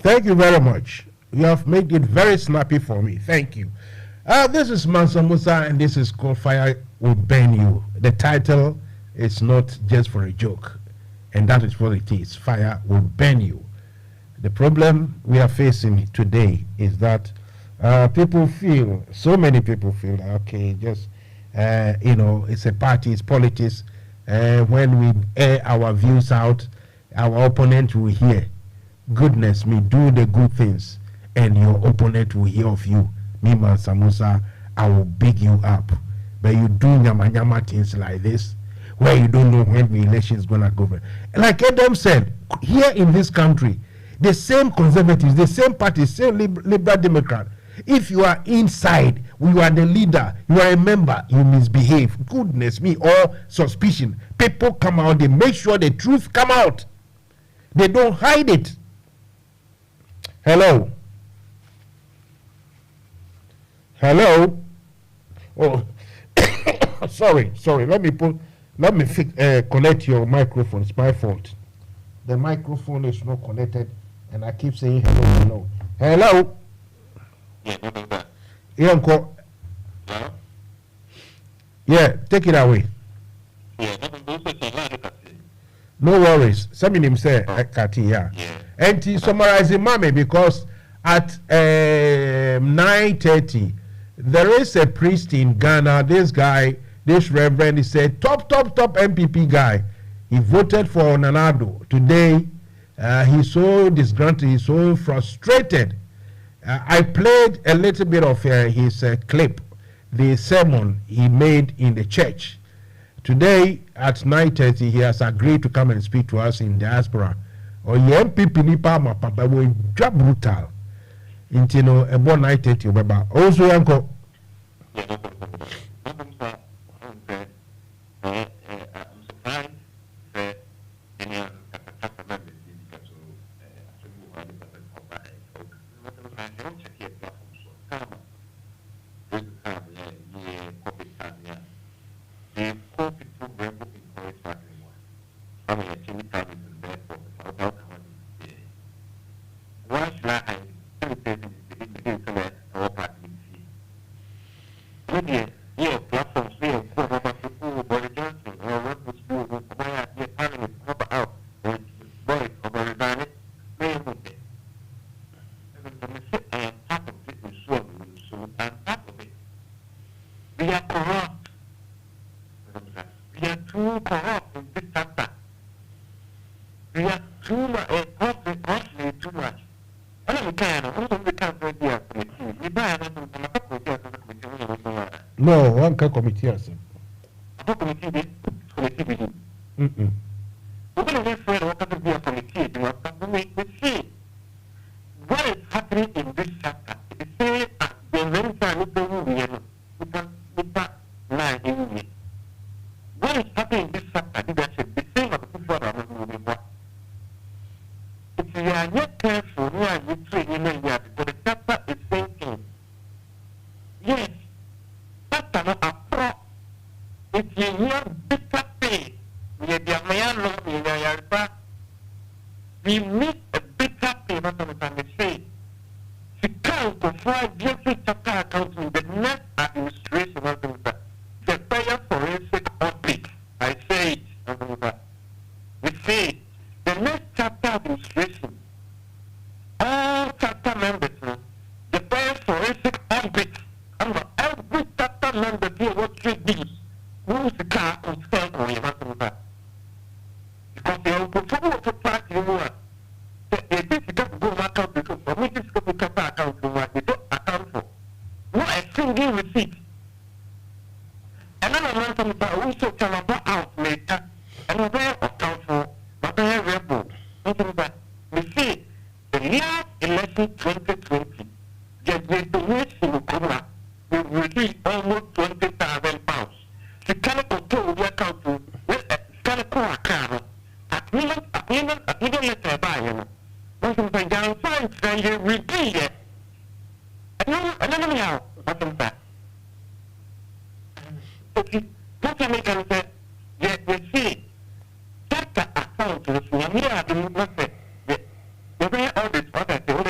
Speaker 5: Thank you very much. You have made it very snappy for me. Thank you. This is Mansa Musa, and this is called Fire Will Burn You. The title is not just for a joke, and that is what it is. Fire will burn you. The problem we are facing today is that people feel, so many people feel, okay, just, it's a party, it's politics. When we air our views out, our opponent will hear. Goodness me, do the good things, and your opponent will hear of you. Me, Mansa Musa, I will big you up. But you do nyama things like this, where you don't know when the election is going to go. Like Adam said, here in this country, the same conservatives, the same party, same liberal Democrat, if you are inside, you are the leader, you are a member, you misbehave. Goodness me, or suspicion. People come out, they make sure the truth come out. They don't hide it. Hello. Hello. Oh, sorry. Let me connect your microphone. It's my fault. The microphone is not connected, and I keep saying hello. Hello.
Speaker 11: Yeah, what is that?
Speaker 5: Yeah, uncle.
Speaker 11: Huh?
Speaker 5: Yeah, take it away.
Speaker 11: Yeah, that is also a
Speaker 5: No worries. Somebody say Kati, yeah. And he summarizing mommy because at 9:30 there is a priest in Ghana. This guy, this reverend, he said top MPP guy. He voted for Nanado. Today he's so disgruntled, he's so frustrated. I played a little bit of his clip, the sermon he made in the church. Today at 9:30 he has agreed to come and speak to us in diaspora. Or MPP nipa mapapa we job brutal. Intino about 9:30 obeba. Also yanko. No, one can committee us.
Speaker 12: What is happening in this chapter? It says the men are not what is happening in this chapter? Leadership, the same as the people are not moving back. If you are not careful, you are not training, because the chapter is saying, yes, chapter not a pro. If you hear bitter pain, we meet a bitter pain, not on the say. To count to fly every chapter account in the next administration, the prayer forensic audit. I say it, we say it. The next chapter administration, all chapter members, the prayer forensic audit, every chapter member here what 3 Ds. Who's the car on stand or you want to that? Because they will perform what to party you want. If this is going to go account because for me this is going to account for what they don't account for. Not a single receipt. And then I learned from the also tell about out later. And I will account for but I have rebel. We see the last election 2020, the donation will come up. We release almost £20,000. The kind of control we account to with a kind of core account. At even letter by him. Once I'm saying down fine, then you repeat it. And then anyhow, what's in fact? Okay, what I make and say, yes, we see. Chapter account to the Sulamia, the movement, the way all this other things,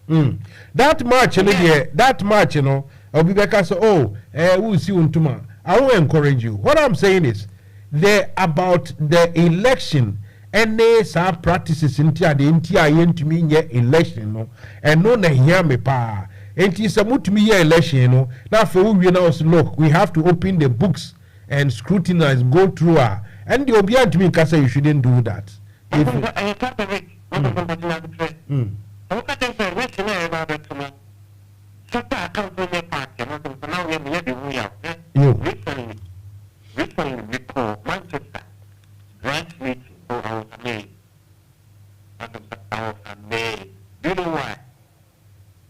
Speaker 5: That match, you know, I'll be back and say, we'll see you tomorrow. I will encourage you. What I'm saying is, about the election, and there's some practices in the election, no, and no, hear me, pa. And it's a multi-year election, you know. Now, for we now look, we have to open the books and scrutinize, go through her. And the obedient to me can say you shouldn't do that.
Speaker 11: Recently, recall Manchester branch meeting for our May. Do you know why?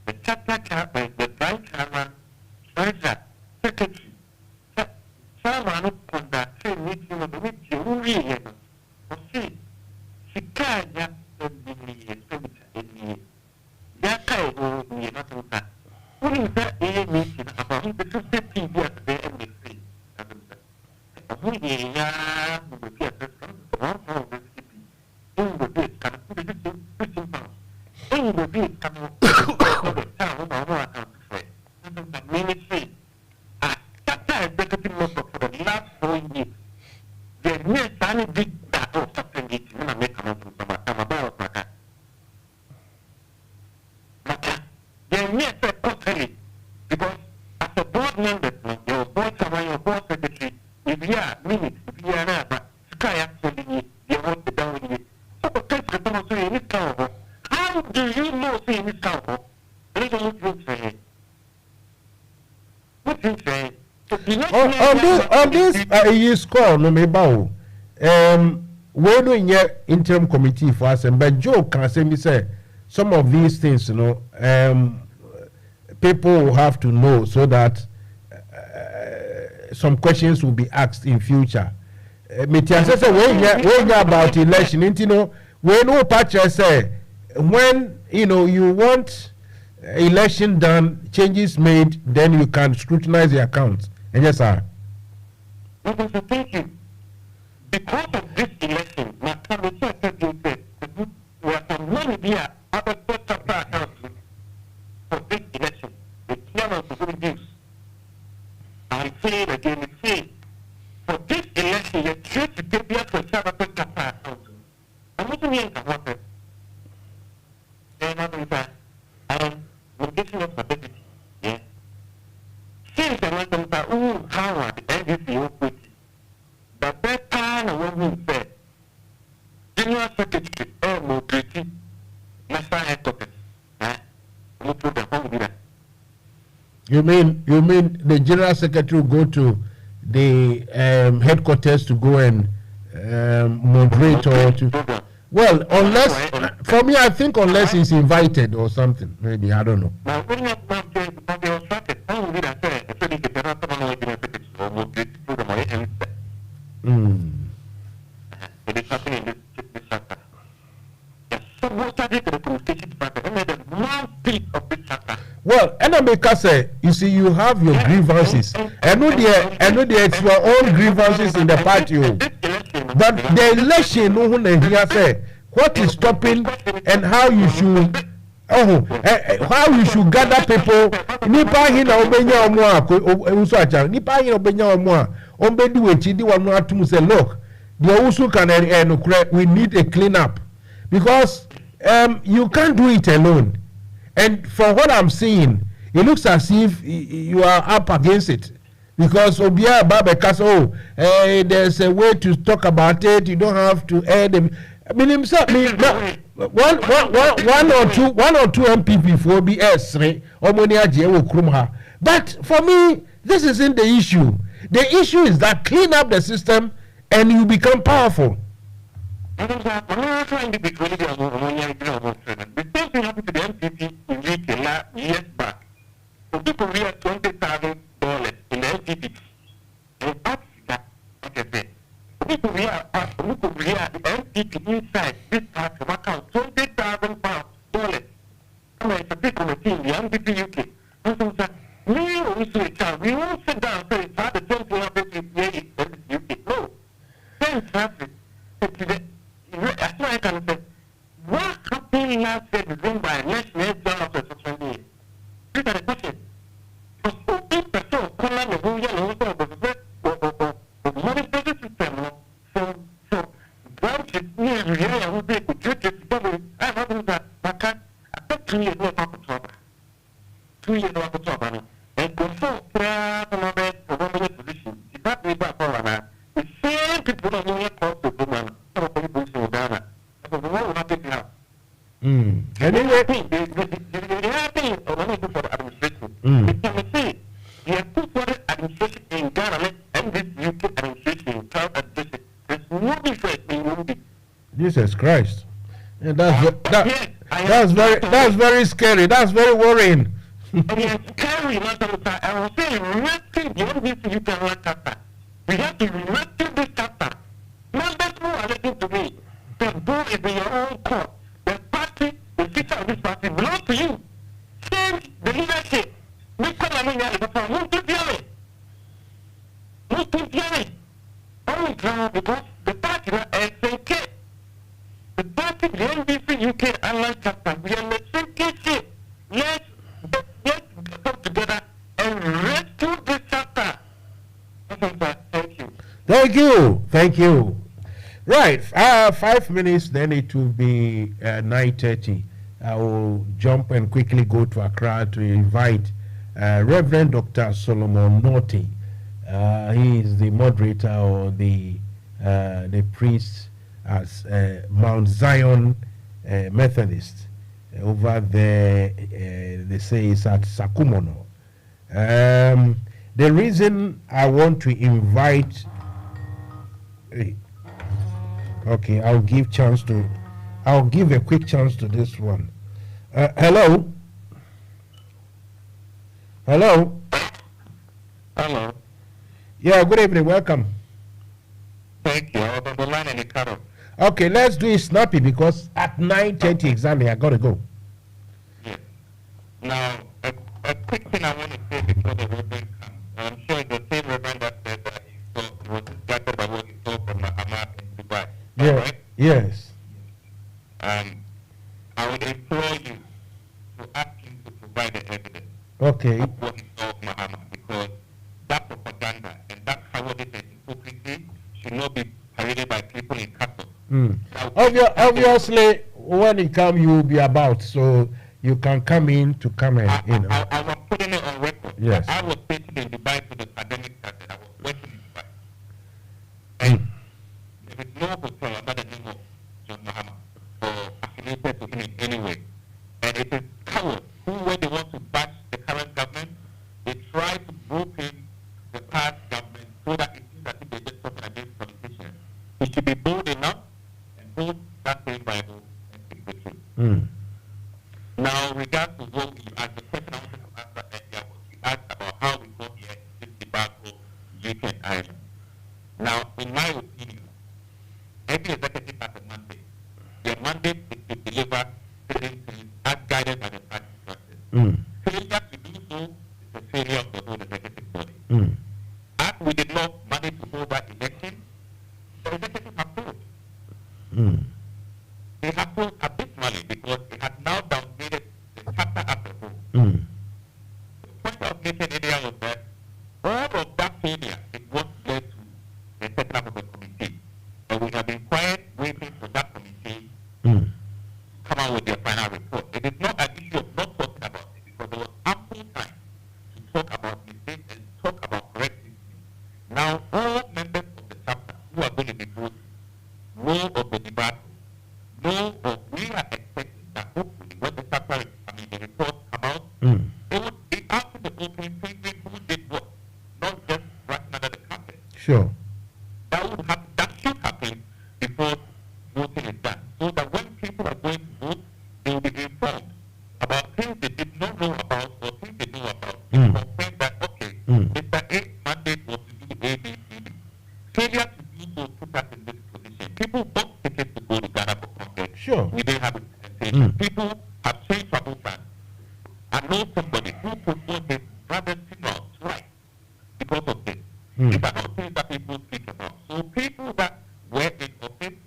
Speaker 11: The chapter chairman, the branch chairman, treasurer, secretary, chairman conduct a meeting of the meeting. Who really? Or see, she can't just be a Yaka will be nothing. Who is that a meeting about the 50 years there and the free? Who is ya? The system, one of the city, in the bit, can put it in 15 pounds. In the bit, can the town of our account to say. The ministry, chapter executive member for the last 4 years. The next time big that or something, it's going to make a month from some about Maka. They need to constantly because as a board member, your board chairman, your board secretary, if you are minutes, if you are not, sky actually, you want to down with you. So, in this cover, how do you know in this cover? What do you say?
Speaker 5: On this, you score no me bow. We're doing your interim committee for us, and but Joe can say me say some of these things, you know, people will have to know so that some questions will be asked in future. When about election, you know, when no patcher say when you want election done, changes made, then you can scrutinize the accounts. And yes, sir.
Speaker 11: Thank you. Because of this election, my committee said we have some money here out of the account for this election. The clearance is reduced. I say it again, for this election, you choose to take the for Sabbath account. I'm not saying what it. Then I am location of stability. Yeah. Since I want to say, how the NDC open. But that kind of woman said, General Secretary, Mobility, National Headquarters.
Speaker 5: You mean the General Secretary will go to the headquarters to go and moderate or to? Well, unless for me, I think unless he's invited or something, maybe I don't know. Well, Enameka say, you see, you have your grievances. I know it's your own grievances in the party. But the election, no one here say what is stopping and how you should gather people. Nipa hina obenya omwa Owusu Achiaw. Nipa hina obenya omwa ombedu wechi di wanu atumu say look, the Owusu can we need a clean up because you can't do it alone. And from what I'm seeing, it looks as if you are up against it. Because Obia Babeka there's a way to talk about it. You don't have to add them. I mean, himself, one or two MPP for BS, but for me, this isn't the issue. The issue is that clean up the system and you become powerful.
Speaker 11: I'm not trying to be critical of the same thing happened to the MPP in retail years back. So people real $20,000 in the MPP. And that's that, what I said. People real the MPP inside this part of account $20,000. Come on, it's a big committee in the MPP UK. And so said, we won't sit down and say it's hard to tell you how to play it UK. No. Then traffic. That's why I can say, what happened last year December election is done after
Speaker 12: 2 years no to talk about. And so another position. That way back for the same people that you call the woman. Some of the people in Ghana. So the one not taking out.
Speaker 5: Anyway,
Speaker 12: the happy or only for the administration. You can see you have put for the administration in Ghana and this UK administration, South administration. There's no difference in movie.
Speaker 5: Jesus Christ. Yeah, that's very scary. That's very worrying.
Speaker 12: And it's scary, I was saying, rescue the you can run chapter. We have to rescue this chapter. Members who are listening to me, the ball is in your own court. The party, the future of this party belongs to you. Change the leadership. Mr. Lamina is from Mutu only ground because the party is SNK. The party, the NDC UK Alliance chapter, we are in the same case. Let's come together and rescue this chapter.
Speaker 5: Thank you. Right, 5 minutes, then it will be 9:30. I will jump and quickly go to Accra to invite Reverend Dr. Solomon Norty. He is the moderator or the priest as Mount Zion Methodist over there. They say it's at Sakumono. The reason I want to invite, okay, I'll give a quick chance to this one. Hello. Yeah, good evening, welcome.
Speaker 11: Thank you. I was on the line in the car.
Speaker 5: Okay, let's do it snappy because at 9:30 exactly I gotta go.
Speaker 11: Yes. Now, a quick thing I want to say before the Reverend comes. I'm sure it's the same Reverend that said that he was distracted by what he saw from Muhammad in Dubai.
Speaker 5: Yeah.
Speaker 11: Right?
Speaker 5: Yes.
Speaker 11: I would implore you to ask him to provide the evidence
Speaker 5: Okay.
Speaker 11: of what he saw of Muhammad, because that propaganda and that cowardice and hypocrisy should not be paraded by people in castles.
Speaker 5: Obviously, when he come, you will be about, so you can come in to come and,
Speaker 11: I was putting it on record.
Speaker 5: Yes.
Speaker 11: I was stationed in Dubai till the pandemic started. I was working in Dubai. And there is no hotel under the name of John Muhammad or affiliated to him in any way. And it is cowards who, when they want to bash the current government, they try to group in the past government so that it seems that they're just talking against politicians. He should be bold enough and hold that same Bible and speak the truth. Now, regards to what you asked, the question I wanted to answer earlier was you asked about how we got here in this debacle, UK and Ireland. Now, in my opinion, every executive has a mandate. Their mandate is to deliver certain things as guided by the party process. Failure to do so is a failure of the whole executive body. As we did not manage to hold that election, the executive have failed. They have failed abysmally because it has now downgraded the chapter as a whole. The point I was making earlier was that all of that failure is what led to the setting up of a committee. And we have been quiet waiting for that committee to come out with their final report. It is not an issue of not talking about it, because there was ample time to talk about mistakes and talk about correcting things. Now, all members of the chapter who are going to be voting know of the debacle, know of, we are expecting that hopefully when the chapter, the report come out, they would be out to the open thinking who did what, not just right under the carpet.
Speaker 5: Sure.
Speaker 11: That should happen before voting is done, so that when people are going to vote, they will be informed about things they did not know about or things they know about. And confirm that, okay, Mr. A's mandate was to do A, B, C, D. Failure to do so put us in this position. People bought tickets to go to Ghana for Congress.
Speaker 5: Sure.
Speaker 11: We didn't have representation. People have changed trouble plans. I know somebody who postponed his brother's funeral twice because of this. These are not things that people speak about. So people that were in office,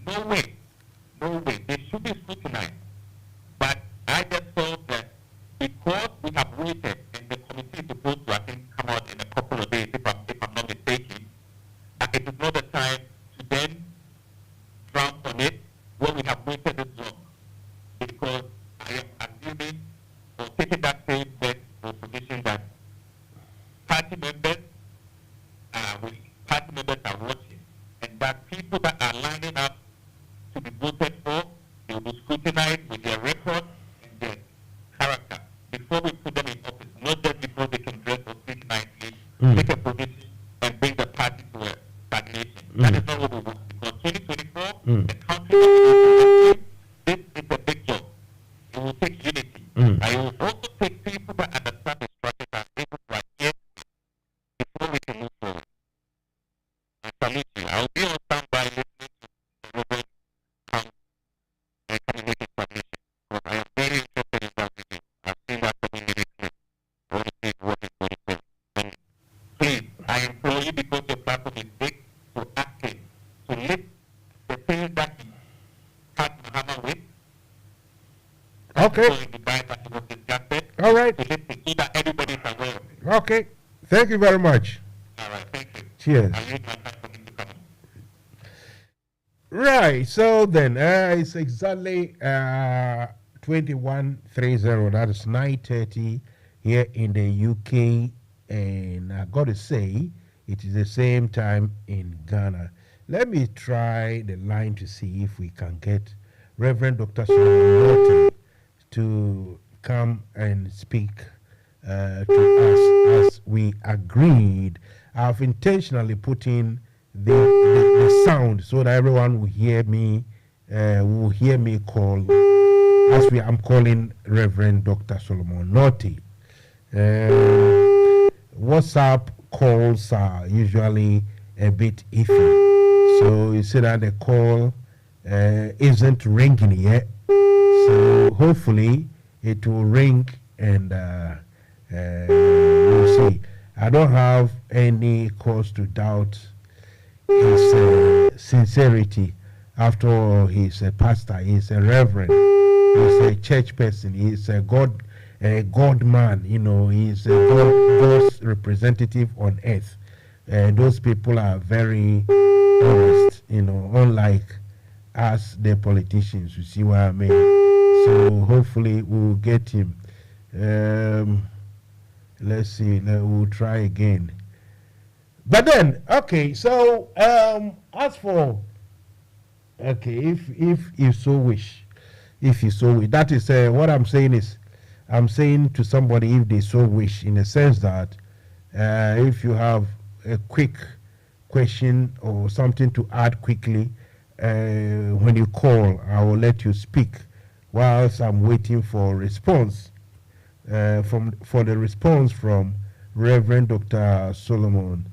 Speaker 11: no way, they should be scrutinized. But I just felt that because we have waited and the committee is supposed to, I think, come out in a couple of days, if I'm not mistaken, that it is not the time to then drown on it when we have waited this long. Because I am assuming for taking that same bet or position that party members are watching, and that people that are lining up to be voted for, they will be scrutinized with their record and their character before we put them in office, not just before they can dress or speak nicely, take a position, and bring the party to a stagnation. That is not what we want, because 2024, the country this is a big job. It will take unity. And it will also take people that understand the structure and able to adhere before we can move forward. I salute you. I will be on standby listening to the Reverend come and make a submission, because I am very interested in that video. I've seen that 7-minute clip. I want to see what is going to say. And please, I implore you, because your platform is big, to act it, to lift the things that he had Muhammad with.
Speaker 5: Okay. All right.
Speaker 11: So that everybody is aware of it.
Speaker 5: Okay. Thank you very much.
Speaker 11: All right. Thank you.
Speaker 5: Cheers.
Speaker 11: I'll use my time for him to come in.
Speaker 5: Right. So then, it's exactly 21:30. That is 9:30 here in the UK, and I got to say, it is the same time in Ghana. Let me try the line to see if we can get Reverend Dr. Solomon to come and speak to us as we agreed. I've intentionally put in the sound so that everyone will hear me call as I'm calling Reverend Dr. Solomon Norty. WhatsApp calls are usually a bit iffy, so you see that the call isn't ringing yet. So hopefully it will ring, and we'll see. I don't have any cause to doubt his sincerity. After all, he's a pastor, he's a reverend, he's a church person, he's a God man, you know, he's a God's representative on earth. Those people are very honest, you know, unlike us, the politicians, you see what I mean? So hopefully we'll get him. Let's see, we'll try again. But then, okay, so as for, okay, if you so wish, that is what I'm saying is, I'm saying to somebody if they so wish, in a sense that if you have a quick question or something to add quickly, when you call, I will let you speak whilst I'm waiting for response for the response from Reverend Dr. Solomon.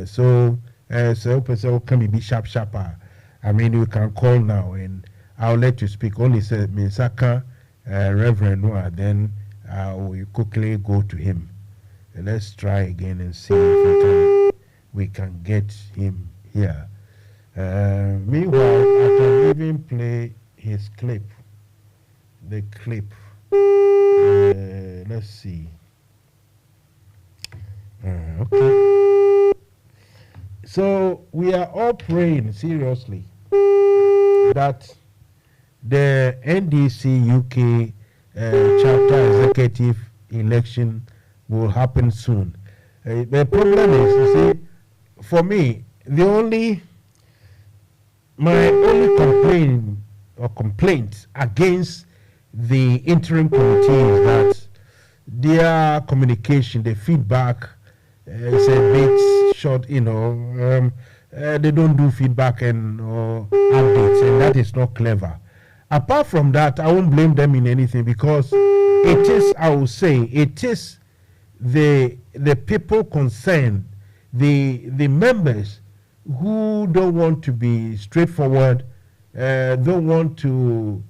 Speaker 5: So can be sharper. I mean, you can call now and I'll let you speak. Only say Misaka Reverend Noah, then I will quickly go to him. Let's try again and see if we can get him here. Meanwhile, I can even play his clip. The clip. Let's see. Okay. So we are all praying seriously that the NDC UK chapter executive election will happen soon. The problem is, you see, for me, my only complaint against the interim committee is that their communication, the feedback is a bit short, you know. They don't do feedback and updates, and that is not clever. Apart from that, I won't blame them in anything, because it is, I will say, it is the people concerned, the members who don't want to be straightforward, don't want to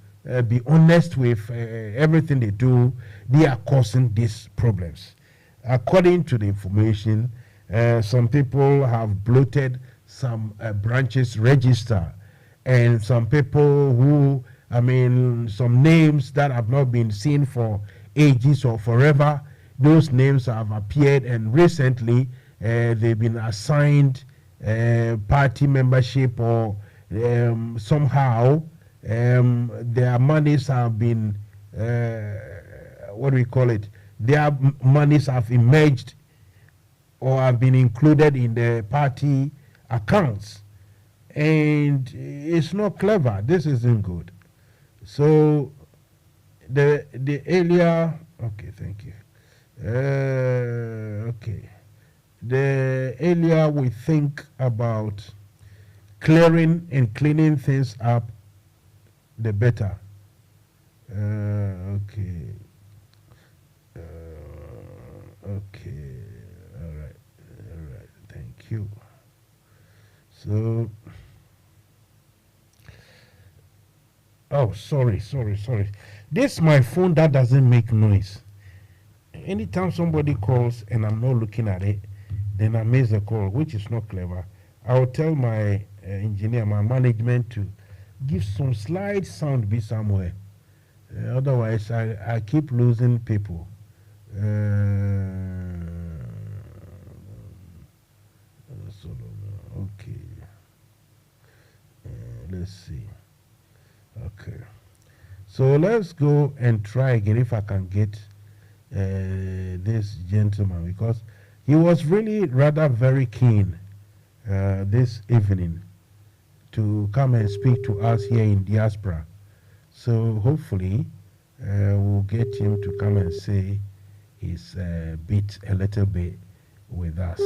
Speaker 5: be honest with everything they do. They are causing these problems. According to the information, some people have bloated some branches register, and some people who, I mean, some names that have not been seen for ages or forever, those names have appeared, and recently they've been assigned party membership, or somehow their monies have been what do we call it? Their monies have emerged or have been included in the party accounts. And it's not clever. This isn't good. So the earlier, okay, thank you. Okay. The earlier we think about clearing and cleaning things up, the better. Okay. Okay. All right. Thank you. So, oh, sorry. This is my phone that doesn't make noise. Anytime somebody calls and I'm not looking at it, then I miss the call, which is not clever. I'll tell my engineer, my management to give some slight sound be somewhere. Otherwise, I keep losing people. Okay. Let's see. Okay. So let's go and try again if I can get this gentleman, because he was really rather very keen this evening to come and speak to us here in diaspora. So hopefully we'll get him to come and say his bit a little bit with us.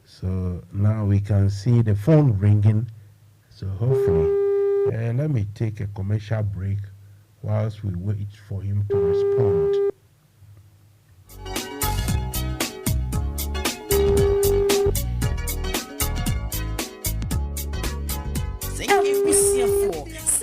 Speaker 5: So now we can see the phone ringing. So hopefully, let me take a commercial break whilst we wait for him to respond.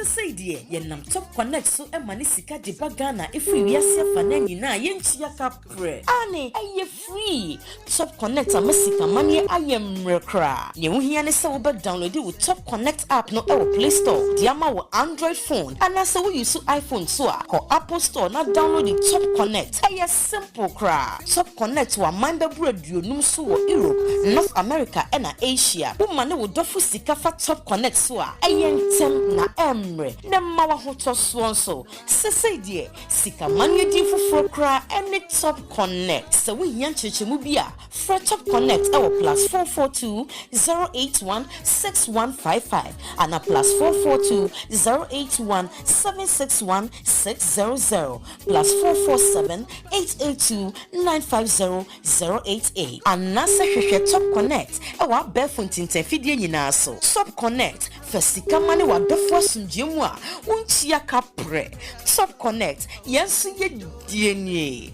Speaker 6: Say dear, yenam top connect so emani sika de bagana if we wiase fa na nyina yenchia kapre. Ane aye free. Top connect amasika mani aye mrekra. Ye wo hia ne se wo be download with top connect app no e wo Play Store. Di ama wo Android phone. Ana se wo use iPhone so a ko Apple Store na download the top connect. Aye simple kra. Top connect wa manda radio num so wo Europe, North America and Asia. Wo mane wo dofu sika fa top connect so a aye ntem na Nemma wa hoto so sese die sika manye di fufuro kra any top connect so we yan chechemu bia for top connect our +442 081 6155 and a +442 081 761 600 +447 882 950 088 and nasa hwehwe top connect e wa befuntin tafidie nyina so top connect fasika mane wa defo sunjemu a unchia kapre top connect yensu ye die.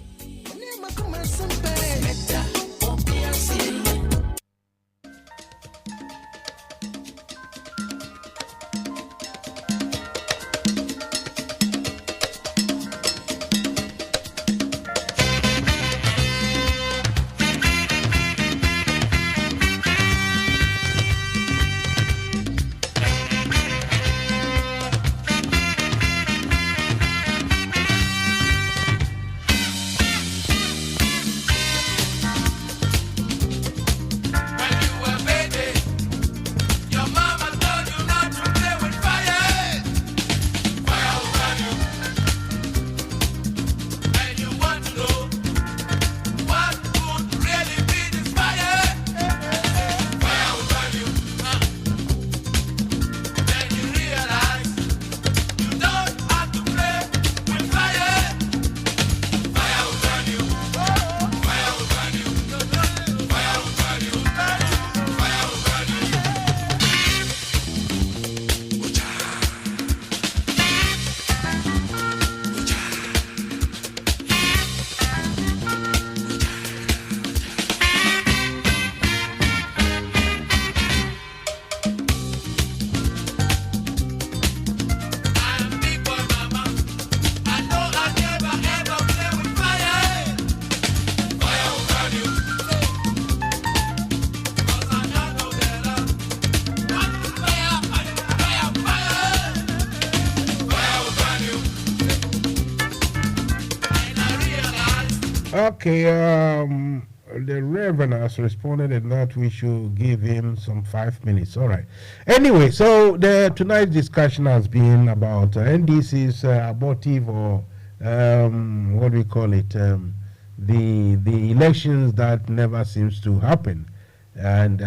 Speaker 6: Okay, the Reverend has responded and that we should give him some 5 minutes. All right. Anyway, so tonight's discussion has been about NDC's abortive or
Speaker 5: what do we call it? The elections that never seems to happen, and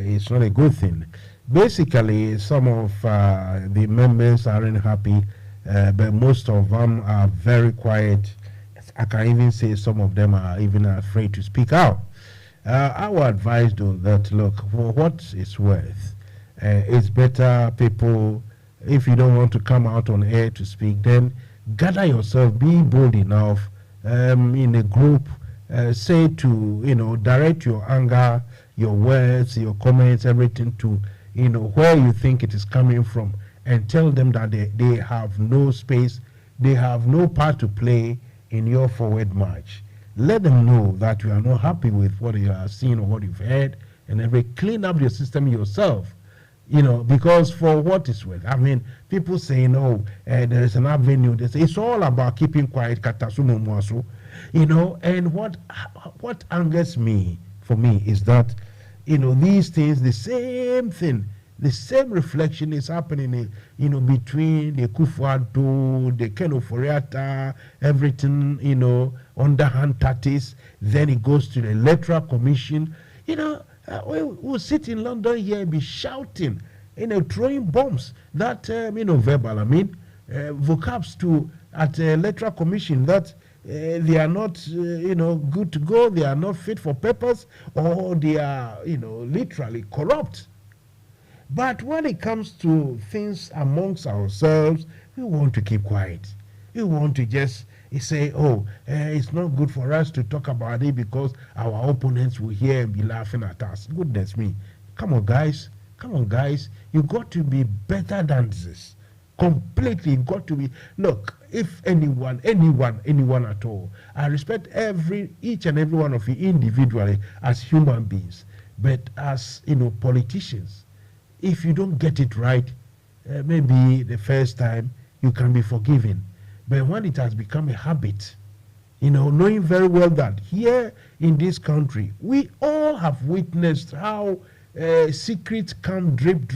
Speaker 5: it's not a good thing. Basically, some of the members aren't happy, but most of them are very quiet. I can even say some of them are even afraid to speak out. I would advise though that, look, for what it's worth, it's better people, if you don't want to come out on air to speak, then gather yourself, be bold enough in a group, say to, direct your anger, your words, your comments, everything to, where you think it is coming from, and tell them that they have no space, they have no part to play in your forward march. Let them know that you are not happy with what you are seeing or what you've heard, and clean up your system yourself. Because for what it's worth, I mean, people saying, there is an avenue. They say it's all about keeping quiet, and what angers me, for me, is that, these things, the same thing, the same reflection is happening, between the Kufuado, the Kenoforiata, everything, underhand tactics. Then it goes to the Electoral Commission. We'll sit in London here and be shouting, throwing bombs. That, verbal, vocabs to at the Electoral Commission that they are not, good to go, they are not fit for purpose, or they are, literally corrupt. But when it comes to things amongst ourselves, we want to keep quiet. We want to just say, it's not good for us to talk about it because our opponents will hear and be laughing at us. Goodness me. Come on, guys. You got to be better than this. Completely got to be. Look, if anyone at all, I respect each and every one of you individually as human beings, but as, politicians, if you don't get it right, maybe the first time you can be forgiven. But when it has become a habit, knowing very well that here in this country, we all have witnessed how secrets come drip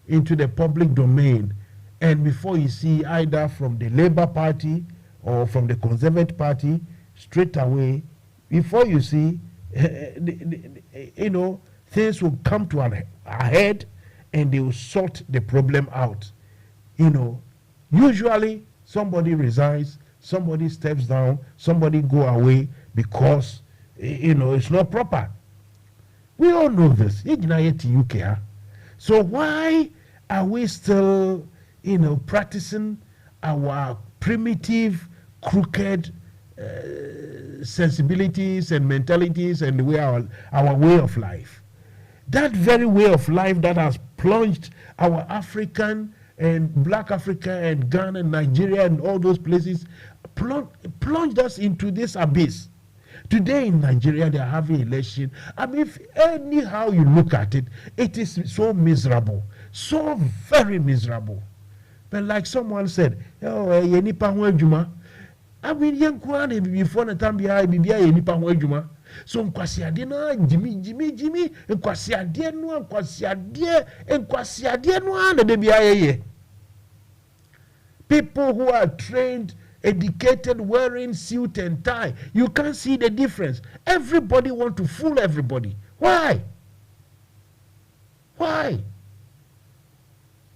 Speaker 5: into the public domain. And before you see, either from the Labour Party or from the Conservative Party, straight away, before you see, things will come to a head and they will sort the problem out. Usually somebody resigns, somebody steps down, somebody go away because, it's not proper. We all know this. So why are we still, practicing our primitive, crooked sensibilities and mentalities and our way of life? That very way of life that has plunged our African and Black Africa and Ghana and Nigeria and all those places, plunged us into this abyss. Today in Nigeria, they are having election. If anyhow you look at it, it is so miserable, so very miserable. But like someone said, before the time behind, so nkwasiade na jimi nkwasiade no na de bia. People who are trained, educated, wearing suit and tie, you can't see the difference. Everybody want to fool everybody. Why?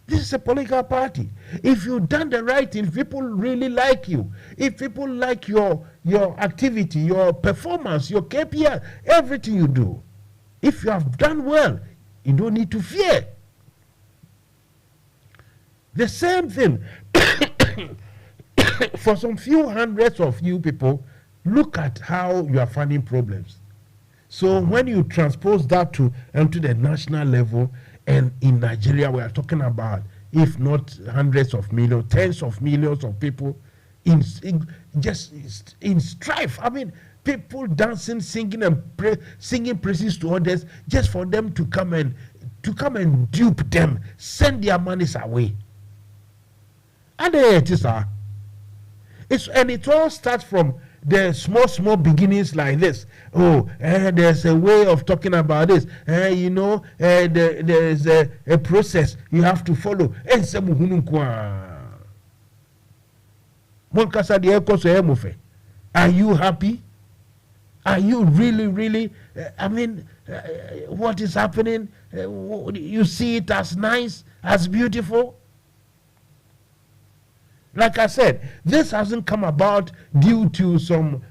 Speaker 5: This is a political party. If you've done the right thing, if people really like you, if people like your activity, your performance, your KPI, everything you do, if you have done well, you don't need to fear. The same thing for some few hundreds of you people, look at how you are finding problems. So when you transpose that onto the national level, and in Nigeria, we are talking about, if not hundreds of millions, tens of millions of people in strife. People dancing, singing, and singing praises to others just for them to come and dupe them, send their monies away. And it is, and it all starts from the small beginnings like this. There's a way of talking about this. There is a process you have to follow. Are you happy? Are you really, what is happening? You see it as nice, as beautiful? Like I said, this hasn't come about due to some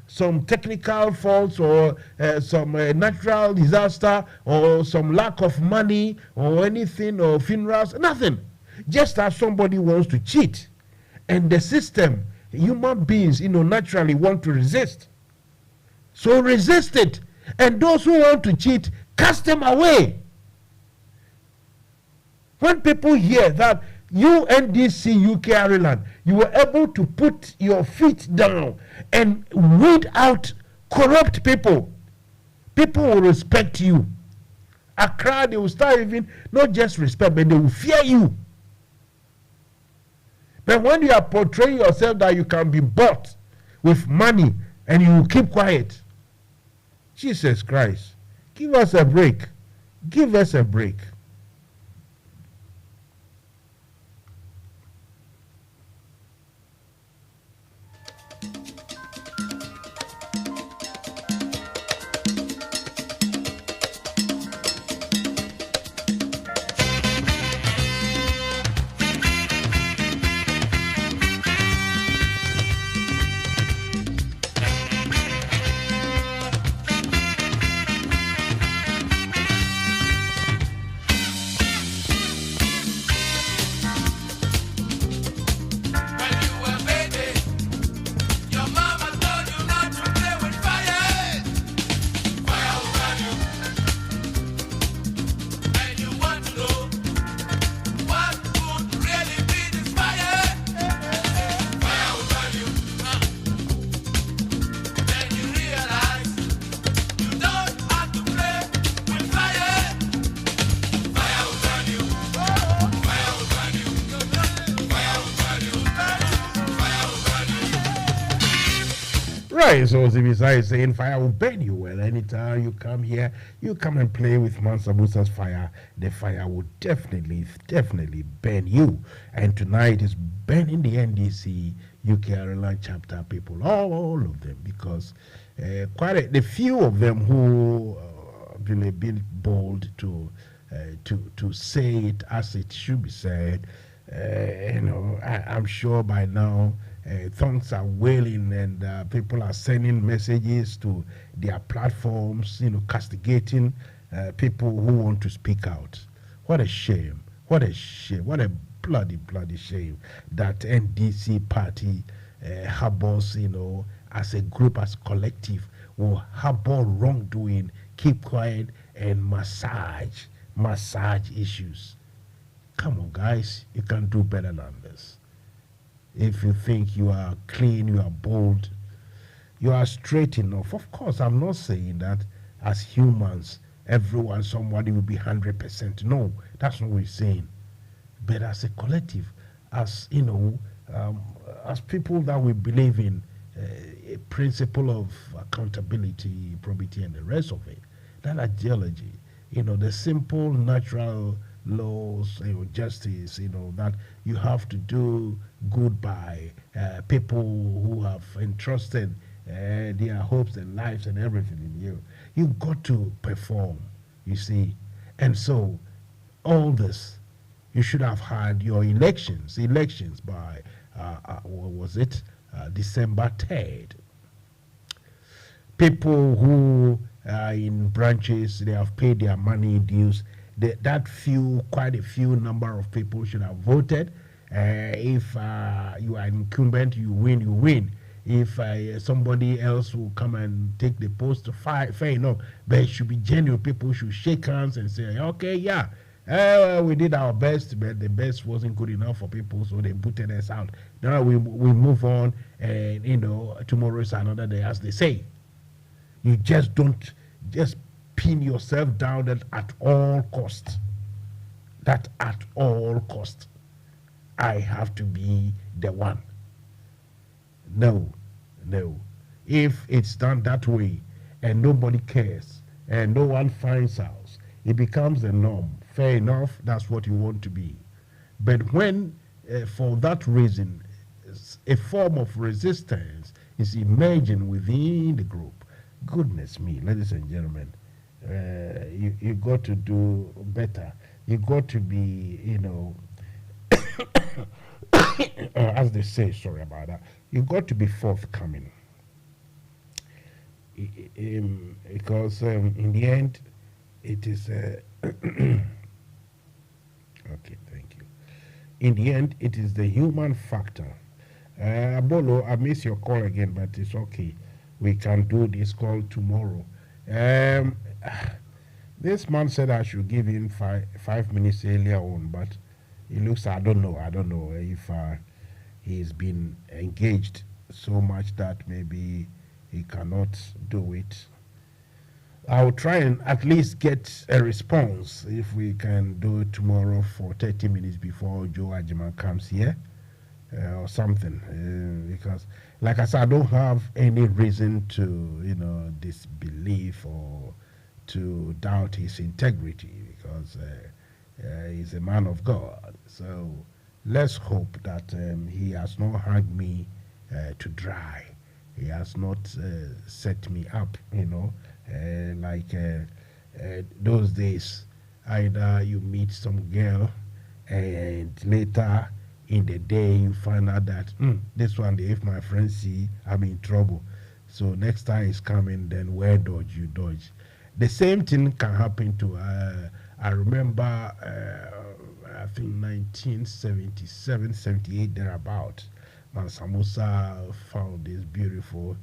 Speaker 5: technical faults or some natural disaster or some lack of money or anything or funerals, nothing. Just as somebody wants to cheat. And the system, human beings, naturally want to resist. So resist it. And those who want to cheat, cast them away. When people hear that you NDC UK Ireland, you were able to put your feet down and weed out corrupt people, people will respect you. Accra, they will start even not just respect, but they will fear you. But when you are portraying yourself that you can be bought with money and you will keep quiet, Jesus Christ, give us a break. Give us a break. Right, so Zibisa is saying fire will burn you. Well, anytime you come here, you come and play with Mansa Musa's fire, the fire will definitely burn you. And tonight is burning the NDC UK Ireland chapter people, all of them, because quite the few of them who really been bold to say it as it should be said. I'm sure by now tongues are wailing and people are sending messages to their platforms, castigating people who want to speak out. What a shame! What a shame! What a bloody shame that NDC party harbors, as a group, as collective, will harbor wrongdoing, keep quiet, and massage issues. Come on, guys, you can do better than this. If you think you are clean, you are bold, you are straight enough. Of course, I'm not saying that as humans, somebody will be 100%. No, that's not what we're saying. But as a collective, as as people that we believe in a principle of accountability, probity, and the rest of it, that ideology, the simple, natural laws, justice, that you have to do good by people who have entrusted their hopes and lives and everything in you. You've got to perform, you see. And so, all this, you should have had your elections by, what was it, December 3rd. People who are in branches, they have paid their money dues. Quite a few number of people should have voted. If you are incumbent, you win. If somebody else will come and take the post, fair enough. But it should be genuine. People should shake hands and say, okay, yeah, we did our best, but the best wasn't good enough for people, so they booted us out. Now we move on, and tomorrow is another day, as they say. You just don't pin yourself down that at all cost. I have to be the one. No. If it's done that way and nobody cares and no one finds out, it becomes the norm. Fair enough, that's what you want to be. But when, for that reason, a form of resistance is emerging within the group. Goodness me, ladies and gentlemen, you got to do better. You got to be, as they say, sorry about that, you got to be forthcoming. Because in the end, it is okay, thank you. In the end, it is the human factor. Abolo, I miss your call again, but it's okay. We can do this call tomorrow. This man said I should give him 5 minutes earlier on, but it looks, I don't know if he's been engaged so much that maybe he cannot do it. I'll try and at least get a response if we can do it tomorrow for 30 minutes before Joe Ajiman comes here or something. Because, like I said, I don't have any reason to, disbelieve or to doubt his integrity because he's a man of God. So let's hope that he has not hung me to dry. He has not set me up, like those days. Either you meet some girl and later in the day you find out that this one, if my friends see, I'm in trouble. So next time he's coming, then where dodge, you dodge. The same thing can happen to, I remember, I think 1977, 78, thereabout. Musa found this beautiful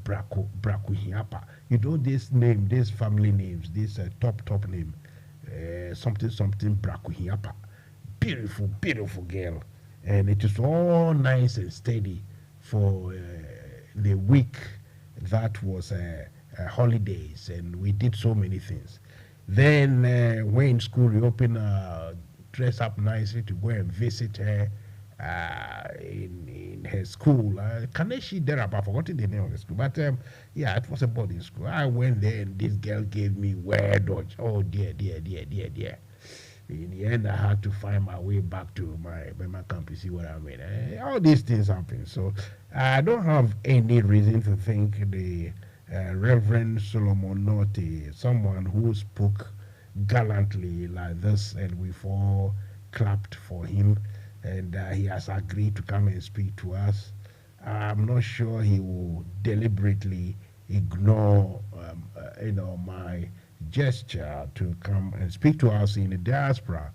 Speaker 5: Brakuhiapa. This name, these family names, this top name, something Brakuhiapa. Beautiful, beautiful girl. And it is all nice and steady for the week that was holidays, and we did so many things. Then when school reopened, dress up nicely to go and visit her in her school. Kaneshi Deraba, I've forgotten the name of the school. But yeah, it was a boarding school. I went there and this girl gave me weird dodge. Oh dear. In the end, I had to find my way back to my camp. You see what I mean? All these things happen. So I don't have any reason to think the Reverend Solomon Norte, someone who spoke gallantly like this, and we've all clapped for him, and he has agreed to come and speak to us. I'm not sure he will deliberately ignore, my gesture to come and speak to us in the diaspora.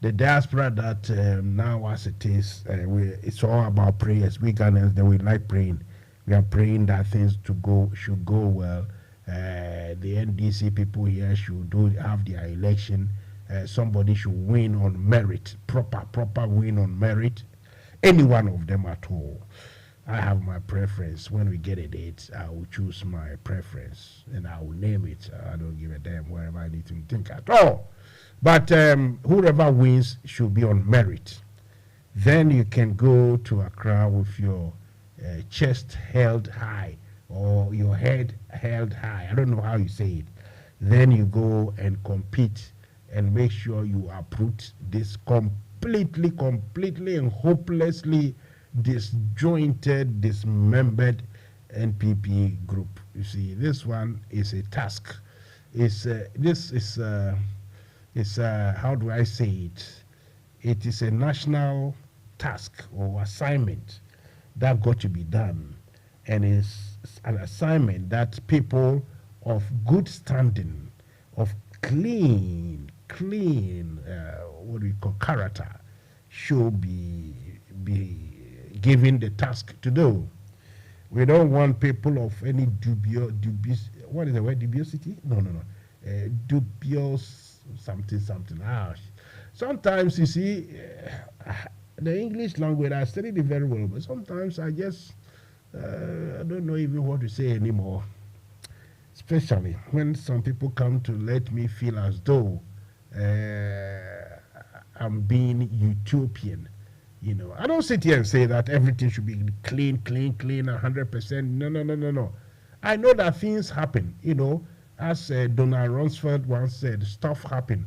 Speaker 5: The diaspora that now, as it is, it's all about prayers. We Ghanaians, that we like praying. We are praying that things should go well. The NDC people here should have their election. Somebody should win on merit, proper win on merit. Any one of them at all. I have my preference. When we get a date, I will choose my preference and I will name it. I don't give a damn whatever I need to think at all. But whoever wins should be on merit. Then you can go to Accra with your chest held high or your head held high. I don't know how you say it. Then you go and compete and make sure you uproot this completely and hopelessly disjointed, dismembered NPP group. You see, this one is a task. How do I say it? It is a national task or assignment that got to be done, and it's an assignment that people of good standing, of clean, what we call character, should be given the task to do. We don't want people of any dubious, what is the word, dubiosity? No. Dubious something. Sometimes, you see, the English language, I studied it very well, but sometimes I just, I don't know even what to say anymore. Especially when some people come to let me feel as though I'm being utopian. I don't sit here and say that everything should be clean, 100%. No. I know that things happen, as Donald Rumsfeld once said, stuff happen,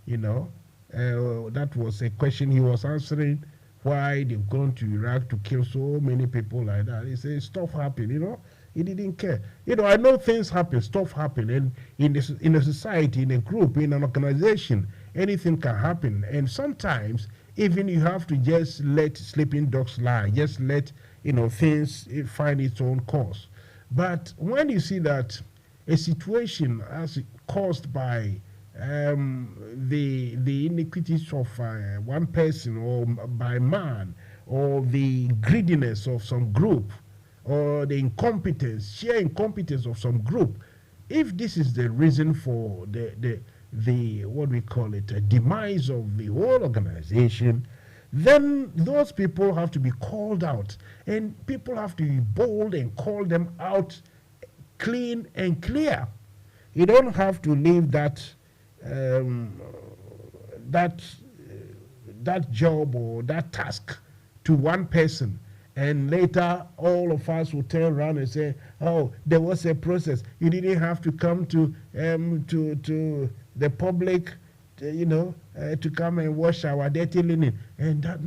Speaker 5: that was a question he was answering why they've gone to Iraq to kill so many people like that. He says stuff happened, you know. He didn't care. You know, I know things happen, stuff happen, and in a society, in a group, in an organization, anything can happen. And sometimes even you have to just let sleeping dogs lie, just let, you know, things find its own course. But when you see that a situation as caused by the iniquities of one person or by man, or the greediness of some group, or the incompetence, sheer incompetence of some group, if this is the reason for the what we call it, a demise of the whole organization, then those people have to be called out, and people have to be bold and call them out clean and clear. You don't have to leave that that job or that task to one person, and later all of us will turn around and say, oh, there was a process. You didn't have to come to the public, you know, to come and wash our dirty linen. And that,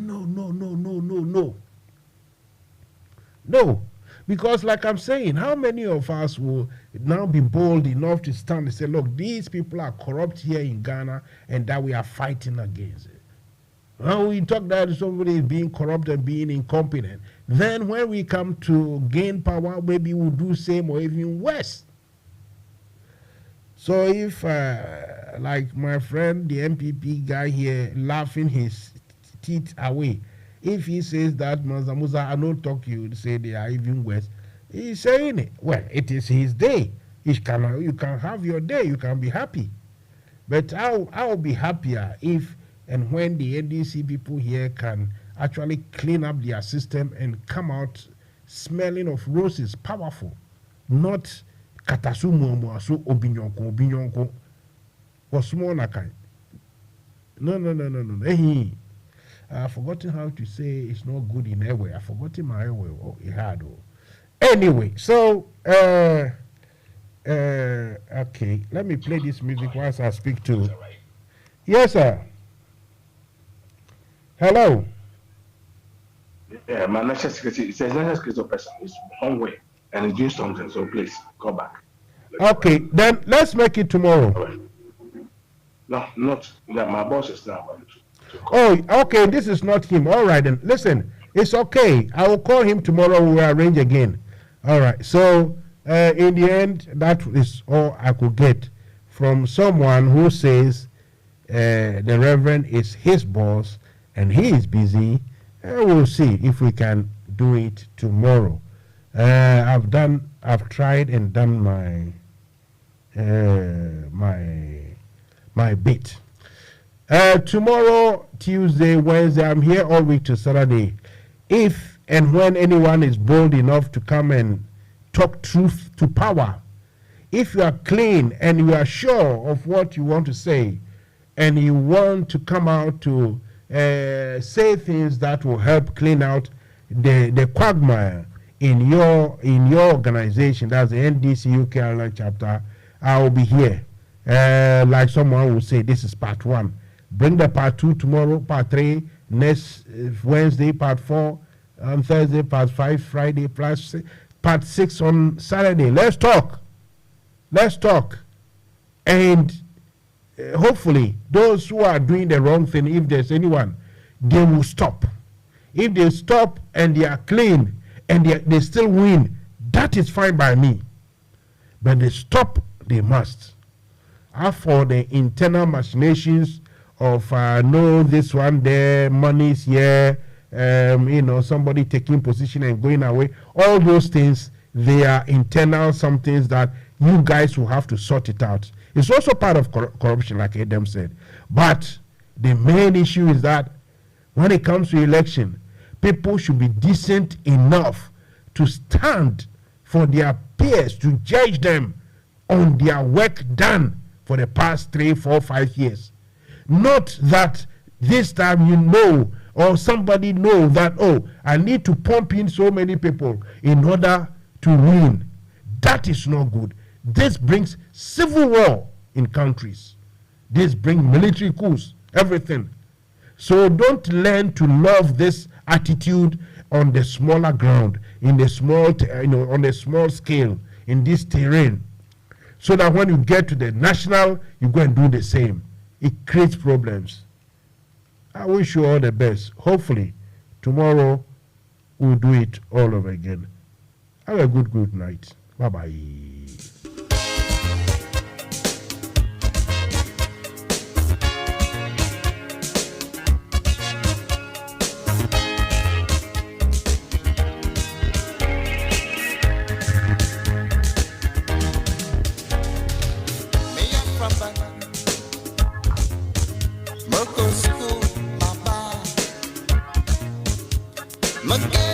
Speaker 5: no. Because like I'm saying, how many of us will now be bold enough to stand and say, look, these people are corrupt here in Ghana, and that we are fighting against it. When we talk that somebody is being corrupt and being incompetent, then when we come to gain power, maybe we'll do same or even worse. So if, like my friend, the MPP guy here, laughing his teeth away, if he says that Musa, I don't talk you say they are even worse, he's saying it. Well, it is his day. You can have your day. You can be happy. But I'll be happier if and when the NDC people here can actually clean up their system and come out smelling of roses, powerful, not katasumu asu obinyonko or small nakai. No. Hey, I've forgotten how to say it's not good in a way. I've forgotten my way. Oh, it had. Anyway, so okay, let me play this music whilst I speak to. Yes, sir. Hello.
Speaker 13: Yeah, my national security, it says national security person is somewhere and he's doing something, so please call back.
Speaker 5: Okay, then let's make it tomorrow.
Speaker 13: Right. No, not that. My boss is now about to
Speaker 5: Oh, okay, this is not him. All right, then. Listen, it's okay. I will call him tomorrow. We'll arrange again. All right, so in the end, that is all I could get from someone who says the Reverend is his boss and he is busy. We'll see if we can do it tomorrow. I've tried and done my bit. Tomorrow, Tuesday, Wednesday, I'm here all week to Saturday. If and when anyone is bold enough to come and talk truth to power, if you are clean and you are sure of what you want to say, and you want to come out to say things that will help clean out the quagmire in your organization, that's the NDC UK Ireland chapter, I will be here. Like someone will say, this is part 1. Bring the part 2 tomorrow, part 3 next Wednesday, part 4 on Thursday, part 5 Friday, plus part 6 on Saturday. Let's talk. And hopefully those who are doing the wrong thing, if there's anyone, they will stop. If they stop and they are clean and they still win, that is fine by me. But they stop, they must. As for the internal machinations of no, this one there, money's here, somebody taking position and going away, all those things, they are internal somethings that you guys will have to sort it out. It's also part of corruption, like Adam said. But the main issue is that when it comes to election, people should be decent enough to stand for their peers, to judge them on their work done for the past 3, 4, 5 years. Not that this time or somebody know that, oh, I need to pump in so many people in order to win. That is not good. This brings civil war in countries. This brings military coups, everything. So don't learn to love this attitude on the smaller ground, in the small, on a small scale, in this terrain, so that when you get to the national, you go and do the same. It creates problems. I wish you all the best. Hopefully, tomorrow we'll do it all over again. Have a good night. Bye-bye.
Speaker 14: Look